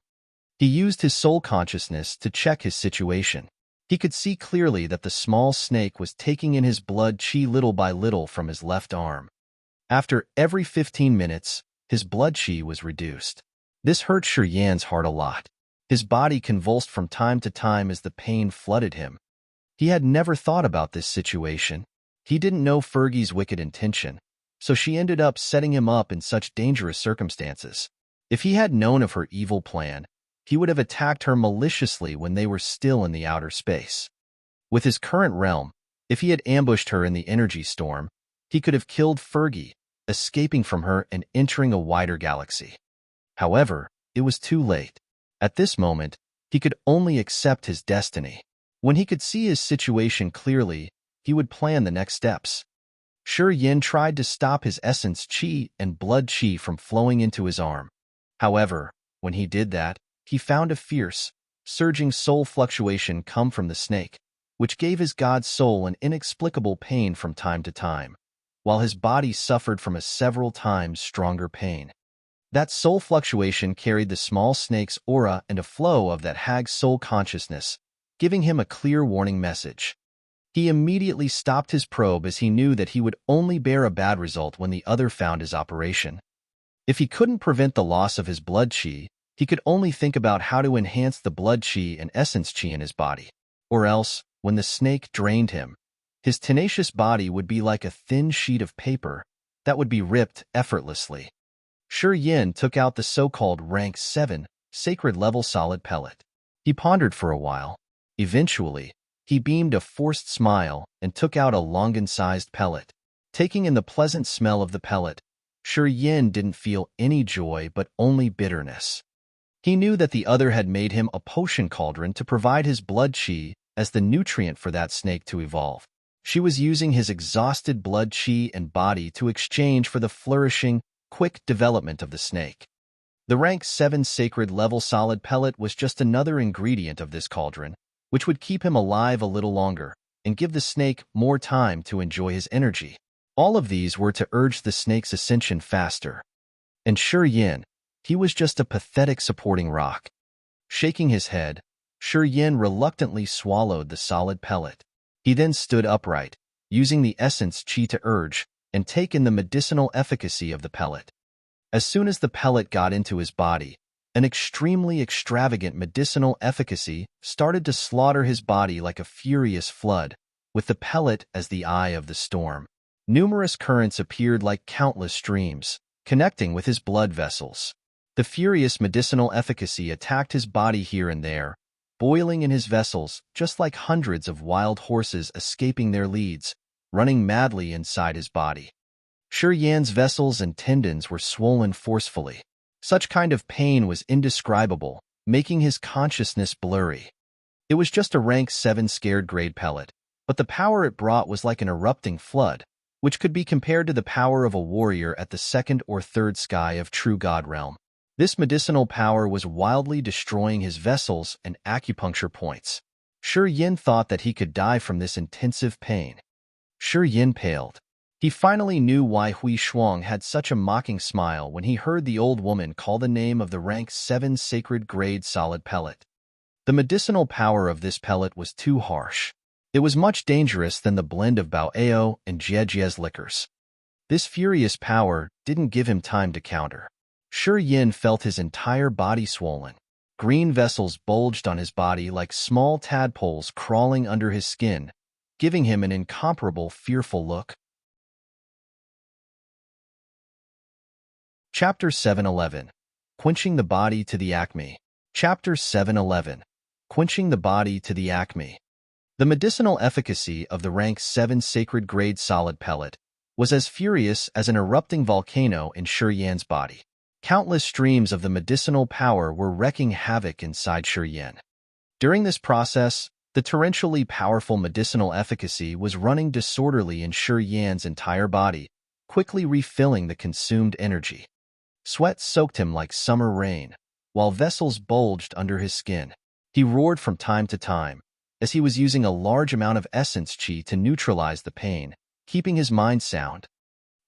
He used his soul consciousness to check his situation. He could see clearly that the small snake was taking in his blood qi little by little from his left arm. After every 15 minutes, his blood qi was reduced. This hurt Shi Yan's heart a lot. His body convulsed from time to time as the pain flooded him. He had never thought about this situation. He didn't know Fergie's wicked intention, so she ended up setting him up in such dangerous circumstances. If he had known of her evil plan, he would have attacked her maliciously when they were still in the outer space. With his current realm, if he had ambushed her in the energy storm, he could have killed Fergie, escaping from her and entering a wider galaxy. However, it was too late. At this moment, he could only accept his destiny. When he could see his situation clearly, he would plan the next steps. Shi Yan tried to stop his essence qi and blood qi from flowing into his arm. However, when he did that, he found a fierce, surging soul fluctuation come from the snake, which gave his god's soul an inexplicable pain from time to time, while his body suffered from a several times stronger pain. That soul fluctuation carried the small snake's aura and a flow of that hag's soul consciousness, giving him a clear warning message. He immediately stopped his probe as he knew that he would only bear a bad result when the other found his operation. If he couldn't prevent the loss of his blood qi, he could only think about how to enhance the blood qi and essence qi in his body. Or else, when the snake drained him, his tenacious body would be like a thin sheet of paper that would be ripped effortlessly. Shi Yan took out the so-called rank 7 sacred level solid pellet. He pondered for a while. Eventually, he beamed a forced smile and took out a longan-sized pellet. Taking in the pleasant smell of the pellet, Shi Yan didn't feel any joy but only bitterness. He knew that the other had made him a potion cauldron to provide his blood qi as the nutrient for that snake to evolve. She was using his exhausted blood qi and body to exchange for the flourishing, quick development of the snake. The rank 7 sacred level solid pellet was just another ingredient of this cauldron, which would keep him alive a little longer and give the snake more time to enjoy his energy. All of these were to urge the snake's ascension faster. And Shi Yan, he was just a pathetic supporting rock. Shaking his head, Shi Yan reluctantly swallowed the solid pellet. He then stood upright, using the essence qi to urge and take in the medicinal efficacy of the pellet. As soon as the pellet got into his body, an extremely extravagant medicinal efficacy started to slaughter his body like a furious flood, with the pellet as the eye of the storm. Numerous currents appeared like countless streams, connecting with his blood vessels. The furious medicinal efficacy attacked his body here and there, boiling in his vessels just like hundreds of wild horses escaping their leads, running madly inside his body. Shi Yan's vessels and tendons were swollen forcefully. Such kind of pain was indescribable, making his consciousness blurry. It was just a rank 7 scared grade pellet, but the power it brought was like an erupting flood, which could be compared to the power of a warrior at the second or third sky of true God realm. This medicinal power was wildly destroying his vessels and acupuncture points. Shi Yan thought that he could die from this intensive pain. Shi Yan paled. He finally knew why Hui Shuang had such a mocking smile when he heard the old woman call the name of the rank 7 sacred grade solid pellet. The medicinal power of this pellet was too harsh. It was much dangerous than the blend of Bao'eo and Jie's liquors. This furious power didn't give him time to counter. Shi Yan felt his entire body swollen. Green vessels bulged on his body like small tadpoles crawling under his skin, giving him an incomparable, fearful look. Chapter 711. Quenching the Body to the Acme. Chapter 711. Quenching the Body to the Acme. The medicinal efficacy of the rank 7 sacred grade solid pellet was as furious as an erupting volcano in Shi Yan's body. Countless streams of the medicinal power were wreaking havoc inside Shi Yan. During this process, the torrentially powerful medicinal efficacy was running disorderly in Shi Yan's entire body, quickly refilling the consumed energy. Sweat soaked him like summer rain, while vessels bulged under his skin. He roared from time to time, as he was using a large amount of essence qi to neutralize the pain, keeping his mind sound.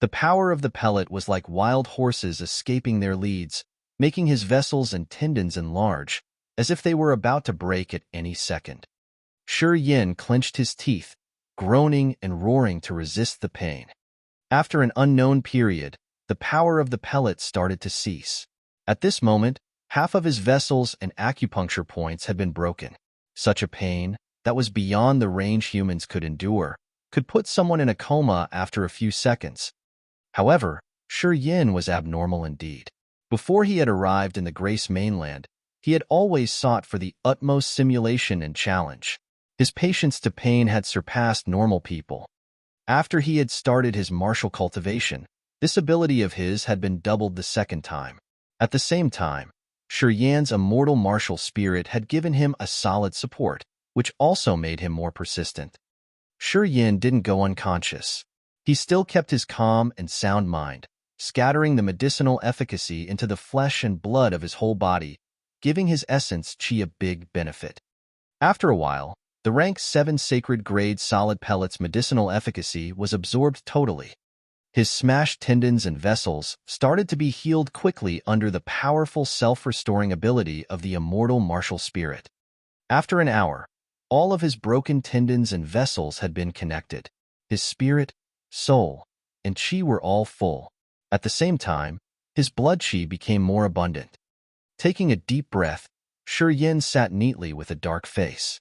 The power of the pellet was like wild horses escaping their leads, making his vessels and tendons enlarge, as if they were about to break at any second. Shi Yan clenched his teeth, groaning and roaring to resist the pain. After an unknown period, the power of the pellet started to cease. At this moment, half of his vessels and acupuncture points had been broken. Such a pain, that was beyond the range humans could endure, could put someone in a coma after a few seconds. However, Shi Yan was abnormal indeed. Before he had arrived in the Grace mainland, he had always sought for the utmost simulation and challenge. His patience to pain had surpassed normal people. After he had started his martial cultivation, this ability of his had been doubled the second time. At the same time, Shi Yan's immortal martial spirit had given him a solid support, which also made him more persistent. Shi Yan didn't go unconscious. He still kept his calm and sound mind, scattering the medicinal efficacy into the flesh and blood of his whole body, giving his essence qi a big benefit. After a while, the rank 7 sacred grade solid pellet's medicinal efficacy was absorbed totally. His smashed tendons and vessels started to be healed quickly under the powerful self-restoring ability of the immortal martial spirit. After an hour, all of his broken tendons and vessels had been connected. His spirit, soul, and qi were all full. At the same time, his blood qi became more abundant. Taking a deep breath, Shi Yan sat neatly with a dark face.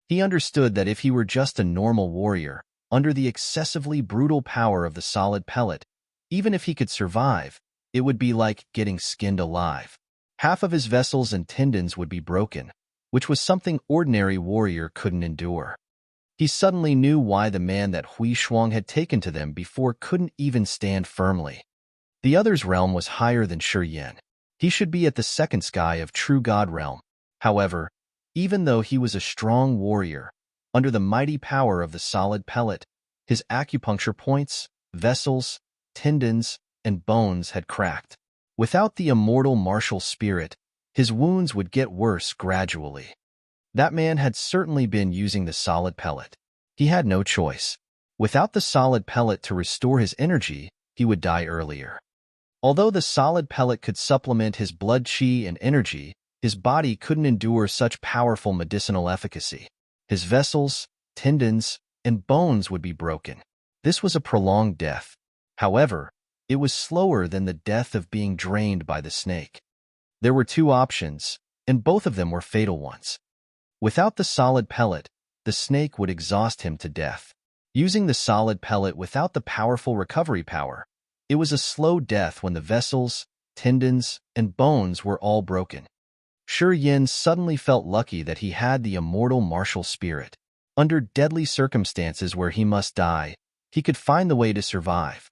He understood that if he were just a normal warrior, under the excessively brutal power of the solid pellet, even if he could survive, it would be like getting skinned alive. Half of his vessels and tendons would be broken, which was something ordinary warrior couldn't endure. He suddenly knew why the man that Hui Shuang had taken to them before couldn't even stand firmly. The other's realm was higher than Shi Yan. He should be at the second sky of true God realm. However, even though he was a strong warrior, under the mighty power of the solid pellet, his acupuncture points, vessels, tendons, and bones had cracked. Without the immortal martial spirit, his wounds would get worse gradually. That man had certainly been using the solid pellet. He had no choice. Without the solid pellet to restore his energy, he would die earlier. Although the solid pellet could supplement his blood qi and energy, his body couldn't endure such powerful medicinal efficacy. His vessels, tendons, and bones would be broken. This was a prolonged death. However, it was slower than the death of being drained by the snake. There were two options, and both of them were fatal ones. Without the solid pellet, the snake would exhaust him to death. Using the solid pellet without the powerful recovery power, it was a slow death when the vessels, tendons, and bones were all broken. Shi Yan suddenly felt lucky that he had the immortal martial spirit. Under deadly circumstances where he must die, he could find the way to survive.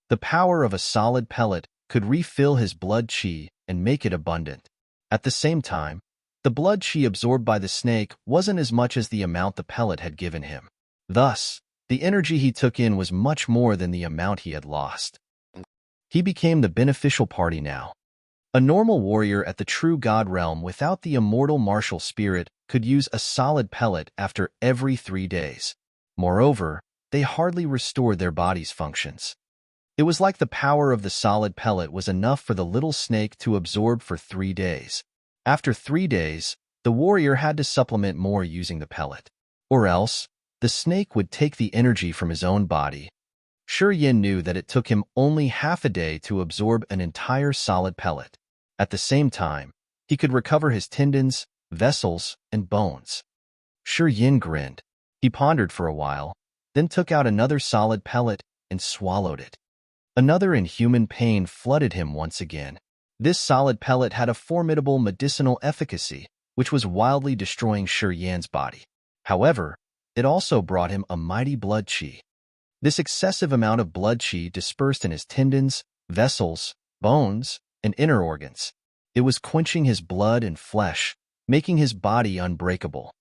The power of a solid pellet could refill his blood qi and make it abundant. At the same time, the blood qi absorbed by the snake wasn't as much as the amount the pellet had given him. Thus, the energy he took in was much more than the amount he had lost. He became the beneficial party now. A normal warrior at the true God realm without the immortal martial spirit could use a solid pellet after every 3 days. Moreover, they hardly restored their body's functions. It was like the power of the solid pellet was enough for the little snake to absorb for 3 days. After 3 days, the warrior had to supplement more using the pellet. Or else, the snake would take the energy from his own body. Shi Yan knew that it took him only half a day to absorb an entire solid pellet. At the same time, he could recover his tendons, vessels, and bones. Shi Yan grinned. He pondered for a while, then took out another solid pellet and swallowed it. Another inhuman pain flooded him once again. This solid pellet had a formidable medicinal efficacy, which was wildly destroying Shi Yan's body. However, it also brought him a mighty blood qi. This excessive amount of blood qi dispersed in his tendons, vessels, bones, and inner organs. It was quenching his blood and flesh, making his body unbreakable.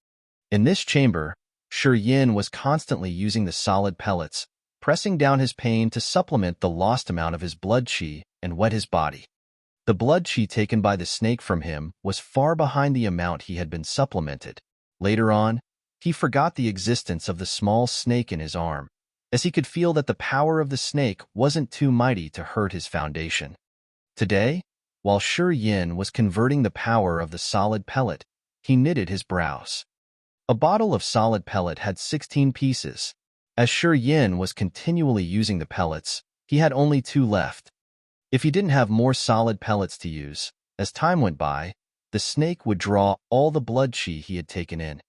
In this chamber, Shi Yin was constantly using the solid pellets, pressing down his pain to supplement the lost amount of his blood qi and wet his body. The blood qi taken by the snake from him was far behind the amount he had been supplemented. Later on, he forgot the existence of the small snake in his arm, as he could feel that the power of the snake wasn't too mighty to hurt his foundation. Today, while Shi Yin was converting the power of the solid pellet, he knitted his brows. A bottle of solid pellet had 16 pieces. As Shi Yin was continually using the pellets, he had only 2 left. If he didn't have more solid pellets to use, as time went by, the snake would draw all the blood qi he had taken in.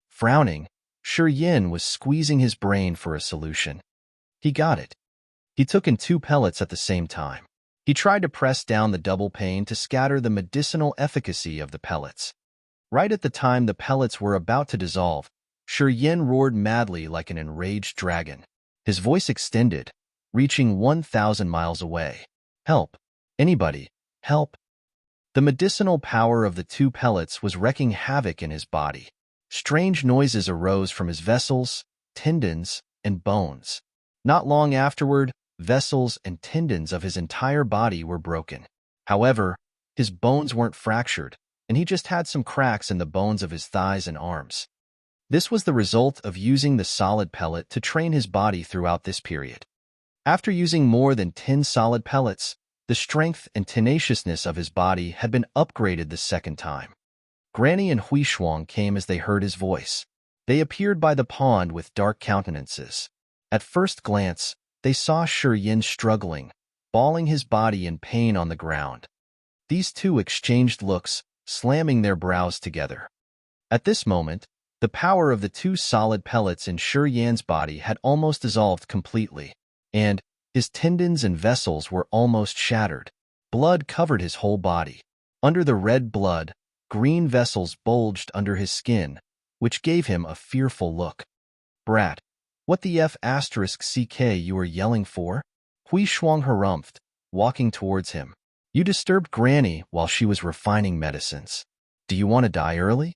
Frowning, Shi Yin was squeezing his brain for a solution. He got it. He took in 2 pellets at the same time. He tried to press down the double pain to scatter the medicinal efficacy of the pellets. Right at the time the pellets were about to dissolve, Shi Yin roared madly like an enraged dragon. His voice extended, reaching 1,000 miles away. Help! Anybody! Help! The medicinal power of the 2 pellets was wreaking havoc in his body. Strange noises arose from his vessels, tendons, and bones. Not long afterward, vessels and tendons of his entire body were broken. However, his bones weren't fractured, and he just had some cracks in the bones of his thighs and arms. This was the result of using the solid pellet to train his body throughout this period. After using more than 10 solid pellets, the strength and tenaciousness of his body had been upgraded the second time. Granny and Hui Shuang came as they heard his voice. They appeared by the pond with dark countenances. At first glance, they saw Shi Yin struggling, balling his body in pain on the ground. These 2 exchanged looks, slamming their brows together. At this moment, the power of the 2 solid pellets in Shi Yin's body had almost dissolved completely, and his tendons and vessels were almost shattered. Blood covered his whole body. Under the red blood, green vessels bulged under his skin, which gave him a fearful look. Brat, what the F***ck you were yelling for? Hui Shuang harumphed, walking towards him. You disturbed Granny while she was refining medicines. Do you want to die early?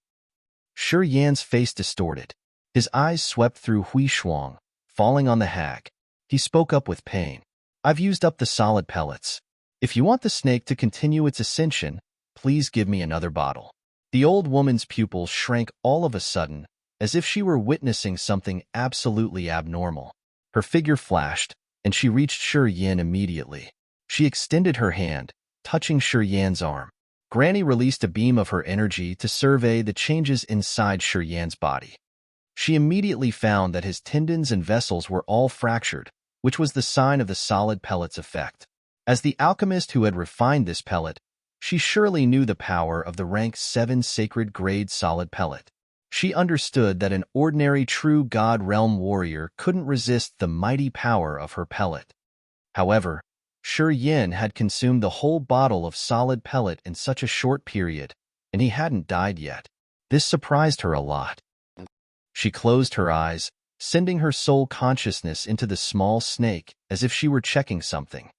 Shi Yan's face distorted. His eyes swept through Hui Shuang, falling on the hag. He spoke up with pain. I've used up the solid pellets. If you want the snake to continue its ascension, please give me another bottle. The old woman's pupils shrank all of a sudden, as if she were witnessing something absolutely abnormal. Her figure flashed, and she reached Shi Yin immediately. She extended her hand, touching Shi Yan's arm. Granny released a beam of her energy to survey the changes inside Shi Yan's body. She immediately found that his tendons and vessels were all fractured, which was the sign of the solid pellet's effect. As the alchemist who had refined this pellet, she surely knew the power of the rank 7 sacred grade solid pellet. She understood that an ordinary true God realm warrior couldn't resist the mighty power of her pellet. However, Shi Yin had consumed the whole bottle of solid pellet in such a short period, and he hadn't died yet. This surprised her a lot. She closed her eyes, sending her soul consciousness into the small snake as if she were checking something.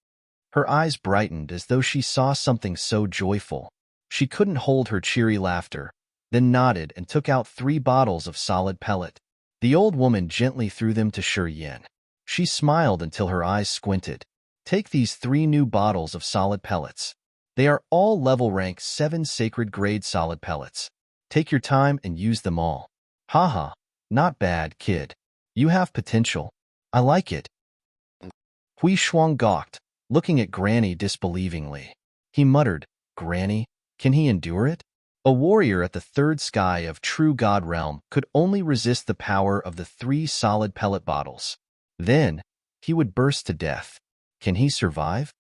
Her eyes brightened as though she saw something so joyful. She couldn't hold her cheery laughter, then nodded and took out 3 bottles of solid pellet. The old woman gently threw them to Shi Yin. She smiled until her eyes squinted. Take these 3 new bottles of solid pellets. They are all level rank 7 sacred grade solid pellets. Take your time and use them all. Haha, not bad, kid. You have potential. I like it. Hui Shuang gawked, looking at Granny disbelievingly. He muttered, Granny, can he endure it? A warrior at the 3rd sky of true God realm could only resist the power of the 3 solid pellet bottles. Then, he would burst to death. Can he survive?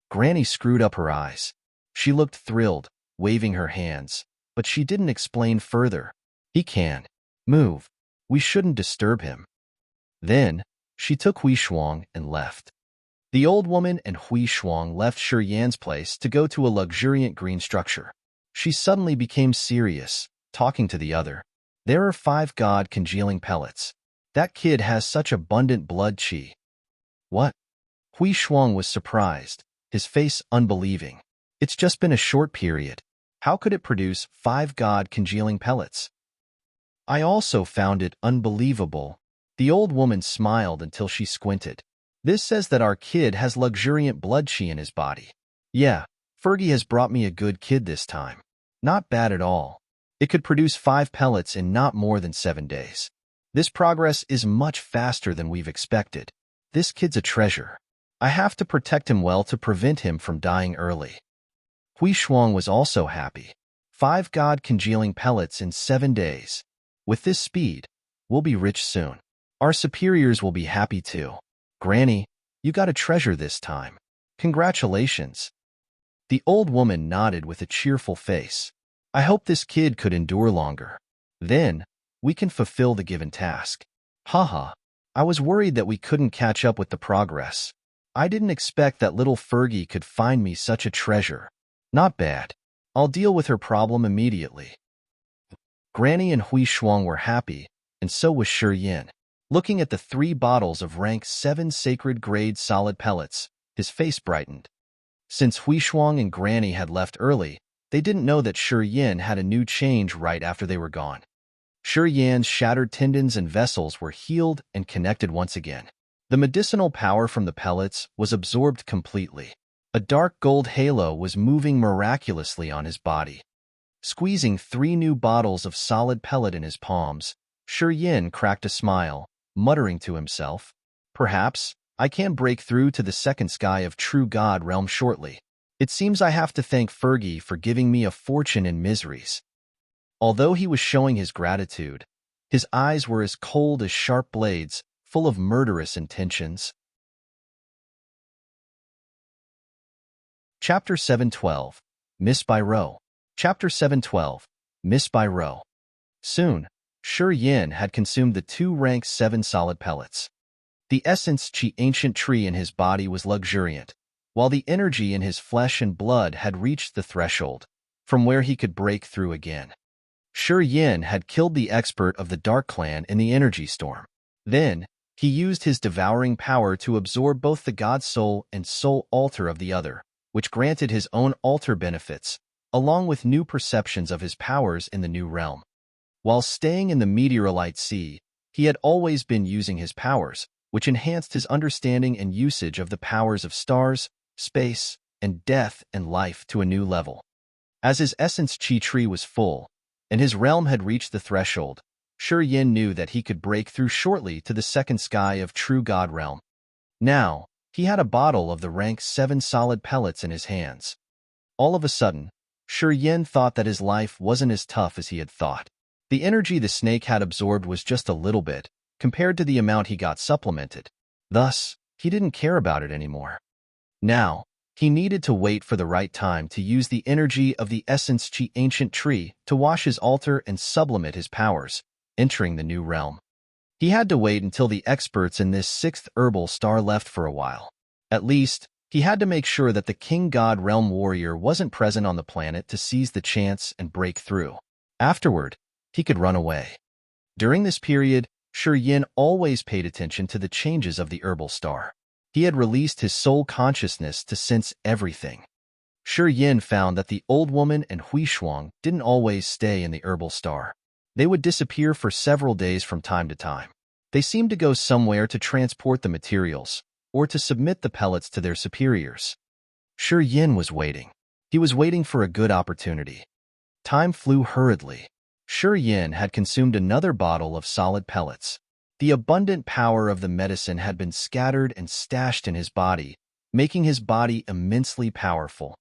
Granny screwed up her eyes. She looked thrilled, waving her hands, but she didn't explain further. He can. Move. We shouldn't disturb him. Then, she took Hui Shuang and left. The old woman and Hui Shuang left Shi Yan's place to go to a luxuriant green structure. She suddenly became serious, talking to the other. There are 5 god congealing pellets. That kid has such abundant blood qi. What? Hui Shuang was surprised, his face unbelieving. It's just been a short period. How could it produce 5 god congealing pellets? I also found it unbelievable. The old woman smiled until she squinted. This says that our kid has luxuriant blood chi in his body. Yeah, Fergie has brought me a good kid this time. Not bad at all. It could produce 5 pellets in not more than 7 days. This progress is much faster than we've expected. This kid's a treasure. I have to protect him well to prevent him from dying early. Hui Shuang was also happy. 5 god congealing pellets in 7 days. With this speed, we'll be rich soon. Our superiors will be happy too. Granny, you got a treasure this time. Congratulations. The old woman nodded with a cheerful face. I hope this kid could endure longer. Then, we can fulfill the given task. Haha, I was worried that we couldn't catch up with the progress. I didn't expect that little Fergie could find me such a treasure. Not bad. I'll deal with her problem immediately. Granny and Hui Shuang were happy, and so was Shi Yin. Looking at the 3 bottles of rank 7 sacred grade solid pellets, his face brightened. Since Hui Shuang and Granny had left early, they didn't know that Shi Yin had a new change right after they were gone. Shi Yin's shattered tendons and vessels were healed and connected once again. The medicinal power from the pellets was absorbed completely. A dark gold halo was moving miraculously on his body. Squeezing 3 new bottles of solid pellet in his palms, Shi Yin cracked a smile, muttering to himself, "Perhaps I can break through to the second sky of true God realm shortly. It seems I have to thank Fergie for giving me a fortune in miseries." Although he was showing his gratitude, his eyes were as cold as sharp blades, full of murderous intentions. Chapter 712, Bi Rou. Chapter 712, Bi Rou. Soon, Shi Yin had consumed the 2 rank 7 solid pellets. The essence chi ancient tree in his body was luxuriant, while the energy in his flesh and blood had reached the threshold, from where he could break through again. Shi Yin had killed the expert of the Dark Clan in the energy storm. Then, he used his devouring power to absorb both the God Soul and Soul Altar of the other, which granted his own altar benefits, along with new perceptions of his powers in the new realm. While staying in the meteorite sea, he had always been using his powers, which enhanced his understanding and usage of the powers of stars, space, and death and life to a new level. As his essence chi tree was full, and his realm had reached the threshold, Shi Yin knew that he could break through shortly to the second sky of true God realm. Now, he had a bottle of the rank 7 solid pellets in his hands. All of a sudden, Shi Yin thought that his life wasn't as tough as he had thought. The energy the snake had absorbed was just a little bit, compared to the amount he got supplemented. Thus, he didn't care about it anymore. Now, he needed to wait for the right time to use the energy of the essence chi ancient tree to wash his altar and sublimate his powers, entering the new realm. He had to wait until the experts in this 6th herbal star left for a while. At least, he had to make sure that the King God Realm warrior wasn't present on the planet to seize the chance and break through. Afterward, he could run away. During this period, Shi Yin always paid attention to the changes of the herbal star. He had released his soul consciousness to sense everything. Shi Yin found that the old woman and Hui Shuang didn't always stay in the herbal star. They would disappear for several days from time to time. They seemed to go somewhere to transport the materials, or to submit the pellets to their superiors. Shi Yin was waiting. He was waiting for a good opportunity. Time flew hurriedly. Shi Yin had consumed another bottle of solid pellets. The abundant power of the medicine had been scattered and stashed in his body, making his body immensely powerful.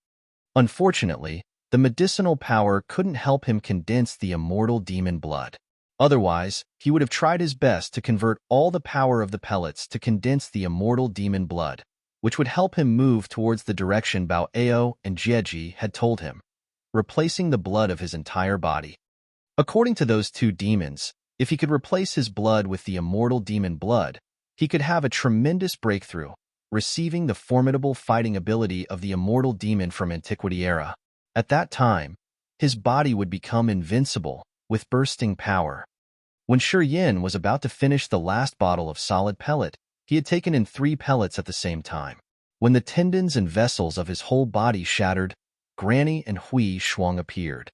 Unfortunately, the medicinal power couldn't help him condense the immortal demon blood. Otherwise, he would have tried his best to convert all the power of the pellets to condense the immortal demon blood, which would help him move towards the direction Bao Ao and Jieji had told him, replacing the blood of his entire body. According to those 2 demons, if he could replace his blood with the immortal demon blood, he could have a tremendous breakthrough, receiving the formidable fighting ability of the immortal demon from Antiquity era. At that time, his body would become invincible, with bursting power. When Shi Yin was about to finish the last bottle of solid pellet, he had taken in 3 pellets at the same time. When the tendons and vessels of his whole body shattered, Granny and Hui Shuang appeared.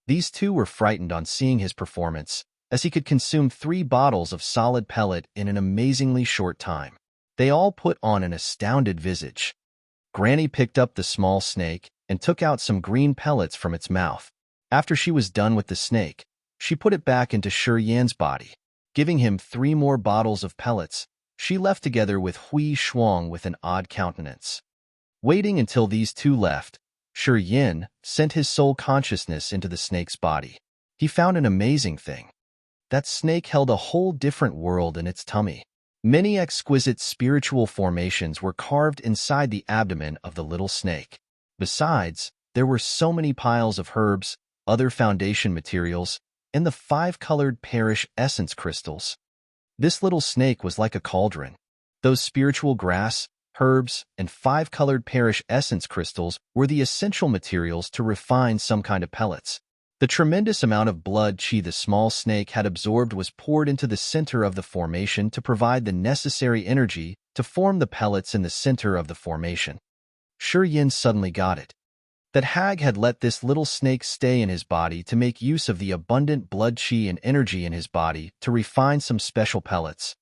These two were frightened on seeing his performance, as he could consume 3 bottles of solid pellet in an amazingly short time. They all put on an astounded visage. Granny picked up the small snake and took out some green pellets from its mouth. After she was done with the snake, she put it back into Shi Yan's body. Giving him 3 more bottles of pellets, she left together with Hui Shuang with an odd countenance. Waiting until these two left, Shi Yan sent his soul consciousness into the snake's body. He found an amazing thing. That snake held a whole different world in its tummy. Many exquisite spiritual formations were carved inside the abdomen of the little snake. Besides, there were so many piles of herbs, other foundation materials, and the 5-colored perish essence crystals. This little snake was like a cauldron. Those spiritual grass, herbs, and 5-colored perish essence crystals were the essential materials to refine some kind of pellets. The tremendous amount of blood Qi the small snake had absorbed was poured into the center of the formation to provide the necessary energy to form the pellets in the center of the formation. Shi Yan suddenly got it. That hag had let this little snake stay in his body to make use of the abundant blood Qi and energy in his body to refine some special pellets.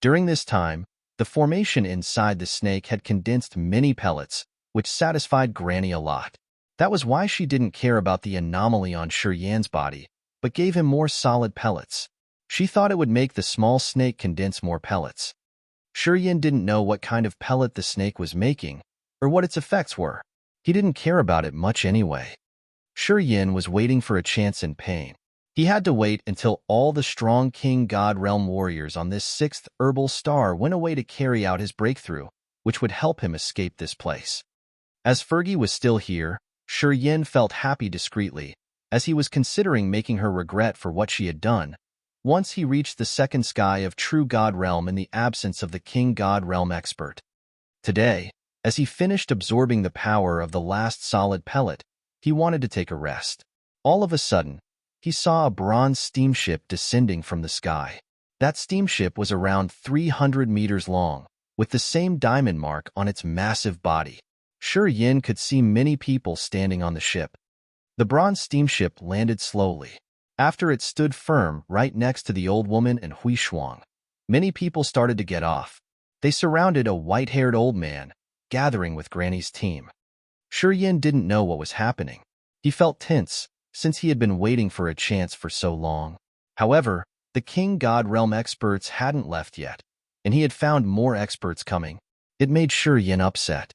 During this time, the formation inside the snake had condensed many pellets, which satisfied Granny a lot. That was why she didn't care about the anomaly on Shi Yan's body, but gave him more solid pellets. She thought it would make the small snake condense more pellets. Shi Yan didn't know what kind of pellet the snake was making, or what its effects were. He didn't care about it much anyway. Shi Yan was waiting for a chance in pain. He had to wait until all the strong King God Realm warriors on this 6th herbal star went away to carry out his breakthrough, which would help him escape this place. As Fergie was still here, Shi Yan felt happy discreetly, as he was considering making her regret for what she had done, once he reached the 2nd sky of True God Realm in the absence of the King God Realm expert. Today, as he finished absorbing the power of the last solid pellet, he wanted to take a rest. All of a sudden, he saw a bronze steamship descending from the sky. That steamship was around 300 meters long, with the same diamond mark on its massive body. Shi Yan could see many people standing on the ship. The bronze steamship landed slowly. After it stood firm right next to the old woman and Hui Shuang, many people started to get off. They surrounded a white-haired old man, gathering with Granny's team. Shi Yan didn't know what was happening. He felt tense, since he had been waiting for a chance for so long. However, the King God Realm experts hadn't left yet, and he had found more experts coming. It made Shi Yan upset.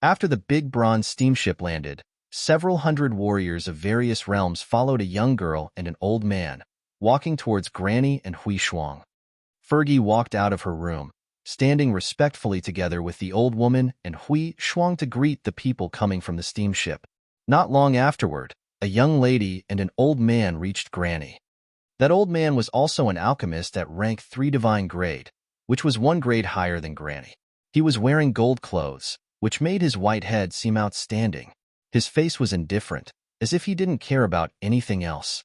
After the big bronze steamship landed, several hundred warriors of various realms followed a young girl and an old man, walking towards Granny and Hui Shuang. Fergie walked out of her room, standing respectfully together with the old woman and Hui Shuang to greet the people coming from the steamship. Not long afterward, a young lady and an old man reached Granny. That old man was also an alchemist at rank 3 divine grade, which was 1 grade higher than Granny. He was wearing gold clothes, which made his white head seem outstanding. His face was indifferent, as if he didn't care about anything else.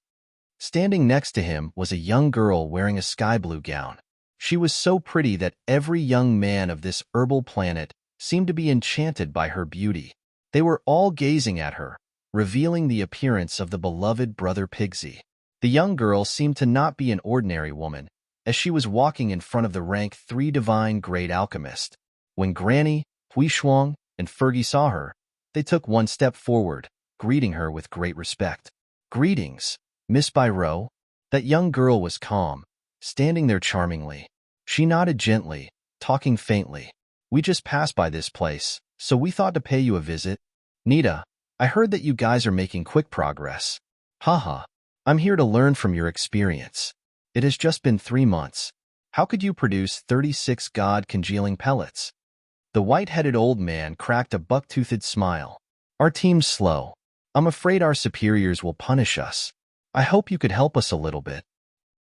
Standing next to him was a young girl wearing a sky blue gown. She was so pretty that every young man of this herbal planet seemed to be enchanted by her beauty. They were all gazing at her, revealing the appearance of the beloved brother Pigsy. The young girl seemed to not be an ordinary woman, as she was walking in front of the rank 3 divine grade alchemist. When Granny, Hui Shuang, and Fergie saw her, they took 1 step forward, greeting her with great respect. "Greetings, Miss Bi Rou." That young girl was calm, standing there charmingly. She nodded gently, talking faintly. "We just passed by this place, so we thought to pay you a visit. Nita, I heard that you guys are making quick progress. Haha, I'm here to learn from your experience. It has just been 3 months. How could you produce 36 god-congealing pellets?" The white-headed old man cracked a buck-toothed smile. "Our team's slow. I'm afraid our superiors will punish us. I hope you could help us a little bit."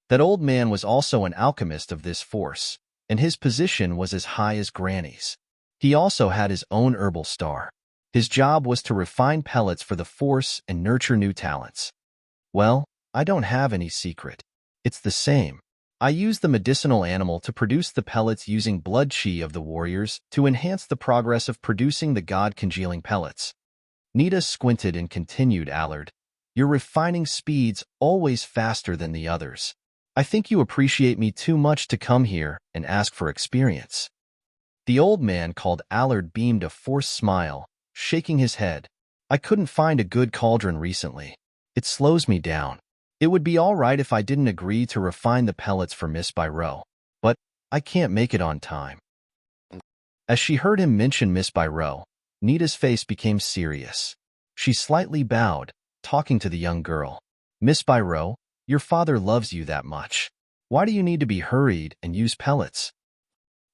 That old man was also an alchemist of this force, and his position was as high as Granny's. He also had his own herbal star. His job was to refine pellets for the force and nurture new talents. "Well, I don't have any secret. It's the same. I use the medicinal animal to produce the pellets using blood Qi of the warriors to enhance the progress of producing the god-congealing pellets." Nita squinted and continued, Allard. Your refining speed's always faster than the others. I think you appreciate me too much to come here and ask for experience. The old man called Allard beamed a forced smile, shaking his head. I couldn't find a good cauldron recently. It slows me down. It would be all right if I didn't agree to refine the pellets for Miss Bi Rou, but I can't make it on time. As she heard him mention Miss Bi Rou, Nita's face became serious. She slightly bowed, talking to the young girl. Miss Bi Rou, your father loves you that much. Why do you need to be hurried and use pellets?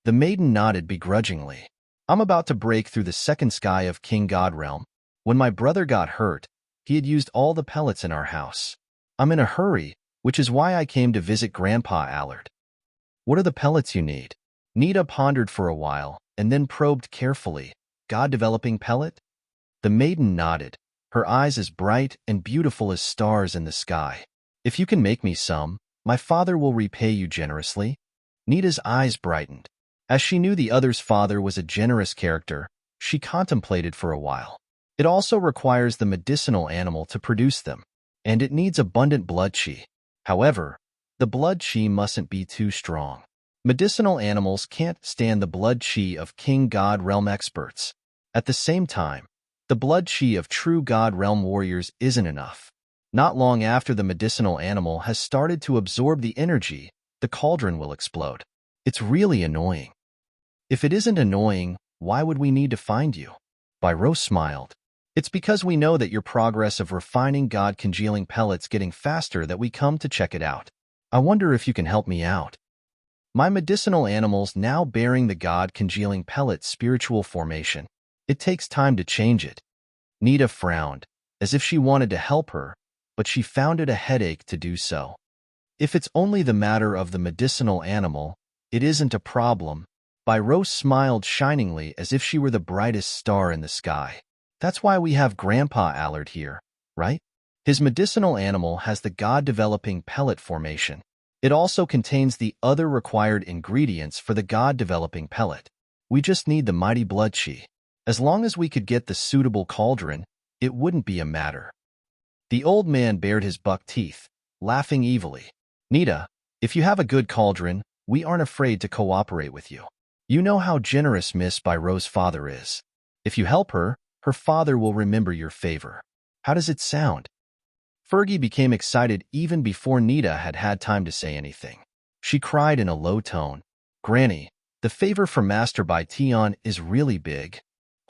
The maiden nodded begrudgingly. I'm about to break through the second sky of King God realm. When my brother got hurt, he had used all the pellets in our house. I'm in a hurry, which is why I came to visit Grandpa Allard. What are the pellets you need? Nita pondered for a while, and then probed carefully. God-developing pellet? The maiden nodded, her eyes as bright and beautiful as stars in the sky. If you can make me some, my father will repay you generously. Nita's eyes brightened. As she knew the other's father was a generous character, she contemplated for a while. It also requires the medicinal animal to produce them, and it needs abundant blood chi. However, the blood chi mustn't be too strong. Medicinal animals can't stand the blood chi of King God realm experts. At the same time, the blood chi of true God realm warriors isn't enough. Not long after the medicinal animal has started to absorb the energy, the cauldron will explode. It's really annoying. If it isn't annoying, why would we need to find you? Bi Rou smiled. It's because we know that your progress of refining God-congealing pellets getting faster that we come to check it out. I wonder if you can help me out. My medicinal animal's now bearing the God-congealing pellet spiritual formation. It takes time to change it. Nita frowned, as if she wanted to help her, but she found it a headache to do so. If it's only the matter of the medicinal animal, it isn't a problem. Bi Rou smiled shiningly as if she were the brightest star in the sky. That's why we have Grandpa Allard here, right? His medicinal animal has the God-developing pellet formation. It also contains the other required ingredients for the God-developing pellet. We just need the mighty blood chi. As long as we could get the suitable cauldron, it wouldn't be a matter. The old man bared his buck teeth, laughing evilly. Nita, if you have a good cauldron, we aren't afraid to cooperate with you. You know how generous Miss Bi Rou's father is. If you help her, her father will remember your favor. How does it sound? Fergie became excited even before Nita had had time to say anything. She cried in a low tone, Granny, the favor from Master Bai Tian is really big.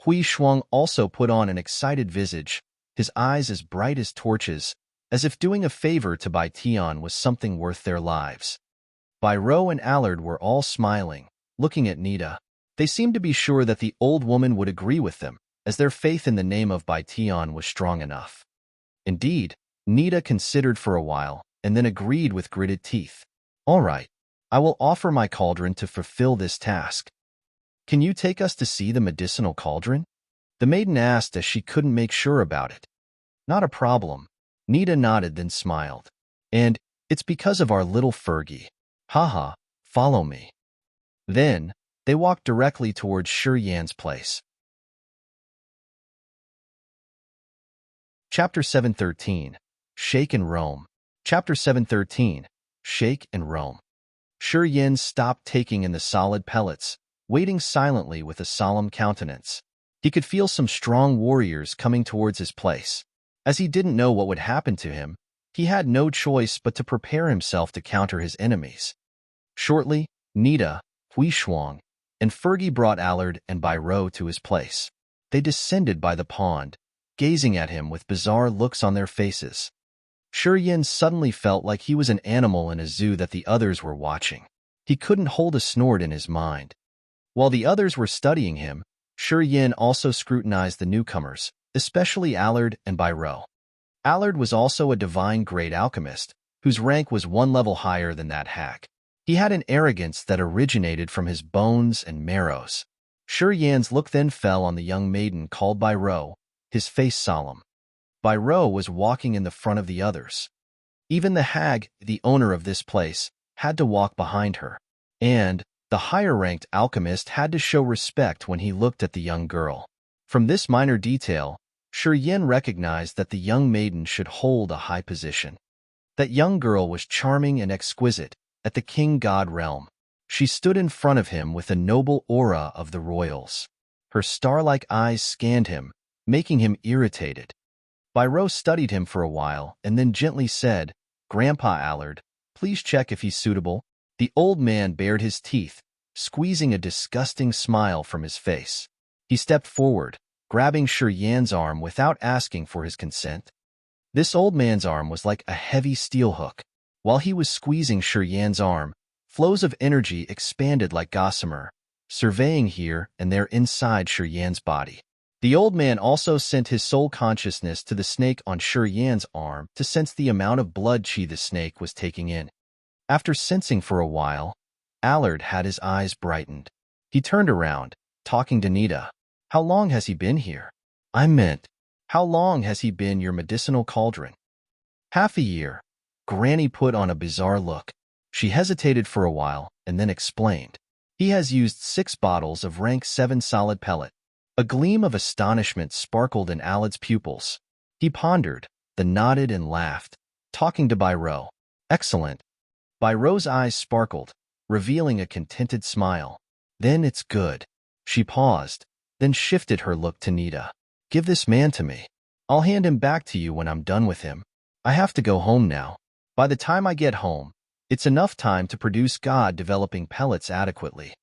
Hui Shuang also put on an excited visage, his eyes as bright as torches, as if doing a favor to Bai Tian was something worth their lives. Bi Rou and Allard were all smiling, looking at Nita. They seemed to be sure that the old woman would agree with them, as their faith in the name of Bai Tian was strong enough. Indeed, Nita considered for a while, and then agreed with gritted teeth. All right, I will offer my cauldron to fulfill this task. Can you take us to see the medicinal cauldron? The maiden asked as she couldn't make sure about it. Not a problem. Nita nodded then smiled. And it's because of our little Fergie. Haha, follow me. Then, they walked directly towards Shi Yan's place. Chapter 713, Shake and Roam. Chapter 713, Shake and Roam. Shi Yan stopped taking in the solid pellets, waiting silently with a solemn countenance. He could feel some strong warriors coming towards his place. As he didn't know what would happen to him, he had no choice but to prepare himself to counter his enemies. Shortly, Nita, Hui Shuang, and Fergie brought Allard and Bi Rou to his place. They descended by the pond, gazing at him with bizarre looks on their faces. Shi Yan suddenly felt like he was an animal in a zoo that the others were watching. He couldn't hold a snort in his mind. While the others were studying him, Shi Yan also scrutinized the newcomers, especially Allard and Bi Rou. Allard was also a divine-grade alchemist, whose rank was one level higher than that hag. He had an arrogance that originated from his bones and marrows. Shi Yan's look then fell on the young maiden called Bi Rou, his face solemn. Bi Rou was walking in the front of the others. Even the hag, the owner of this place, had to walk behind her. And the higher-ranked alchemist had to show respect when he looked at the young girl. From this minor detail, Yin recognized that the young maiden should hold a high position. That young girl was charming and exquisite at the king god realm. She stood in front of him with a noble aura of the royals. Her star-like eyes scanned him, making him irritated. Bi Rou studied him for a while and then gently said, "Grandpa Allard, please check if he's suitable." The old man bared his teeth, squeezing a disgusting smile from his face. He stepped forward, grabbing Yan's arm without asking for his consent. This old man's arm was like a heavy steel hook. While he was squeezing Yan's arm, flows of energy expanded like gossamer, surveying here and there inside Yan's body. The old man also sent his soul consciousness to the snake on Yan's arm to sense the amount of blood qi the snake was taking in. After sensing for a while, Allard had his eyes brightened. He turned around, talking to Nita. "How long has he been here?" "I meant, how long has he been your medicinal cauldron?" "Half a year." Granny put on a bizarre look. She hesitated for a while and then explained. "He has used 6 bottles of rank 7 solid pellet." A gleam of astonishment sparkled in Allard's pupils. He pondered, then nodded and laughed, talking to Bi Rou. "Excellent." Bi Rou's eyes sparkled, revealing a contented smile. "Then it's good." She paused, then shifted her look to Nita. "Give this man to me. I'll hand him back to you when I'm done with him. I have to go home now. By the time I get home, it's enough time to produce God-developing pellets adequately."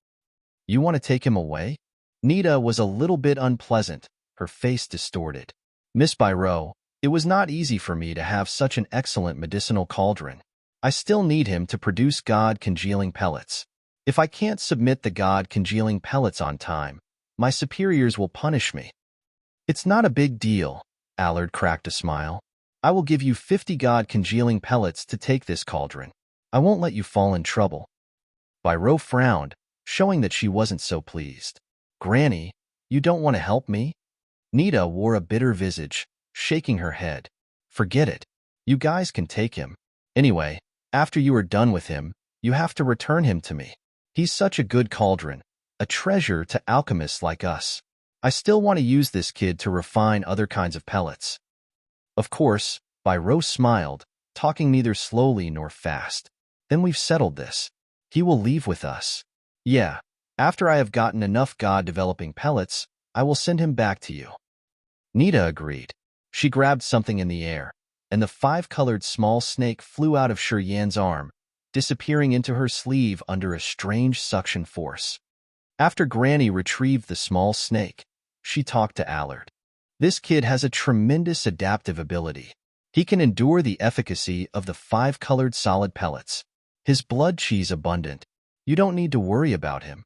"You want to take him away?" Nita was a little bit unpleasant, her face distorted. "Miss Bi Rou, it was not easy for me to have such an excellent medicinal cauldron. I still need him to produce God-congealing pellets. If I can't submit the God-congealing pellets on time, my superiors will punish me." "It's not a big deal," Allard cracked a smile. "I will give you 50 God-congealing pellets to take this cauldron. I won't let you fall in trouble." Bi Rou frowned, showing that she wasn't so pleased. "Granny, you don't want to help me?" Nita wore a bitter visage, shaking her head. "Forget it. You guys can take him. Anyway, after you are done with him, you have to return him to me. He's such a good cauldron, a treasure to alchemists like us. I still want to use this kid to refine other kinds of pellets." "Of course," Bi Rou smiled, talking neither slowly nor fast. "Then we've settled this. He will leave with us." "Yeah. After I have gotten enough God-developing pellets, I will send him back to you." Nita agreed. She grabbed something in the air, and the 5-colored small snake flew out of Yan's arm, disappearing into her sleeve under a strange suction force. After Granny retrieved the small snake, she talked to Allard. "This kid has a tremendous adaptive ability. He can endure the efficacy of the 5-colored solid pellets. His blood qi is abundant. You don't need to worry about him."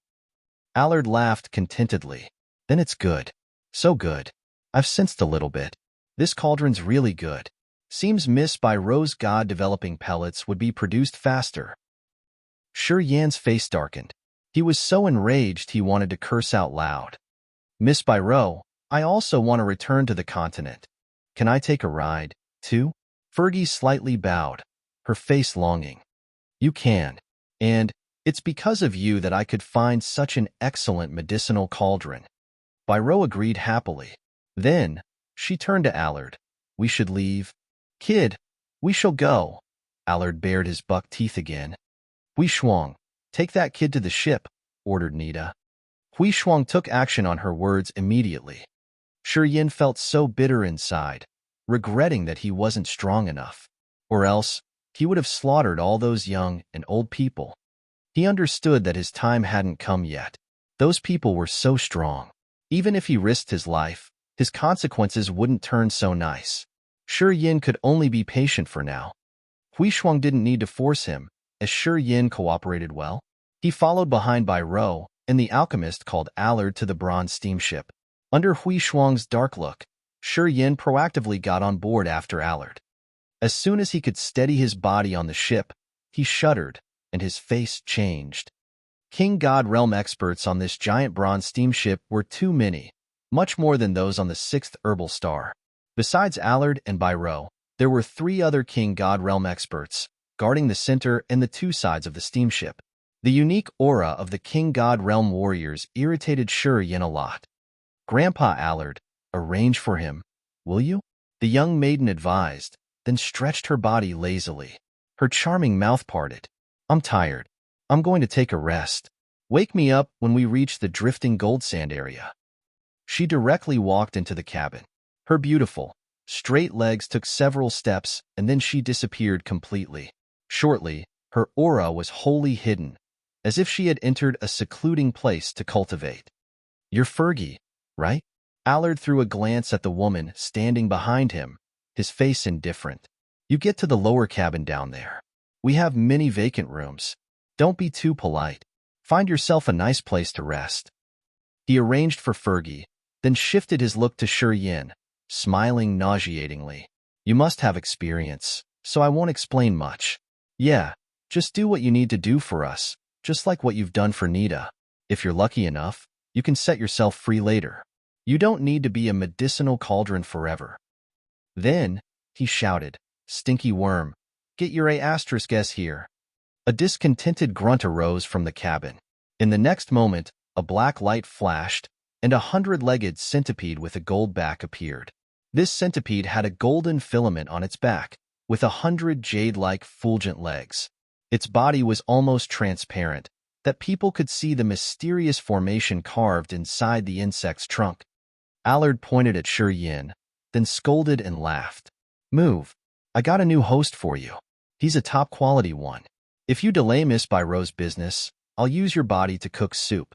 Allard laughed contentedly. "Then it's good. So good. I've sensed a little bit. This cauldron's really good. Seems Miss Bi Rou's God-developing pellets would be produced faster." Yan's face darkened. He was so enraged he wanted to curse out loud. "Miss Bi Rou, I also want to return to the continent. Can I take a ride, too?" Fergie slightly bowed, her face longing. "You can. And it's because of you that I could find such an excellent medicinal cauldron." Bi Rou agreed happily. Then, she turned to Allard. "We should leave." "Kid, we shall go." Allard bared his buck teeth again. "Hui Shuang, take that kid to the ship," ordered Nita. Hui Shuang took action on her words immediately. Yin felt so bitter inside, regretting that he wasn't strong enough. Or else, he would have slaughtered all those young and old people. He understood that his time hadn't come yet. Those people were so strong. Even if he risked his life, his consequences wouldn't turn so nice. Yin could only be patient for now. Hui Shuang didn't need to force him, as Yin cooperated well. He followed behind Bi Rou, and the alchemist called Allard to the bronze steamship. Under Hui Shuang's dark look, Yin proactively got on board after Allard. As soon as he could steady his body on the ship, he shuddered, and his face changed. King God Realm experts on this giant bronze steamship were too many, much more than those on the 6th Herbal star. Besides Allard and Bi Rou, there were 3 other King God Realm experts, guarding the center and the 2 sides of the steamship. The unique aura of the King God Realm warriors irritated Yin a lot. "Grandpa Allard, arrange for him," will you?" The young maiden advised, then stretched her body lazily. Her charming mouth parted. "I'm tired. I'm going to take a rest. Wake me up when we reach the drifting gold sand area." She directly walked into the cabin. Her beautiful, straight legs took several steps, and then she disappeared completely. Shortly, her aura was wholly hidden, as if she had entered a secluding place to cultivate. "You're Fergie, right?" Allard threw a glance at the woman standing behind him, his face indifferent. "You get to the lower cabin down there. We have many vacant rooms. Don't be too polite. Find yourself a nice place to rest." He arranged for Fergie, then shifted his look to Yin, smiling nauseatingly. "You must have experience, so I won't explain much. Yeah, just do what you need to do for us, just like what you've done for Nita. If you're lucky enough, you can set yourself free later. You don't need to be a medicinal cauldron forever." Then, he shouted, "Stinky worm, get your A*S here." A discontented grunt arose from the cabin. In the next moment, a black light flashed, and a 100-legged centipede with a gold back appeared. This centipede had a golden filament on its back, with 100 jade-like fulgent legs. Its body was almost transparent, that people could see the mysterious formation carved inside the insect's trunk. Allard pointed at Yin, then scolded and laughed. "Move. I got a new host for you. He's a top-quality one. If you delay Miss Bi Rou's business, I'll use your body to cook soup."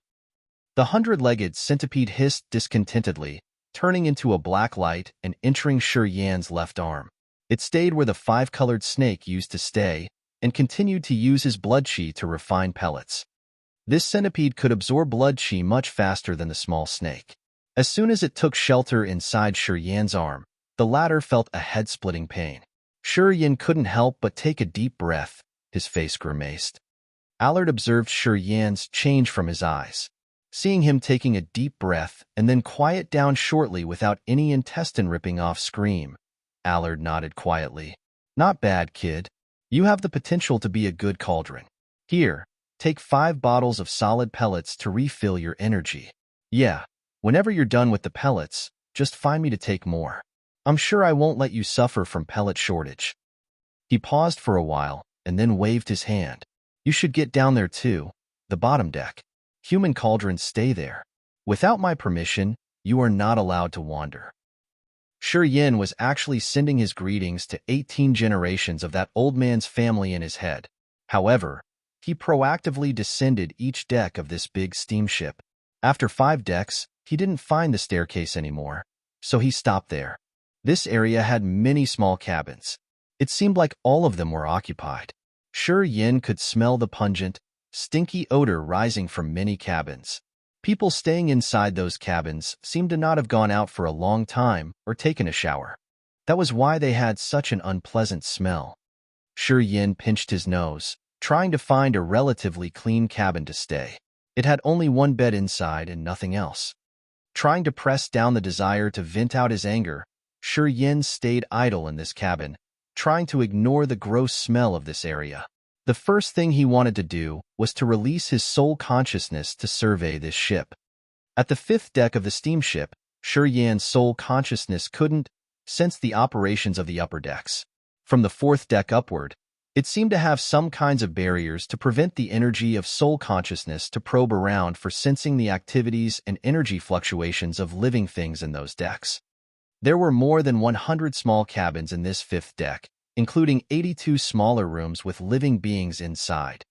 The 100-legged centipede hissed discontentedly, turning into a black light and entering Yin's left arm. It stayed where the 5-colored snake used to stay, and continued to use his blood chi to refine pellets. This centipede could absorb blood chi much faster than the small snake. As soon as it took shelter inside Yin's arm, the latter felt a head-splitting pain. Yin couldn't help but take a deep breath, his face grimaced. Allard observed Yin's change from his eyes. Seeing him taking a deep breath and then quiet down shortly without any intestine ripping off scream, Allard nodded quietly. "Not bad, kid. You have the potential to be a good cauldron. Here, take 5 bottles of solid pellets to refill your energy. Yeah, whenever you're done with the pellets, just find me to take more. I'm sure I won't let you suffer from pellet shortage." He paused for a while and then waved his hand. "You should get down there too, the bottom deck. Human cauldrons stay there. Without my permission, you are not allowed to wander." Yin was actually sending his greetings to 18 generations of that old man's family in his head. However, he proactively descended each deck of this big steamship. After 5 decks, he didn't find the staircase anymore, so he stopped there. This area had many small cabins. It seemed like all of them were occupied. Yin could smell the pungent, stinky odor rising from many cabins. People staying inside those cabins seemed to not have gone out for a long time or taken a shower. That was why they had such an unpleasant smell. Yin pinched his nose, trying to find a relatively clean cabin to stay. It had only 1 bed inside and nothing else. Trying to press down the desire to vent out his anger, Yin stayed idle in this cabin, trying to ignore the gross smell of this area. The first thing he wanted to do was to release his soul consciousness to survey this ship. At the 5th deck of the steamship, Yin's soul consciousness couldn't sense the operations of the upper decks. From the 4th deck upward, it seemed to have some kinds of barriers to prevent the energy of soul consciousness to probe around for sensing the activities and energy fluctuations of living things in those decks. There were more than 100 small cabins in this 5th deck, including 82 smaller rooms with living beings inside.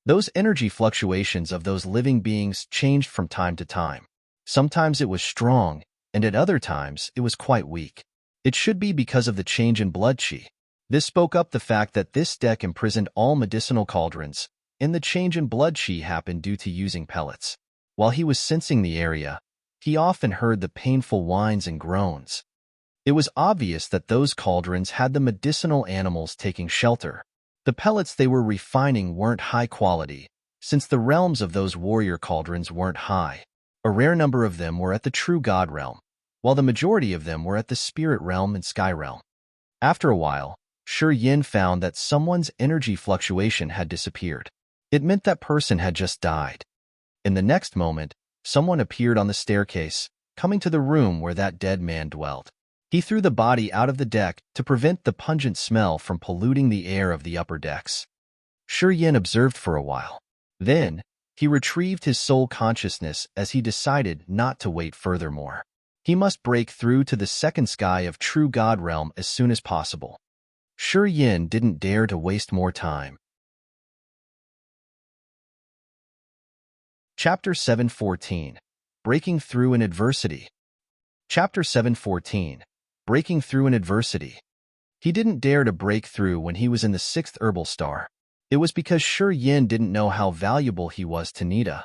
Those energy fluctuations of those living beings changed from time to time. Sometimes it was strong, and at other times it was quite weak. It should be because of the change in blood chi. This spoke up the fact that this deck imprisoned all medicinal cauldrons, and the change in blood chi happened due to using pellets. While he was sensing the area, he often heard the painful whines and groans. It was obvious that those cauldrons had the medicinal animals taking shelter. The pellets they were refining weren't high quality, since the realms of those warrior cauldrons weren't high. A rare number of them were at the true god realm, while the majority of them were at the spirit realm and sky realm. After a while, Yin found that someone's energy fluctuation had disappeared. It meant that person had just died. In the next moment, someone appeared on the staircase, coming to the room where that dead man dwelt. He threw the body out of the deck to prevent the pungent smell from polluting the air of the upper decks. Shi Yin observed for a while. Then, he retrieved his soul consciousness as he decided not to wait furthermore. He must break through to the second sky of true God realm as soon as possible. Shi Yin didn't dare to waste more time. Chapter 714. Breaking Through in Adversity. Chapter 714. Breaking Through in Adversity. He didn't dare to break through when he was in the 6th Herbal Star. It was because Shi Yin didn't know how valuable he was to Nita.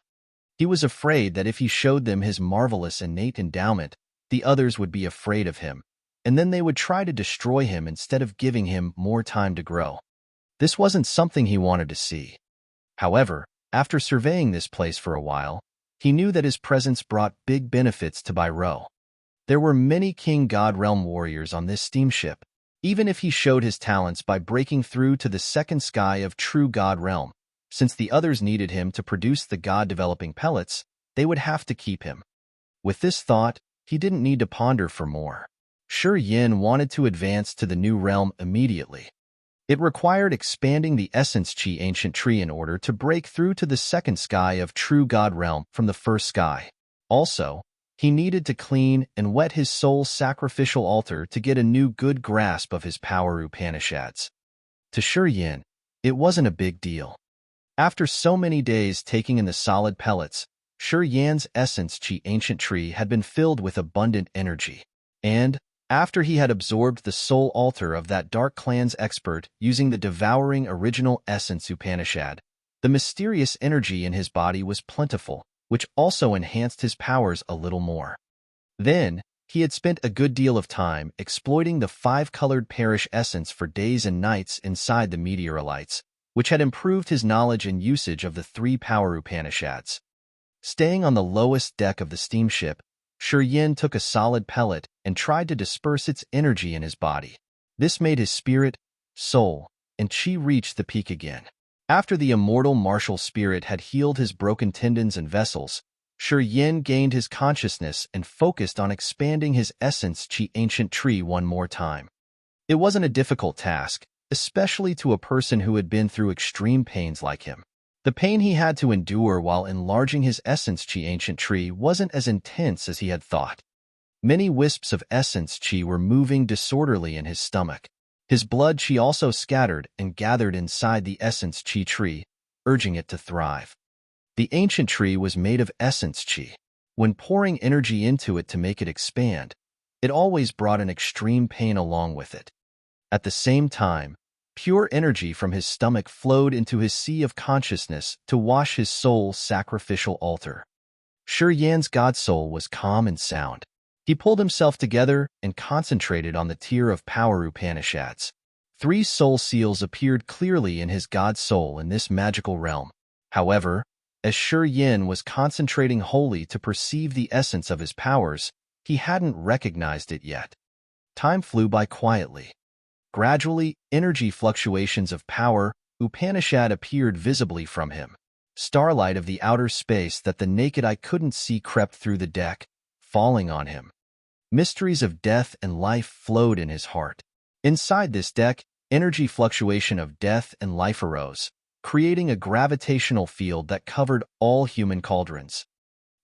He was afraid that if he showed them his marvelous innate endowment, the others would be afraid of him, and then they would try to destroy him instead of giving him more time to grow. This wasn't something he wanted to see. However, after surveying this place for a while, he knew that his presence brought big benefits to Bi Rou. There were many King God Realm warriors on this steamship. Even if he showed his talents by breaking through to the second sky of true God Realm, since the others needed him to produce the God-developing pellets, they would have to keep him. With this thought, he didn't need to ponder for more. Shi Yin wanted to advance to the new realm immediately. It required expanding the essence Qi ancient tree in order to break through to the second sky of true God realm from the first sky. Also, he needed to clean and wet his soul's sacrificial altar to get a new good grasp of his power Upanishads. To Shi Yin, it wasn't a big deal. After so many days taking in the solid pellets, Shi Yin's essence Qi ancient tree had been filled with abundant energy. And, after he had absorbed the soul altar of that dark clan's expert using the devouring original essence Upanishad, the mysterious energy in his body was plentiful, which also enhanced his powers a little more. Then, he had spent a good deal of time exploiting the 5-colored perish essence for days and nights inside the meteorolites, which had improved his knowledge and usage of the 3 power Upanishads. Staying on the lowest deck of the steamship, Shi Yin took a solid pellet and tried to disperse its energy in his body. This made his spirit, soul, and qi reach the peak again. After the immortal martial spirit had healed his broken tendons and vessels, Shi Yin gained his consciousness and focused on expanding his essence Qi ancient tree one more time. It wasn't a difficult task, especially to a person who had been through extreme pains like him. The pain he had to endure while enlarging his essence Qi ancient tree wasn't as intense as he had thought. Many wisps of essence Qi were moving disorderly in his stomach. His blood Qi also scattered and gathered inside the essence Qi tree, urging it to thrive. The ancient tree was made of essence Qi. When pouring energy into it to make it expand, it always brought an extreme pain along with it. At the same time, pure energy from his stomach flowed into his sea of consciousness to wash his soul's sacrificial altar. Shi Yin's God soul was calm and sound. He pulled himself together and concentrated on the tier of power Upanishads. 3 soul seals appeared clearly in his God soul in this magical realm. However, as Shi Yin was concentrating wholly to perceive the essence of his powers, he hadn't recognized it yet. Time flew by quietly. Gradually, energy fluctuations of power Upanishad appeared visibly from him. Starlight of the outer space that the naked eye couldn't see crept through the deck, falling on him. Mysteries of death and life flowed in his heart. Inside this deck, energy fluctuation of death and life arose, creating a gravitational field that covered all human cauldrons.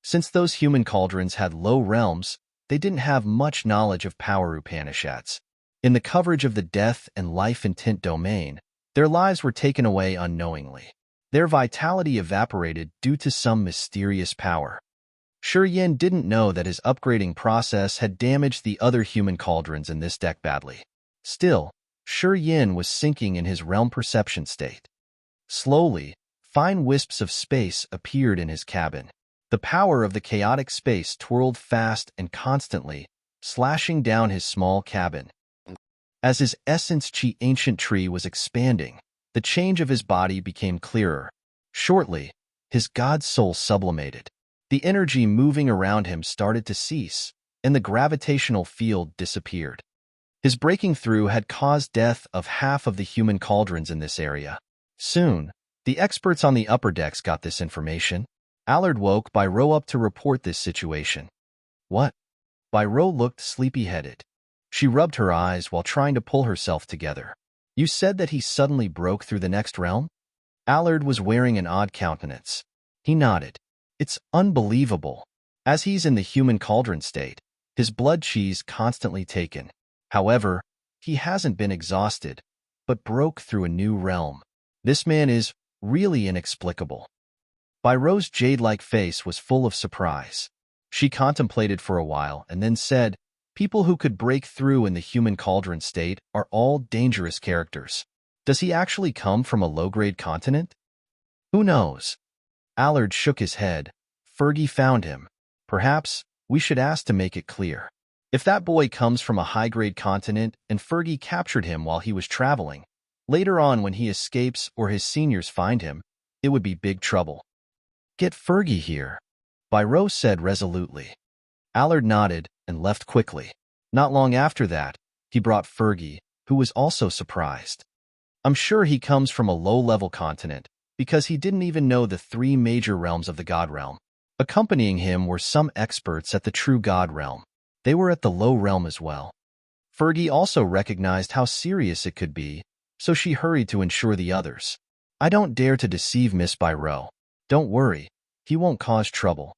Since those human cauldrons had low realms, they didn't have much knowledge of power Upanishads. In the coverage of the death and life intent domain, their lives were taken away unknowingly. Their vitality evaporated due to some mysterious power. Shi Yin didn't know that his upgrading process had damaged the other human cauldrons in this deck badly. Still, Shi Yin was sinking in his realm perception state. Slowly, fine wisps of space appeared in his cabin. The power of the chaotic space twirled fast and constantly, slashing down his small cabin. As his essence Qi ancient tree was expanding, the change of his body became clearer. Shortly, his God soul sublimated. The energy moving around him started to cease, and the gravitational field disappeared. His breaking through had caused death of half of the human cauldrons in this area. Soon, the experts on the upper decks got this information. Allard woke Bi Rou up to report this situation. What? Bi Rou looked sleepy-headed. She rubbed her eyes while trying to pull herself together. You said that he suddenly broke through the next realm? Allard was wearing an odd countenance. He nodded. It's unbelievable. As he's in the human cauldron state, his blood chi's constantly taken. However, he hasn't been exhausted, but broke through a new realm. This man is really inexplicable. Bi Rou's jade-like face was full of surprise. She contemplated for a while and then said, people who could break through in the human cauldron state are all dangerous characters. Does he actually come from a low-grade continent? Who knows? Allard shook his head. Fergie found him. Perhaps we should ask to make it clear. If that boy comes from a high-grade continent and Fergie captured him while he was traveling, later on when he escapes or his seniors find him, it would be big trouble. Get Fergie here, Bi Rou said resolutely. Allard nodded and left quickly. Not long after that, he brought Fergie, who was also surprised. I'm sure he comes from a low-level continent, because he didn't even know the 3 major realms of the God realm. Accompanying him were some experts at the true God realm. They were at the low realm as well. Fergie also recognized how serious it could be, so she hurried to ensure the others. I don't dare to deceive Miss Bi Rou. Don't worry, he won't cause trouble.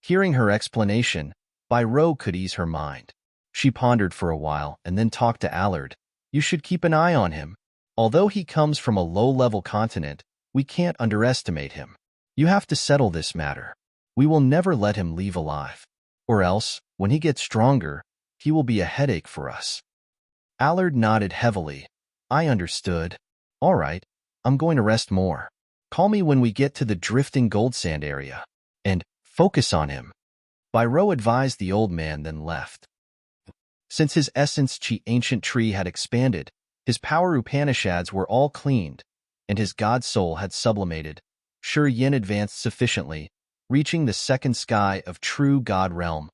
Hearing her explanation, Bi Rou could ease her mind. She pondered for a while and then talked to Allard. You should keep an eye on him. Although he comes from a low-level continent, we can't underestimate him. You have to settle this matter. We will never let him leave alive. Or else, when he gets stronger, he will be a headache for us. Allard nodded heavily. I understood. All right, I'm going to rest more. Call me when we get to the drifting gold sand area. And focus on him. Bi Rou advised the old man, then left. Since his essence chi ancient tree had expanded, his power Upanishads were all cleaned, and his god soul had sublimated, Shi Yin advanced sufficiently, reaching the second sky of true God realm.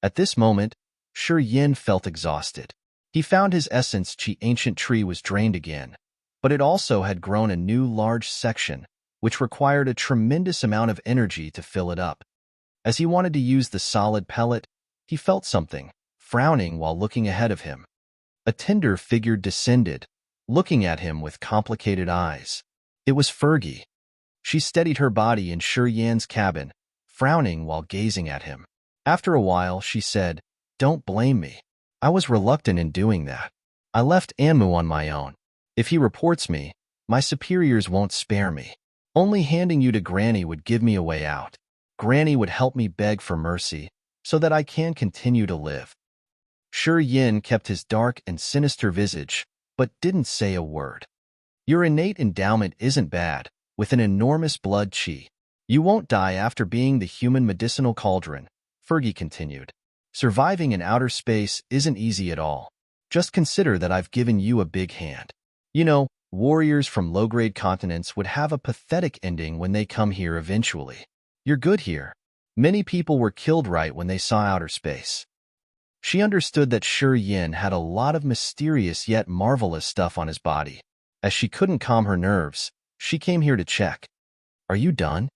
At this moment, Shi Yin felt exhausted. He found his essence chi ancient tree was drained again, but it also had grown a new large section, which required a tremendous amount of energy to fill it up. As he wanted to use the solid pellet, he felt something, frowning while looking ahead of him. A tender figure descended, looking at him with complicated eyes. It was Fergie. She steadied her body in Shi Yan's cabin, frowning while gazing at him. After a while, she said, Don't blame me. I was reluctant in doing that. I left Anmu on my own. If he reports me, my superiors won't spare me. Only handing you to Granny would give me a way out. Granny would help me beg for mercy, so that I can continue to live. Shi Yin kept his dark and sinister visage, but didn't say a word. Your innate endowment isn't bad, with an enormous blood chi. You won't die after being the human medicinal cauldron, Fergie continued. Surviving in outer space isn't easy at all. Just consider that I've given you a big hand. You know, warriors from low-grade continents would have a pathetic ending when they come here eventually. You're good here. Many people were killed right when they saw outer space. She understood that Shi Yin had a lot of mysterious yet marvelous stuff on his body. As she couldn't calm her nerves, she came here to check. Are you done?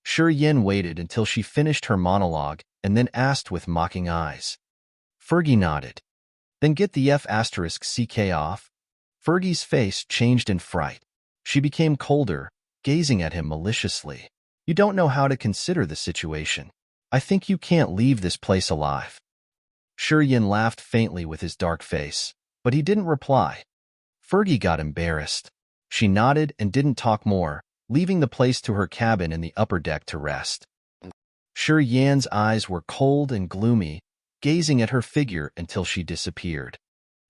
Shi Yin waited until she finished her monologue and then asked with mocking eyes. Fergie nodded. Then get the F*CK off. Fergie's face changed in fright. She became colder, gazing at him maliciously. You don't know how to consider the situation. I think you can't leave this place alive. Shi Yin laughed faintly with his dark face, but he didn't reply. Fergie got embarrassed. She nodded and didn't talk more, leaving the place to her cabin in the upper deck to rest. Shi Yan's eyes were cold and gloomy, gazing at her figure until she disappeared.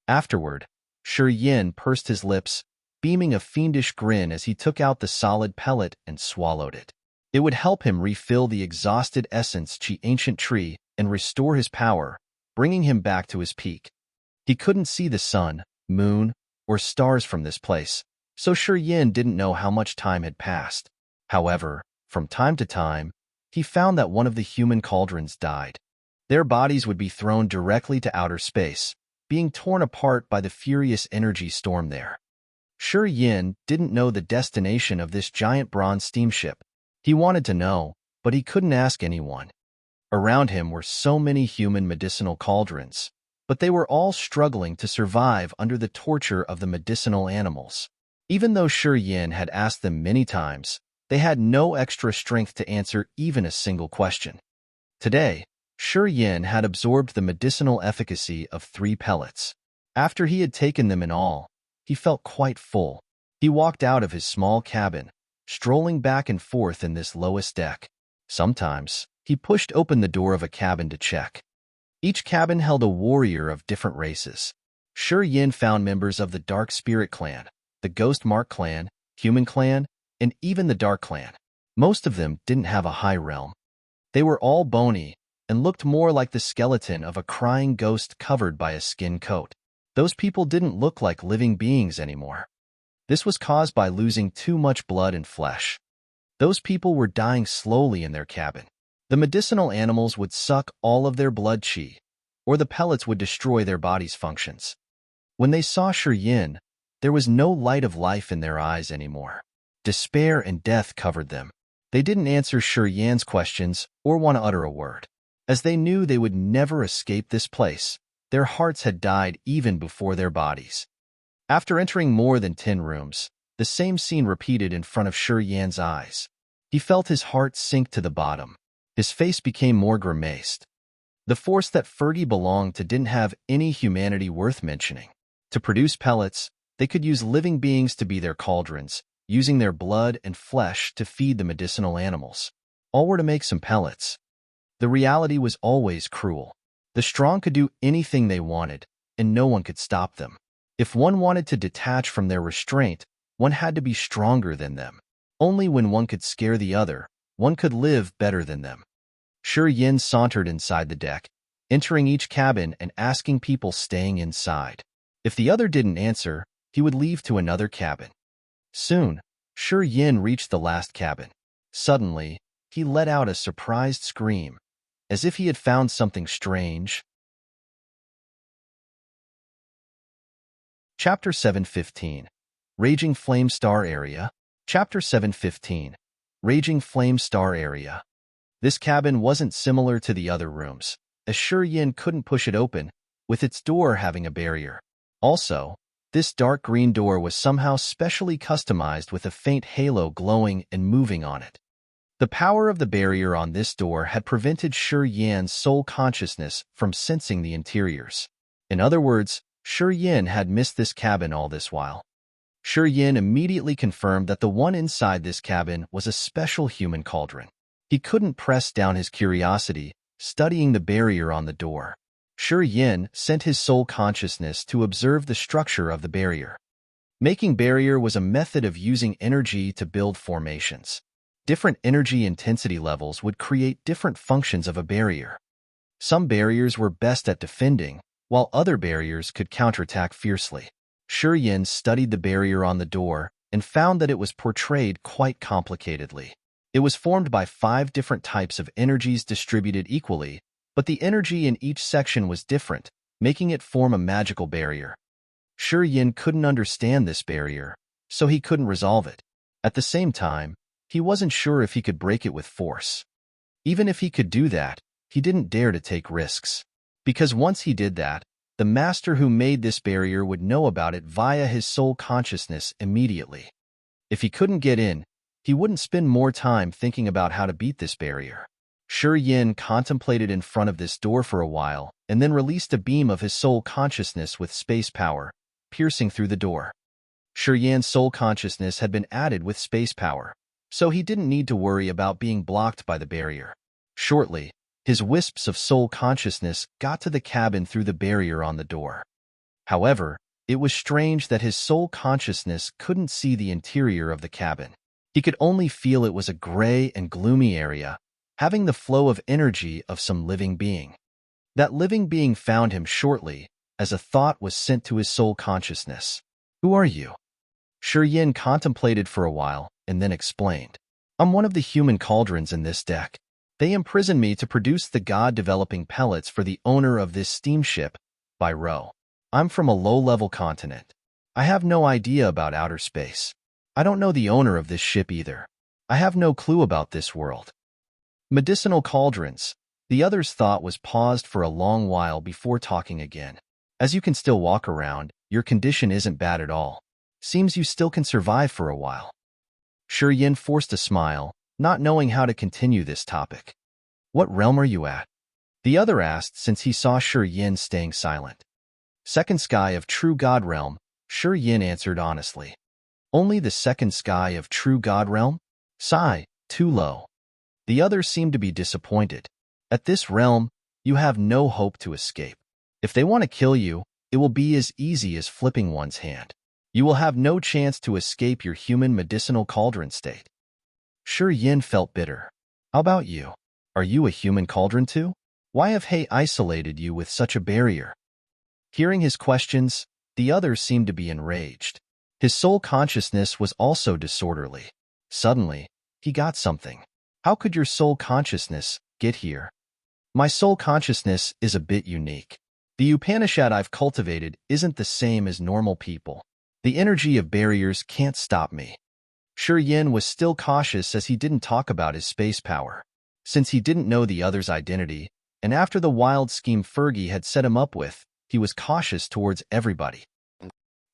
Afterward, Shi Yin pursed his lips, beaming a fiendish grin as he took out the solid pellet and swallowed it. It would help him refill the exhausted essence chi ancient tree and restore his power, bringing him back to his peak. He couldn't see the sun, moon, or stars from this place, so Shi Yin didn't know how much time had passed. However, from time to time, he found that one of the human cauldrons died. Their bodies would be thrown directly to outer space, being torn apart by the furious energy storm there. Shi Yin didn't know the destination of this giant bronze steamship. He wanted to know, but he couldn't ask anyone. Around him were so many human medicinal cauldrons, but they were all struggling to survive under the torture of the medicinal animals. Even though Shi Yin had asked them many times, they had no extra strength to answer even a single question. Today, Shi Yin had absorbed the medicinal efficacy of 3 pellets. After he had taken them in all, he felt quite full. He walked out of his small cabin, strolling back and forth in this lowest deck. Sometimes, he pushed open the door of a cabin to check. Each cabin held a warrior of different races. Shi Yin found members of the Dark Spirit Clan, the Ghost Mark Clan, Human Clan, and even the Dark Clan. Most of them didn't have a high realm. They were all bony and looked more like the skeleton of a crying ghost covered by a skin coat. Those people didn't look like living beings anymore. This was caused by losing too much blood and flesh. Those people were dying slowly in their cabin. The medicinal animals would suck all of their blood qi, or the pellets would destroy their body's functions. When they saw Shi Yin, there was no light of life in their eyes anymore. Despair and death covered them. They didn't answer Shi Yin's questions or want to utter a word. As they knew they would never escape this place, their hearts had died even before their bodies. After entering more than 10 rooms, the same scene repeated in front of Shi Yin's eyes. He felt his heart sink to the bottom. His face became more grimaced. The force that Fergie belonged to didn't have any humanity worth mentioning. To produce pellets, they could use living beings to be their cauldrons, using their blood and flesh to feed the medicinal animals. All were to make some pellets. The reality was always cruel. The strong could do anything they wanted, and no one could stop them. If one wanted to detach from their restraint, one had to be stronger than them. Only when one could scare the other, one could live better than them. Shi Yin sauntered inside the deck, entering each cabin and asking people staying inside. If the other didn't answer, he would leave to another cabin. Soon, Shi Yin reached the last cabin. Suddenly, he let out a surprised scream, as if he had found something strange. Chapter 715. Raging Flame Star Area. Chapter 715. Raging Flame Star Area. This cabin wasn't similar to the other rooms, as Shi Yin couldn't push it open, with its door having a barrier. Also, this dark green door was somehow specially customized with a faint halo glowing and moving on it. The power of the barrier on this door had prevented Shi Yin's soul consciousness from sensing the interiors. In other words, Shi Yin had missed this cabin all this while. Shi Yin immediately confirmed that the one inside this cabin was a special human cauldron. He couldn't press down his curiosity, studying the barrier on the door. Shi Yin sent his soul consciousness to observe the structure of the barrier. Making barrier was a method of using energy to build formations. Different energy intensity levels would create different functions of a barrier. Some barriers were best at defending, while other barriers could counterattack fiercely. Shi Yin studied the barrier on the door and found that it was portrayed quite complicatedly. It was formed by 5 different types of energies distributed equally, but the energy in each section was different, making it form a magical barrier. Shi Yin couldn't understand this barrier, so he couldn't resolve it. At the same time, he wasn't sure if he could break it with force. Even if he could do that, he didn't dare to take risks. Because once he did that, the master who made this barrier would know about it via his soul consciousness immediately. If he couldn't get in, he wouldn't spend more time thinking about how to beat this barrier. Shi Yin contemplated in front of this door for a while and then released a beam of his soul consciousness with space power, piercing through the door. Shi Yin's soul consciousness had been added with space power, so he didn't need to worry about being blocked by the barrier. Shortly, his wisps of soul consciousness got to the cabin through the barrier on the door. However, it was strange that his soul consciousness couldn't see the interior of the cabin. He could only feel it was a gray and gloomy area, having the flow of energy of some living being. That living being found him shortly, as a thought was sent to his soul consciousness. "Who are you?" Shi Yin contemplated for a while and then explained. "I'm one of the human cauldrons in this deck. They imprisoned me to produce the god-developing pellets for the owner of this steamship, Bi Rou. I'm from a low-level continent. I have no idea about outer space. I don't know the owner of this ship either. I have no clue about this world." Medicinal cauldrons. The other's thought was paused for a long while before talking again. As you can still walk around, your condition isn't bad at all. Seems you still can survive for a while. Shi Yin forced a smile, not knowing how to continue this topic. What realm are you at? The other asked since he saw Shi Yin staying silent. Second sky of true God realm, Shi Yin answered honestly. Only the second sky of true God realm? Sigh, too low. The other seemed to be disappointed. At this realm, you have no hope to escape. If they want to kill you, it will be as easy as flipping one's hand. You will have no chance to escape your human medicinal cauldron state. Shi Yin felt bitter. How about you? Are you a human cauldron too? Why have He isolated you with such a barrier? Hearing his questions, the other seemed to be enraged. His soul consciousness was also disorderly. Suddenly, he got something. How could your soul consciousness get here? My soul consciousness is a bit unique. The Upanishad I've cultivated isn't the same as normal people. The energy of barriers can't stop me. Shi Yin was still cautious as he didn't talk about his space power. Since he didn't know the other's identity, and after the wild scheme Fergie had set him up with, he was cautious towards everybody.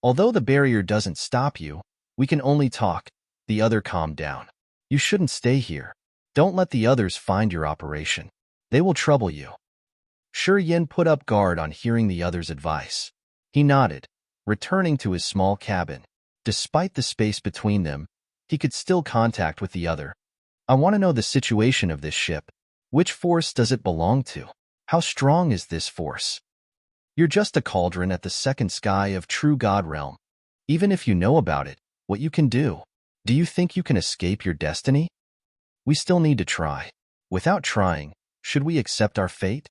Although the barrier doesn't stop you, we can only talk. The other calmed down. You shouldn't stay here. Don't let the others find your operation. They will trouble you. Shi Yin put up guard on hearing the other's advice. He nodded, returning to his small cabin. Despite the space between them, he could still contact with the other. I want to know the situation of this ship. Which force does it belong to? How strong is this force? You're just a cauldron at the second sky of true God realm. Even if you know about it, what you can do? Do you think you can escape your destiny? We still need to try. Without trying, should we accept our fate?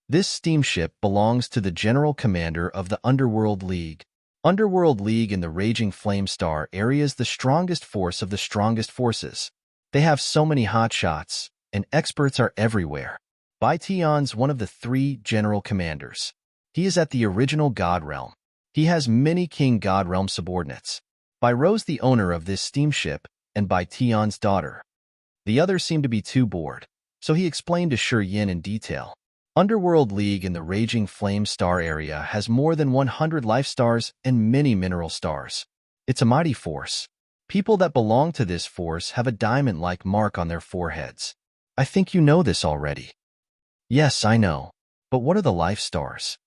This steamship belongs to the General Commander of the Underworld League. Underworld League in the Raging Flame Star area is the strongest force of the strongest forces. They have so many hotshots, and experts are everywhere. Bai Tian's one of the 3 General Commanders. He is at the original God Realm. He has many King God Realm subordinates. Bi Rou's the owner of this steamship, and Bai Tian's daughter. The other seemed to be too bored, so he explained to Shi Yin in detail. Underworld League in the Raging Flame Star area has more than 100 life stars and many mineral stars. It's a mighty force. People that belong to this force have a diamond-like mark on their foreheads. I think you know this already. Yes, I know. But what are the life stars?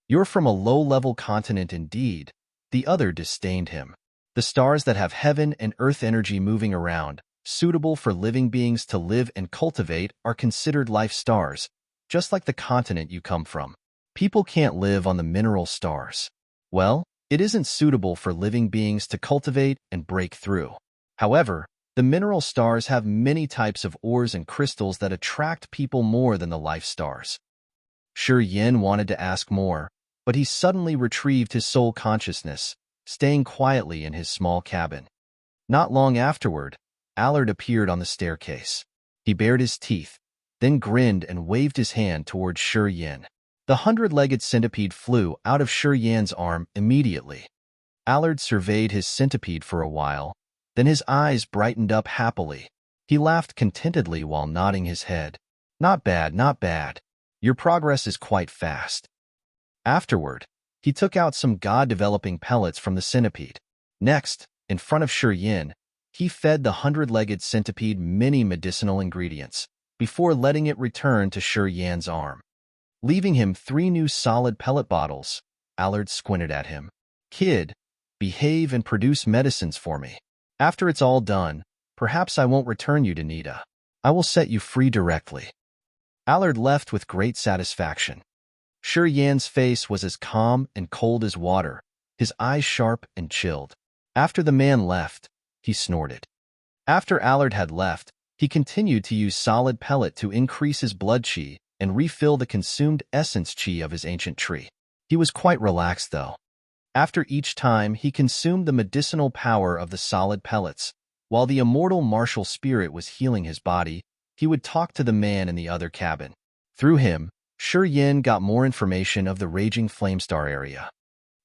You're from a low-level continent indeed. The other disdained him. The stars that have heaven and earth energy moving around, suitable for living beings to live and cultivate, are considered life stars, just like the continent you come from. People can't live on the mineral stars. Well, it isn't suitable for living beings to cultivate and break through. However, the mineral stars have many types of ores and crystals that attract people more than the life stars. Shi Yin wanted to ask more, but he suddenly retrieved his soul consciousness, staying quietly in his small cabin. Not long afterward, Allard appeared on the staircase. He bared his teeth, then grinned and waved his hand towards Shi Yin. The 100-legged centipede flew out of Shi Yin's arm immediately. Allard surveyed his centipede for a while, then his eyes brightened up happily. He laughed contentedly while nodding his head. Not bad, not bad. Your progress is quite fast. Afterward, he took out some god-developing pellets from the centipede. Next, in front of Shi Yin, he fed the 100-legged centipede many medicinal ingredients, before letting it return to Shi Yin's arm. Leaving him 3 new solid pellet bottles, Allard squinted at him. Kid, behave and produce medicines for me. After it's all done, perhaps I won't return you to Nita. I will set you free directly. Allard left with great satisfaction. Shi Yin's face was as calm and cold as water, his eyes sharp and chilled. After the man left, he snorted. After Allard had left, he continued to use solid pellet to increase his blood chi and refill the consumed essence chi of his ancient tree. He was quite relaxed, though. After each time, he consumed the medicinal power of the solid pellets. While the immortal martial spirit was healing his body, he would talk to the man in the other cabin. Through him, Shi Yin got more information of the Raging Flame Star area.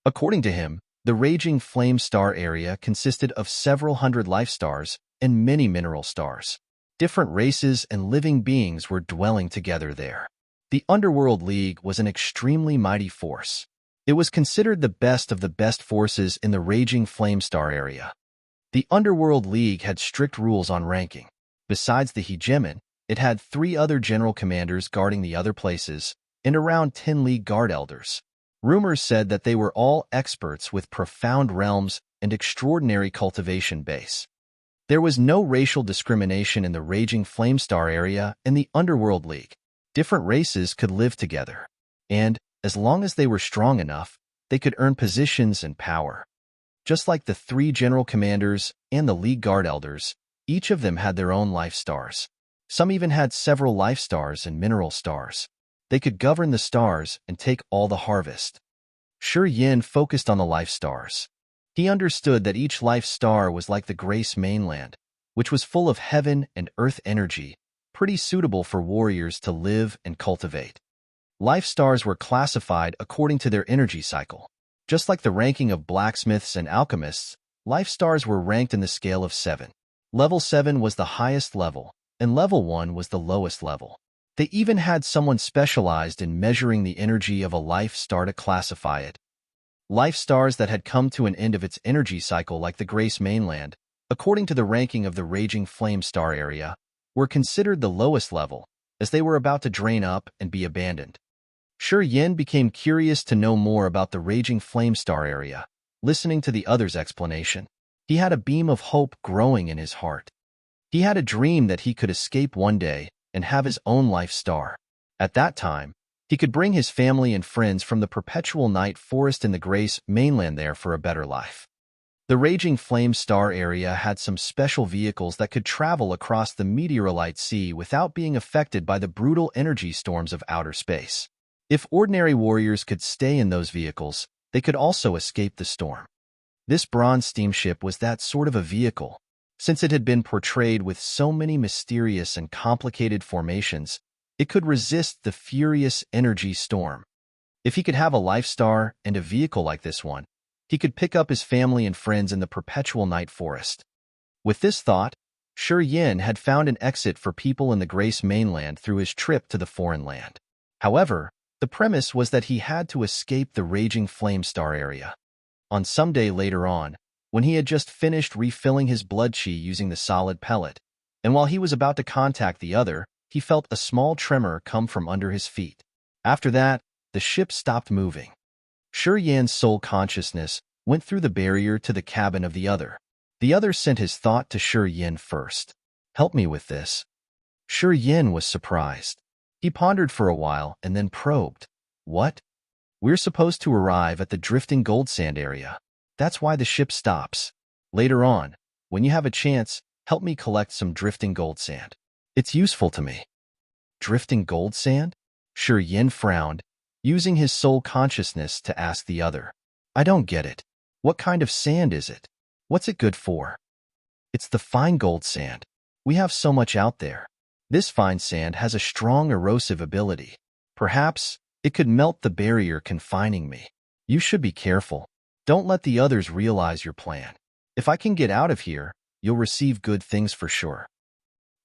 According to him, the Raging Flame Star area consisted of several hundred life stars and many mineral stars. Different races and living beings were dwelling together there. The Underworld League was an extremely mighty force. It was considered the best of the best forces in the raging Flamestar area. The Underworld League had strict rules on ranking. Besides the hegemon, it had 3 other general commanders guarding the other places, and around 10 League Guard Elders. Rumors said that they were all experts with profound realms and extraordinary cultivation base. There was no racial discrimination in the raging Flamestar area and the Underworld League. Different races could live together, and, as long as they were strong enough, they could earn positions and power. Just like the 3 general commanders and the League Guard Elders, each of them had their own life stars. Some even had several life stars and mineral stars. They could govern the stars and take all the harvest. Shi Yin focused on the life stars. He understood that each life star was like the Grace mainland, which was full of heaven and earth energy, pretty suitable for warriors to live and cultivate. Life stars were classified according to their energy cycle. Just like the ranking of blacksmiths and alchemists, life stars were ranked in the scale of 7. Level 7 was the highest level, and level 1 was the lowest level. They even had someone specialized in measuring the energy of a life star to classify it. Life stars that had come to an end of its energy cycle like the Grace mainland, according to the ranking of the raging flame star area, were considered the lowest level, as they were about to drain up and be abandoned. Shi Yin became curious to know more about the raging flame star area. Listening to the other's explanation, he had a beam of hope growing in his heart. He had a dream that he could escape one day and have his own life star. At that time, he could bring his family and friends from the perpetual night forest in the Grace mainland there for a better life. The raging flame star area had some special vehicles that could travel across the meteorite sea without being affected by the brutal energy storms of outer space. If ordinary warriors could stay in those vehicles, they could also escape the storm. This bronze steamship was that sort of a vehicle. Since it had been portrayed with so many mysterious and complicated formations, it could resist the furious energy storm. If he could have a life star and a vehicle like this one, he could pick up his family and friends in the perpetual night forest. With this thought, Shi Yin had found an exit for people in the Grace mainland through his trip to the foreign land. However, the premise was that he had to escape the raging flame star area. On some day later on, when he had just finished refilling his blood chi using the solid pellet, and while he was about to contact the other, he felt a small tremor come from under his feet. After that, the ship stopped moving. Shi Yin's soul consciousness went through the barrier to the cabin of the other. The other sent his thought to Shi Yin first. "Help me with this." Shi Yin was surprised. He pondered for a while and then probed. "What? We're supposed to arrive at the drifting gold sand area. That's why the ship stops. Later on, when you have a chance, help me collect some drifting gold sand. It's useful to me." Drifting gold sand? Shi Yin frowned, using his soul consciousness to ask the other. "I don't get it. What kind of sand is it? What's it good for?" "It's the fine gold sand. We have so much out there. This fine sand has a strong erosive ability. Perhaps it could melt the barrier confining me. You should be careful. Don't let the others realize your plan. If I can get out of here, you'll receive good things for sure."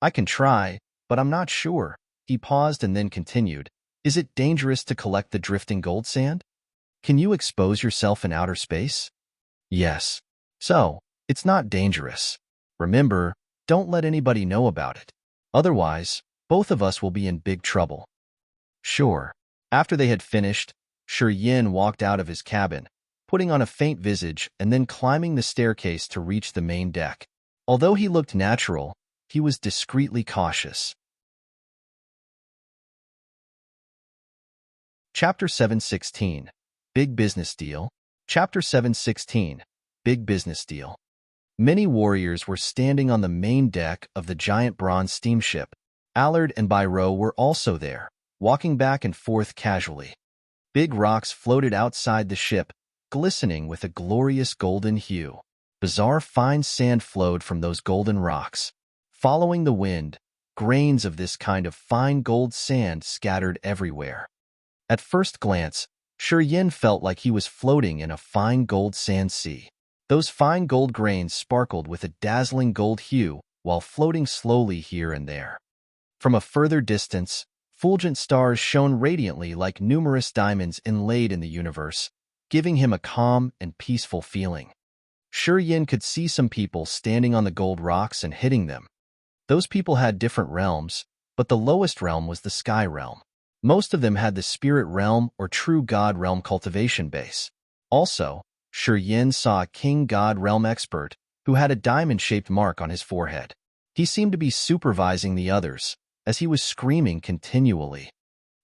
"I can try, but I'm not sure." He paused and then continued. "Is it dangerous to collect the drifting gold sand? Can you expose yourself in outer space?" "Yes. So, it's not dangerous. Remember, don't let anybody know about it. Otherwise, both of us will be in big trouble." "Sure." After they had finished, Shi Yin walked out of his cabin, putting on a faint visage and then climbing the staircase to reach the main deck. Although he looked natural, he was discreetly cautious. Chapter 716. Big Business Deal. Chapter 716. Big Business Deal. Many warriors were standing on the main deck of the giant bronze steamship. Allard and Bi Rou were also there, walking back and forth casually. Big rocks floated outside the ship, glistening with a glorious golden hue. Bizarre fine sand flowed from those golden rocks. Following the wind, grains of this kind of fine gold sand scattered everywhere. At first glance, Shi Yin felt like he was floating in a fine gold sand sea. Those fine gold grains sparkled with a dazzling gold hue while floating slowly here and there. From a further distance, fulgent stars shone radiantly like numerous diamonds inlaid in the universe, giving him a calm and peaceful feeling. Yin could see some people standing on the gold rocks and hitting them. Those people had different realms, but the lowest realm was the sky realm. Most of them had the spirit realm or true god realm cultivation base. Also, Yin saw a king god realm expert who had a diamond-shaped mark on his forehead. He seemed to be supervising the others, as he was screaming continually.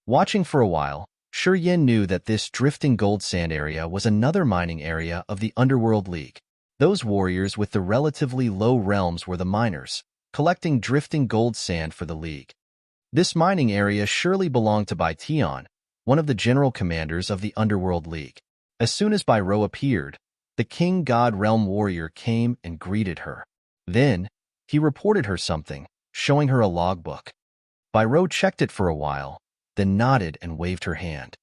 Watching for a while, Yin knew that this drifting gold sand area was another mining area of the Underworld League. Those warriors with the relatively low realms were the miners, collecting drifting gold sand for the League. This mining area surely belonged to Bi Rou, one of the general commanders of the Underworld League. As soon as Bi Rou appeared, the King God Realm warrior came and greeted her. Then, he reported her something, showing her a logbook. Bi Rou checked it for a while, then nodded and waved her hand.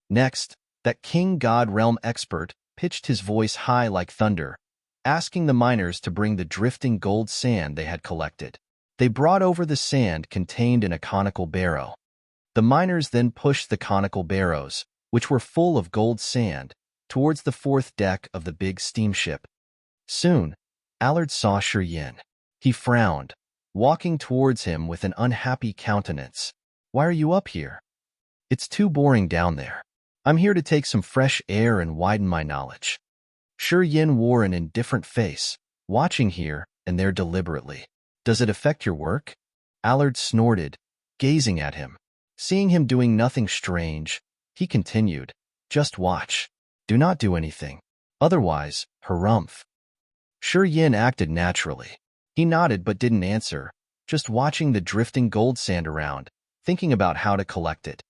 Next, that King God Realm expert pitched his voice high like thunder, asking the miners to bring the drifting gold sand they had collected. They brought over the sand contained in a conical barrow. The miners then pushed the conical barrows, which were full of gold sand, towards the fourth deck of the big steamship. Soon, Allard saw Yin. He frowned, walking towards him with an unhappy countenance. "Why are you up here? It's too boring down there. I'm here to take some fresh air and widen my knowledge." Yin wore an indifferent face, watching here and there deliberately. "Does it affect your work?" Allard snorted, gazing at him. Seeing him doing nothing strange, he continued, "Just watch. Do not do anything. Otherwise, harumph." Yin acted naturally. He nodded but didn't answer, just watching the drifting gold sand around, thinking about how to collect it.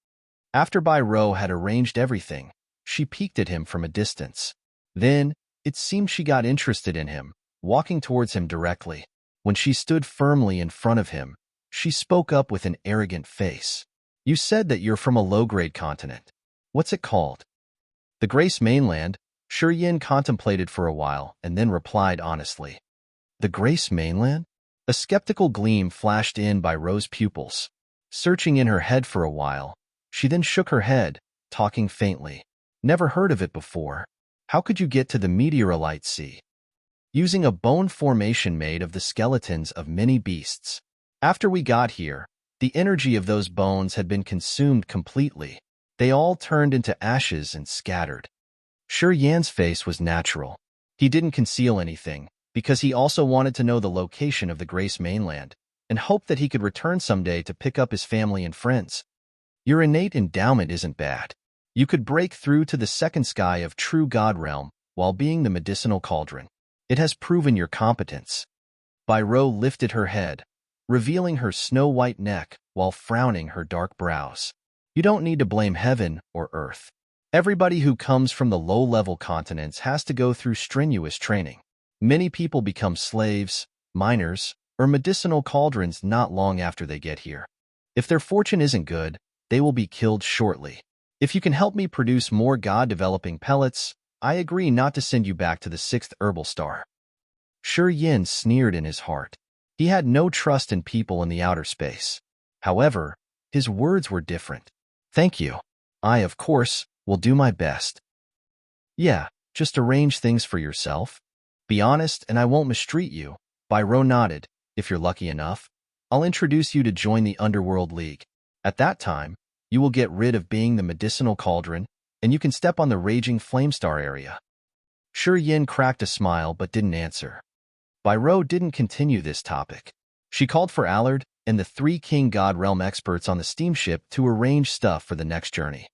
After Bi Rou had arranged everything, she peeked at him from a distance. Then, it seemed she got interested in him, walking towards him directly. When she stood firmly in front of him, she spoke up with an arrogant face. "You said that you're from a low-grade continent. What's it called?" "The Grace Mainland." Yin contemplated for a while and then replied honestly. "The Grace Mainland?" A skeptical gleam flashed in Bi Rou's pupils. Searching in her head for a while, she then shook her head, talking faintly. "Never heard of it before. How could you get to the meteorite sea?" "Using a bone formation made of the skeletons of many beasts. After we got here, the energy of those bones had been consumed completely. They all turned into ashes and scattered." Yin's face was natural. He didn't conceal anything, because he also wanted to know the location of the Grace Mainland, and hoped that he could return someday to pick up his family and friends. "Your innate endowment isn't bad. You could break through to the second sky of true God realm while being the medicinal cauldron. It has proven your competence." Bi Rou lifted her head, revealing her snow-white neck while frowning her dark brows. "You don't need to blame heaven or earth. Everybody who comes from the low-level continents has to go through strenuous training. Many people become slaves, miners, or medicinal cauldrons not long after they get here. If their fortune isn't good, they will be killed shortly. If you can help me produce more god-developing pellets, I agree not to send you back to the 6th Herbal star." Yin sneered in his heart. He had no trust in people in the outer space. However, his words were different. "Thank you. I, of course, will do my best." "Yeah, just arrange things for yourself. Be honest and I won't mistreat you." Bi Rou nodded. "If you're lucky enough, I'll introduce you to join the Underworld League. At that time, you will get rid of being the medicinal cauldron, and you can step on the raging flamestar area." Yin cracked a smile but didn't answer. Bi Rou didn't continue this topic. She called for Allard and the 3 King God Realm experts on the steamship to arrange stuff for the next journey.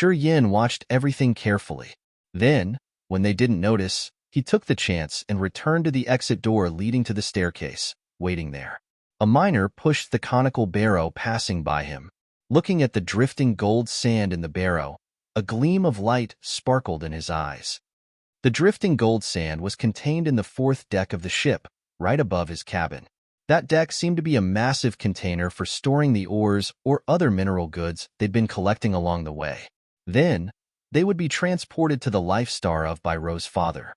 Yin watched everything carefully. Then, when they didn't notice, he took the chance and returned to the exit door leading to the staircase, waiting there. A miner pushed the conical barrow passing by him. Looking at the drifting gold sand in the barrow, a gleam of light sparkled in his eyes. The drifting gold sand was contained in the 4th deck of the ship, right above his cabin. That deck seemed to be a massive container for storing the ores or other mineral goods they'd been collecting along the way. Then, they would be transported to the life star of Bi Rou's father.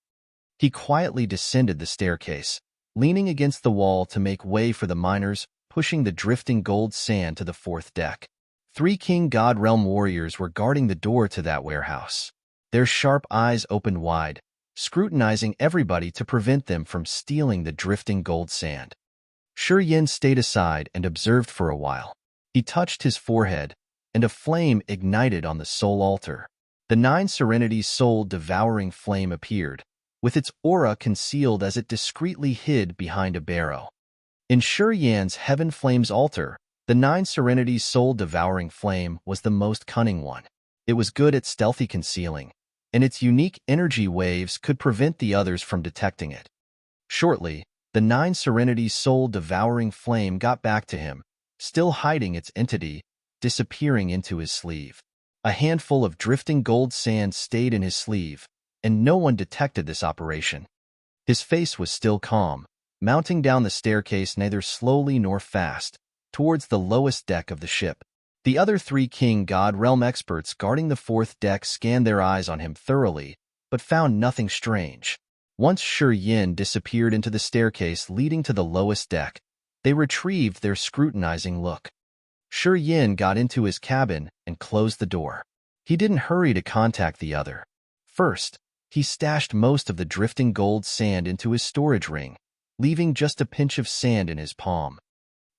He quietly descended the staircase, leaning against the wall to make way for the miners, pushing the drifting gold sand to the fourth deck. 3 King God Realm warriors were guarding the door to that warehouse. Their sharp eyes opened wide, scrutinizing everybody to prevent them from stealing the drifting gold sand. Shi Yin stayed aside and observed for a while. He touched his forehead, and a flame ignited on the soul altar. The 9 Serenity's soul devouring flame appeared, with its aura concealed as it discreetly hid behind a barrow. In Shi Yan's Heaven Flames altar, the 9 Serenity's soul devouring flame was the most cunning one. It was good at stealthy concealing, and its unique energy waves could prevent the others from detecting it. Shortly, the 9 Serenity's soul devouring flame got back to him, still hiding its entity, disappearing into his sleeve. A handful of drifting gold sand stayed in his sleeve, and no one detected this operation. His face was still calm, mounting down the staircase neither slowly nor fast, towards the lowest deck of the ship. The other 3 King God Realm experts guarding the 4th deck scanned their eyes on him thoroughly, but found nothing strange. Once Shi Yin disappeared into the staircase leading to the lowest deck, they retrieved their scrutinizing look. Shi Yin got into his cabin and closed the door. He didn't hurry to contact the other. First, he stashed most of the drifting gold sand into his storage ring, leaving just a pinch of sand in his palm.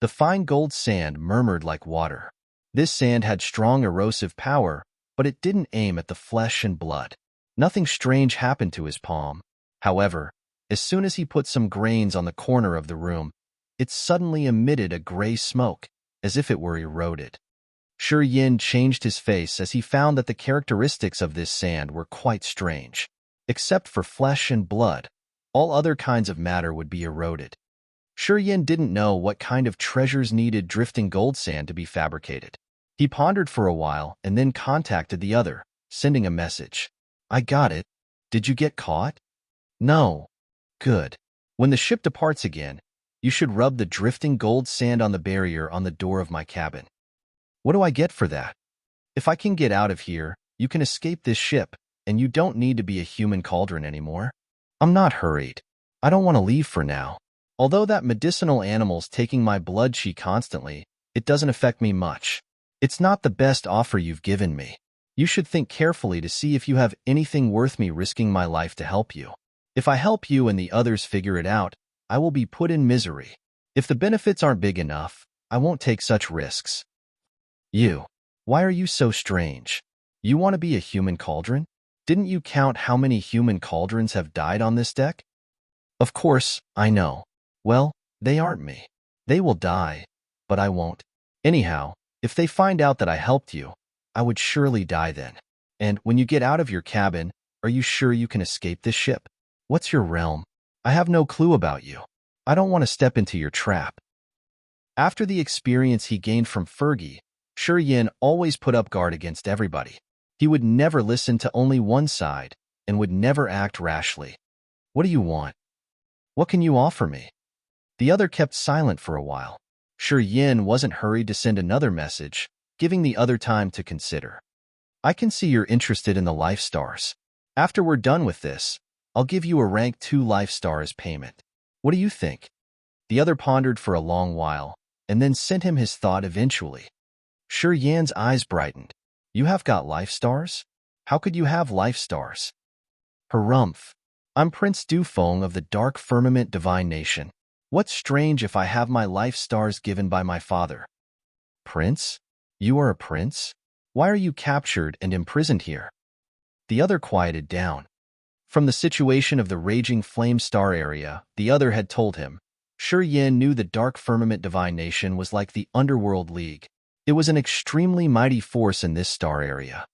The fine gold sand murmured like water. This sand had strong erosive power, but it didn't aim at the flesh and blood. Nothing strange happened to his palm. However, as soon as he put some grains on the corner of the room, it suddenly emitted a gray smoke, as if it were eroded. Shi Yin changed his face as he found that the characteristics of this sand were quite strange. Except for flesh and blood, all other kinds of matter would be eroded. Shi Yin didn't know what kind of treasures needed drifting gold sand to be fabricated. He pondered for a while and then contacted the other, sending a message. "I got it. Did you get caught?" "No." "Good. When the ship departs again, you should rub the drifting gold sand on the barrier on the door of my cabin." "What do I get for that?" "If I can get out of here, you can escape this ship, and you don't need to be a human cauldron anymore." "I'm not hurried. I don't want to leave for now. Although that medicinal animal's taking my blood chi constantly, it doesn't affect me much. It's not the best offer you've given me. You should think carefully to see if you have anything worth me risking my life to help you. If I help you and the others figure it out, I will be put in misery. If the benefits aren't big enough, I won't take such risks." "You. Why are you so strange? You want to be a human cauldron? Didn't you count how many human cauldrons have died on this deck?" "Of course, I know. Well, they aren't me. They will die, but I won't. Anyhow, if they find out that I helped you, I would surely die then. And when you get out of your cabin, are you sure you can escape this ship? What's your realm? I have no clue about you. I don't want to step into your trap." After the experience he gained from Fergie, Shi Yin always put up guard against everybody. He would never listen to only one side and would never act rashly. "What do you want? What can you offer me?" The other kept silent for a while. Shi Yin wasn't hurried to send another message, giving the other time to consider. "I can see you're interested in the life stars. After we're done with this, I'll give you a rank 2 life star as payment. What do you think?" The other pondered for a long while, and then sent him his thought eventually. Shi Yan's eyes brightened. "You have got life stars? How could you have life stars?" "Harumph. I'm Prince Dufeng of the Dark Firmament Divine Nation. What's strange if I have my life stars given by my father?" "Prince? You are a prince? Why are you captured and imprisoned here?" The other quieted down. From the situation of the raging flame star area, the other had told him, Shi Yin knew the Dark Firmament Divine Nation was like the Underworld League. It was an extremely mighty force in this star area.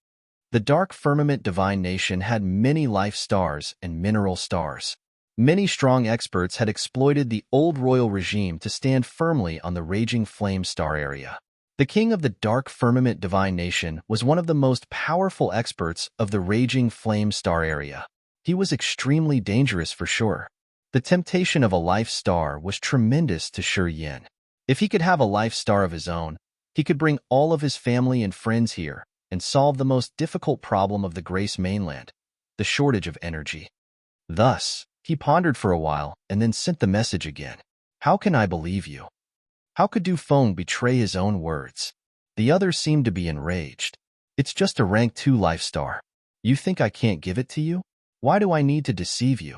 The Dark Firmament Divine Nation had many life stars and mineral stars. Many strong experts had exploited the old royal regime to stand firmly on the raging flame star area. The king of the Dark Firmament Divine Nation was one of the most powerful experts of the raging flame star area. He was extremely dangerous for sure. The temptation of a life star was tremendous to Shi Yin. If he could have a life star of his own, he could bring all of his family and friends here and solve the most difficult problem of the Grace mainland, the shortage of energy. Thus, He pondered for a while and then sent the message again. How can I believe you? How could Du Feng betray his own words? The other seemed to be enraged. It's just a rank 2 life star. You think I can't give it to you? Why do I need to deceive you?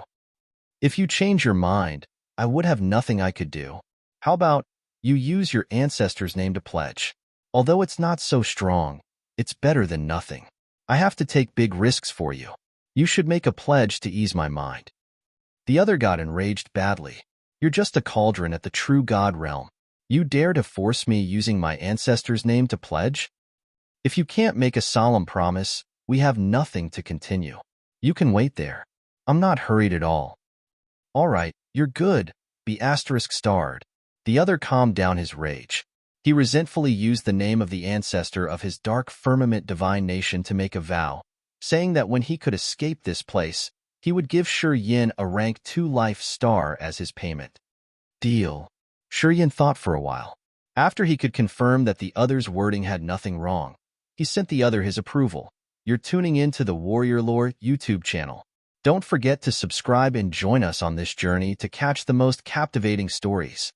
If you change your mind, I would have nothing I could do. How about you use your ancestor's name to pledge? Although it's not so strong, it's better than nothing. I have to take big risks for you. You should make a pledge to ease my mind. The other got enraged badly. You're just a cauldron at the true god realm. You dare to force me using my ancestor's name to pledge? If you can't make a solemn promise, we have nothing to continue. You can wait there. I'm not hurried at all. All right, you're good, Bi starred. The other calmed down his rage. He resentfully used the name of the ancestor of his dark firmament divine nation to make a vow, saying that when he could escape this place, he would give Shi Yin a rank 2 life star as his payment. Deal. Shi Yin thought for a while. After he could confirm that the other's wording had nothing wrong, he sent the other his approval. You're tuning in to the Warrior Lore YouTube channel. Don't forget to subscribe and join us on this journey to catch the most captivating stories.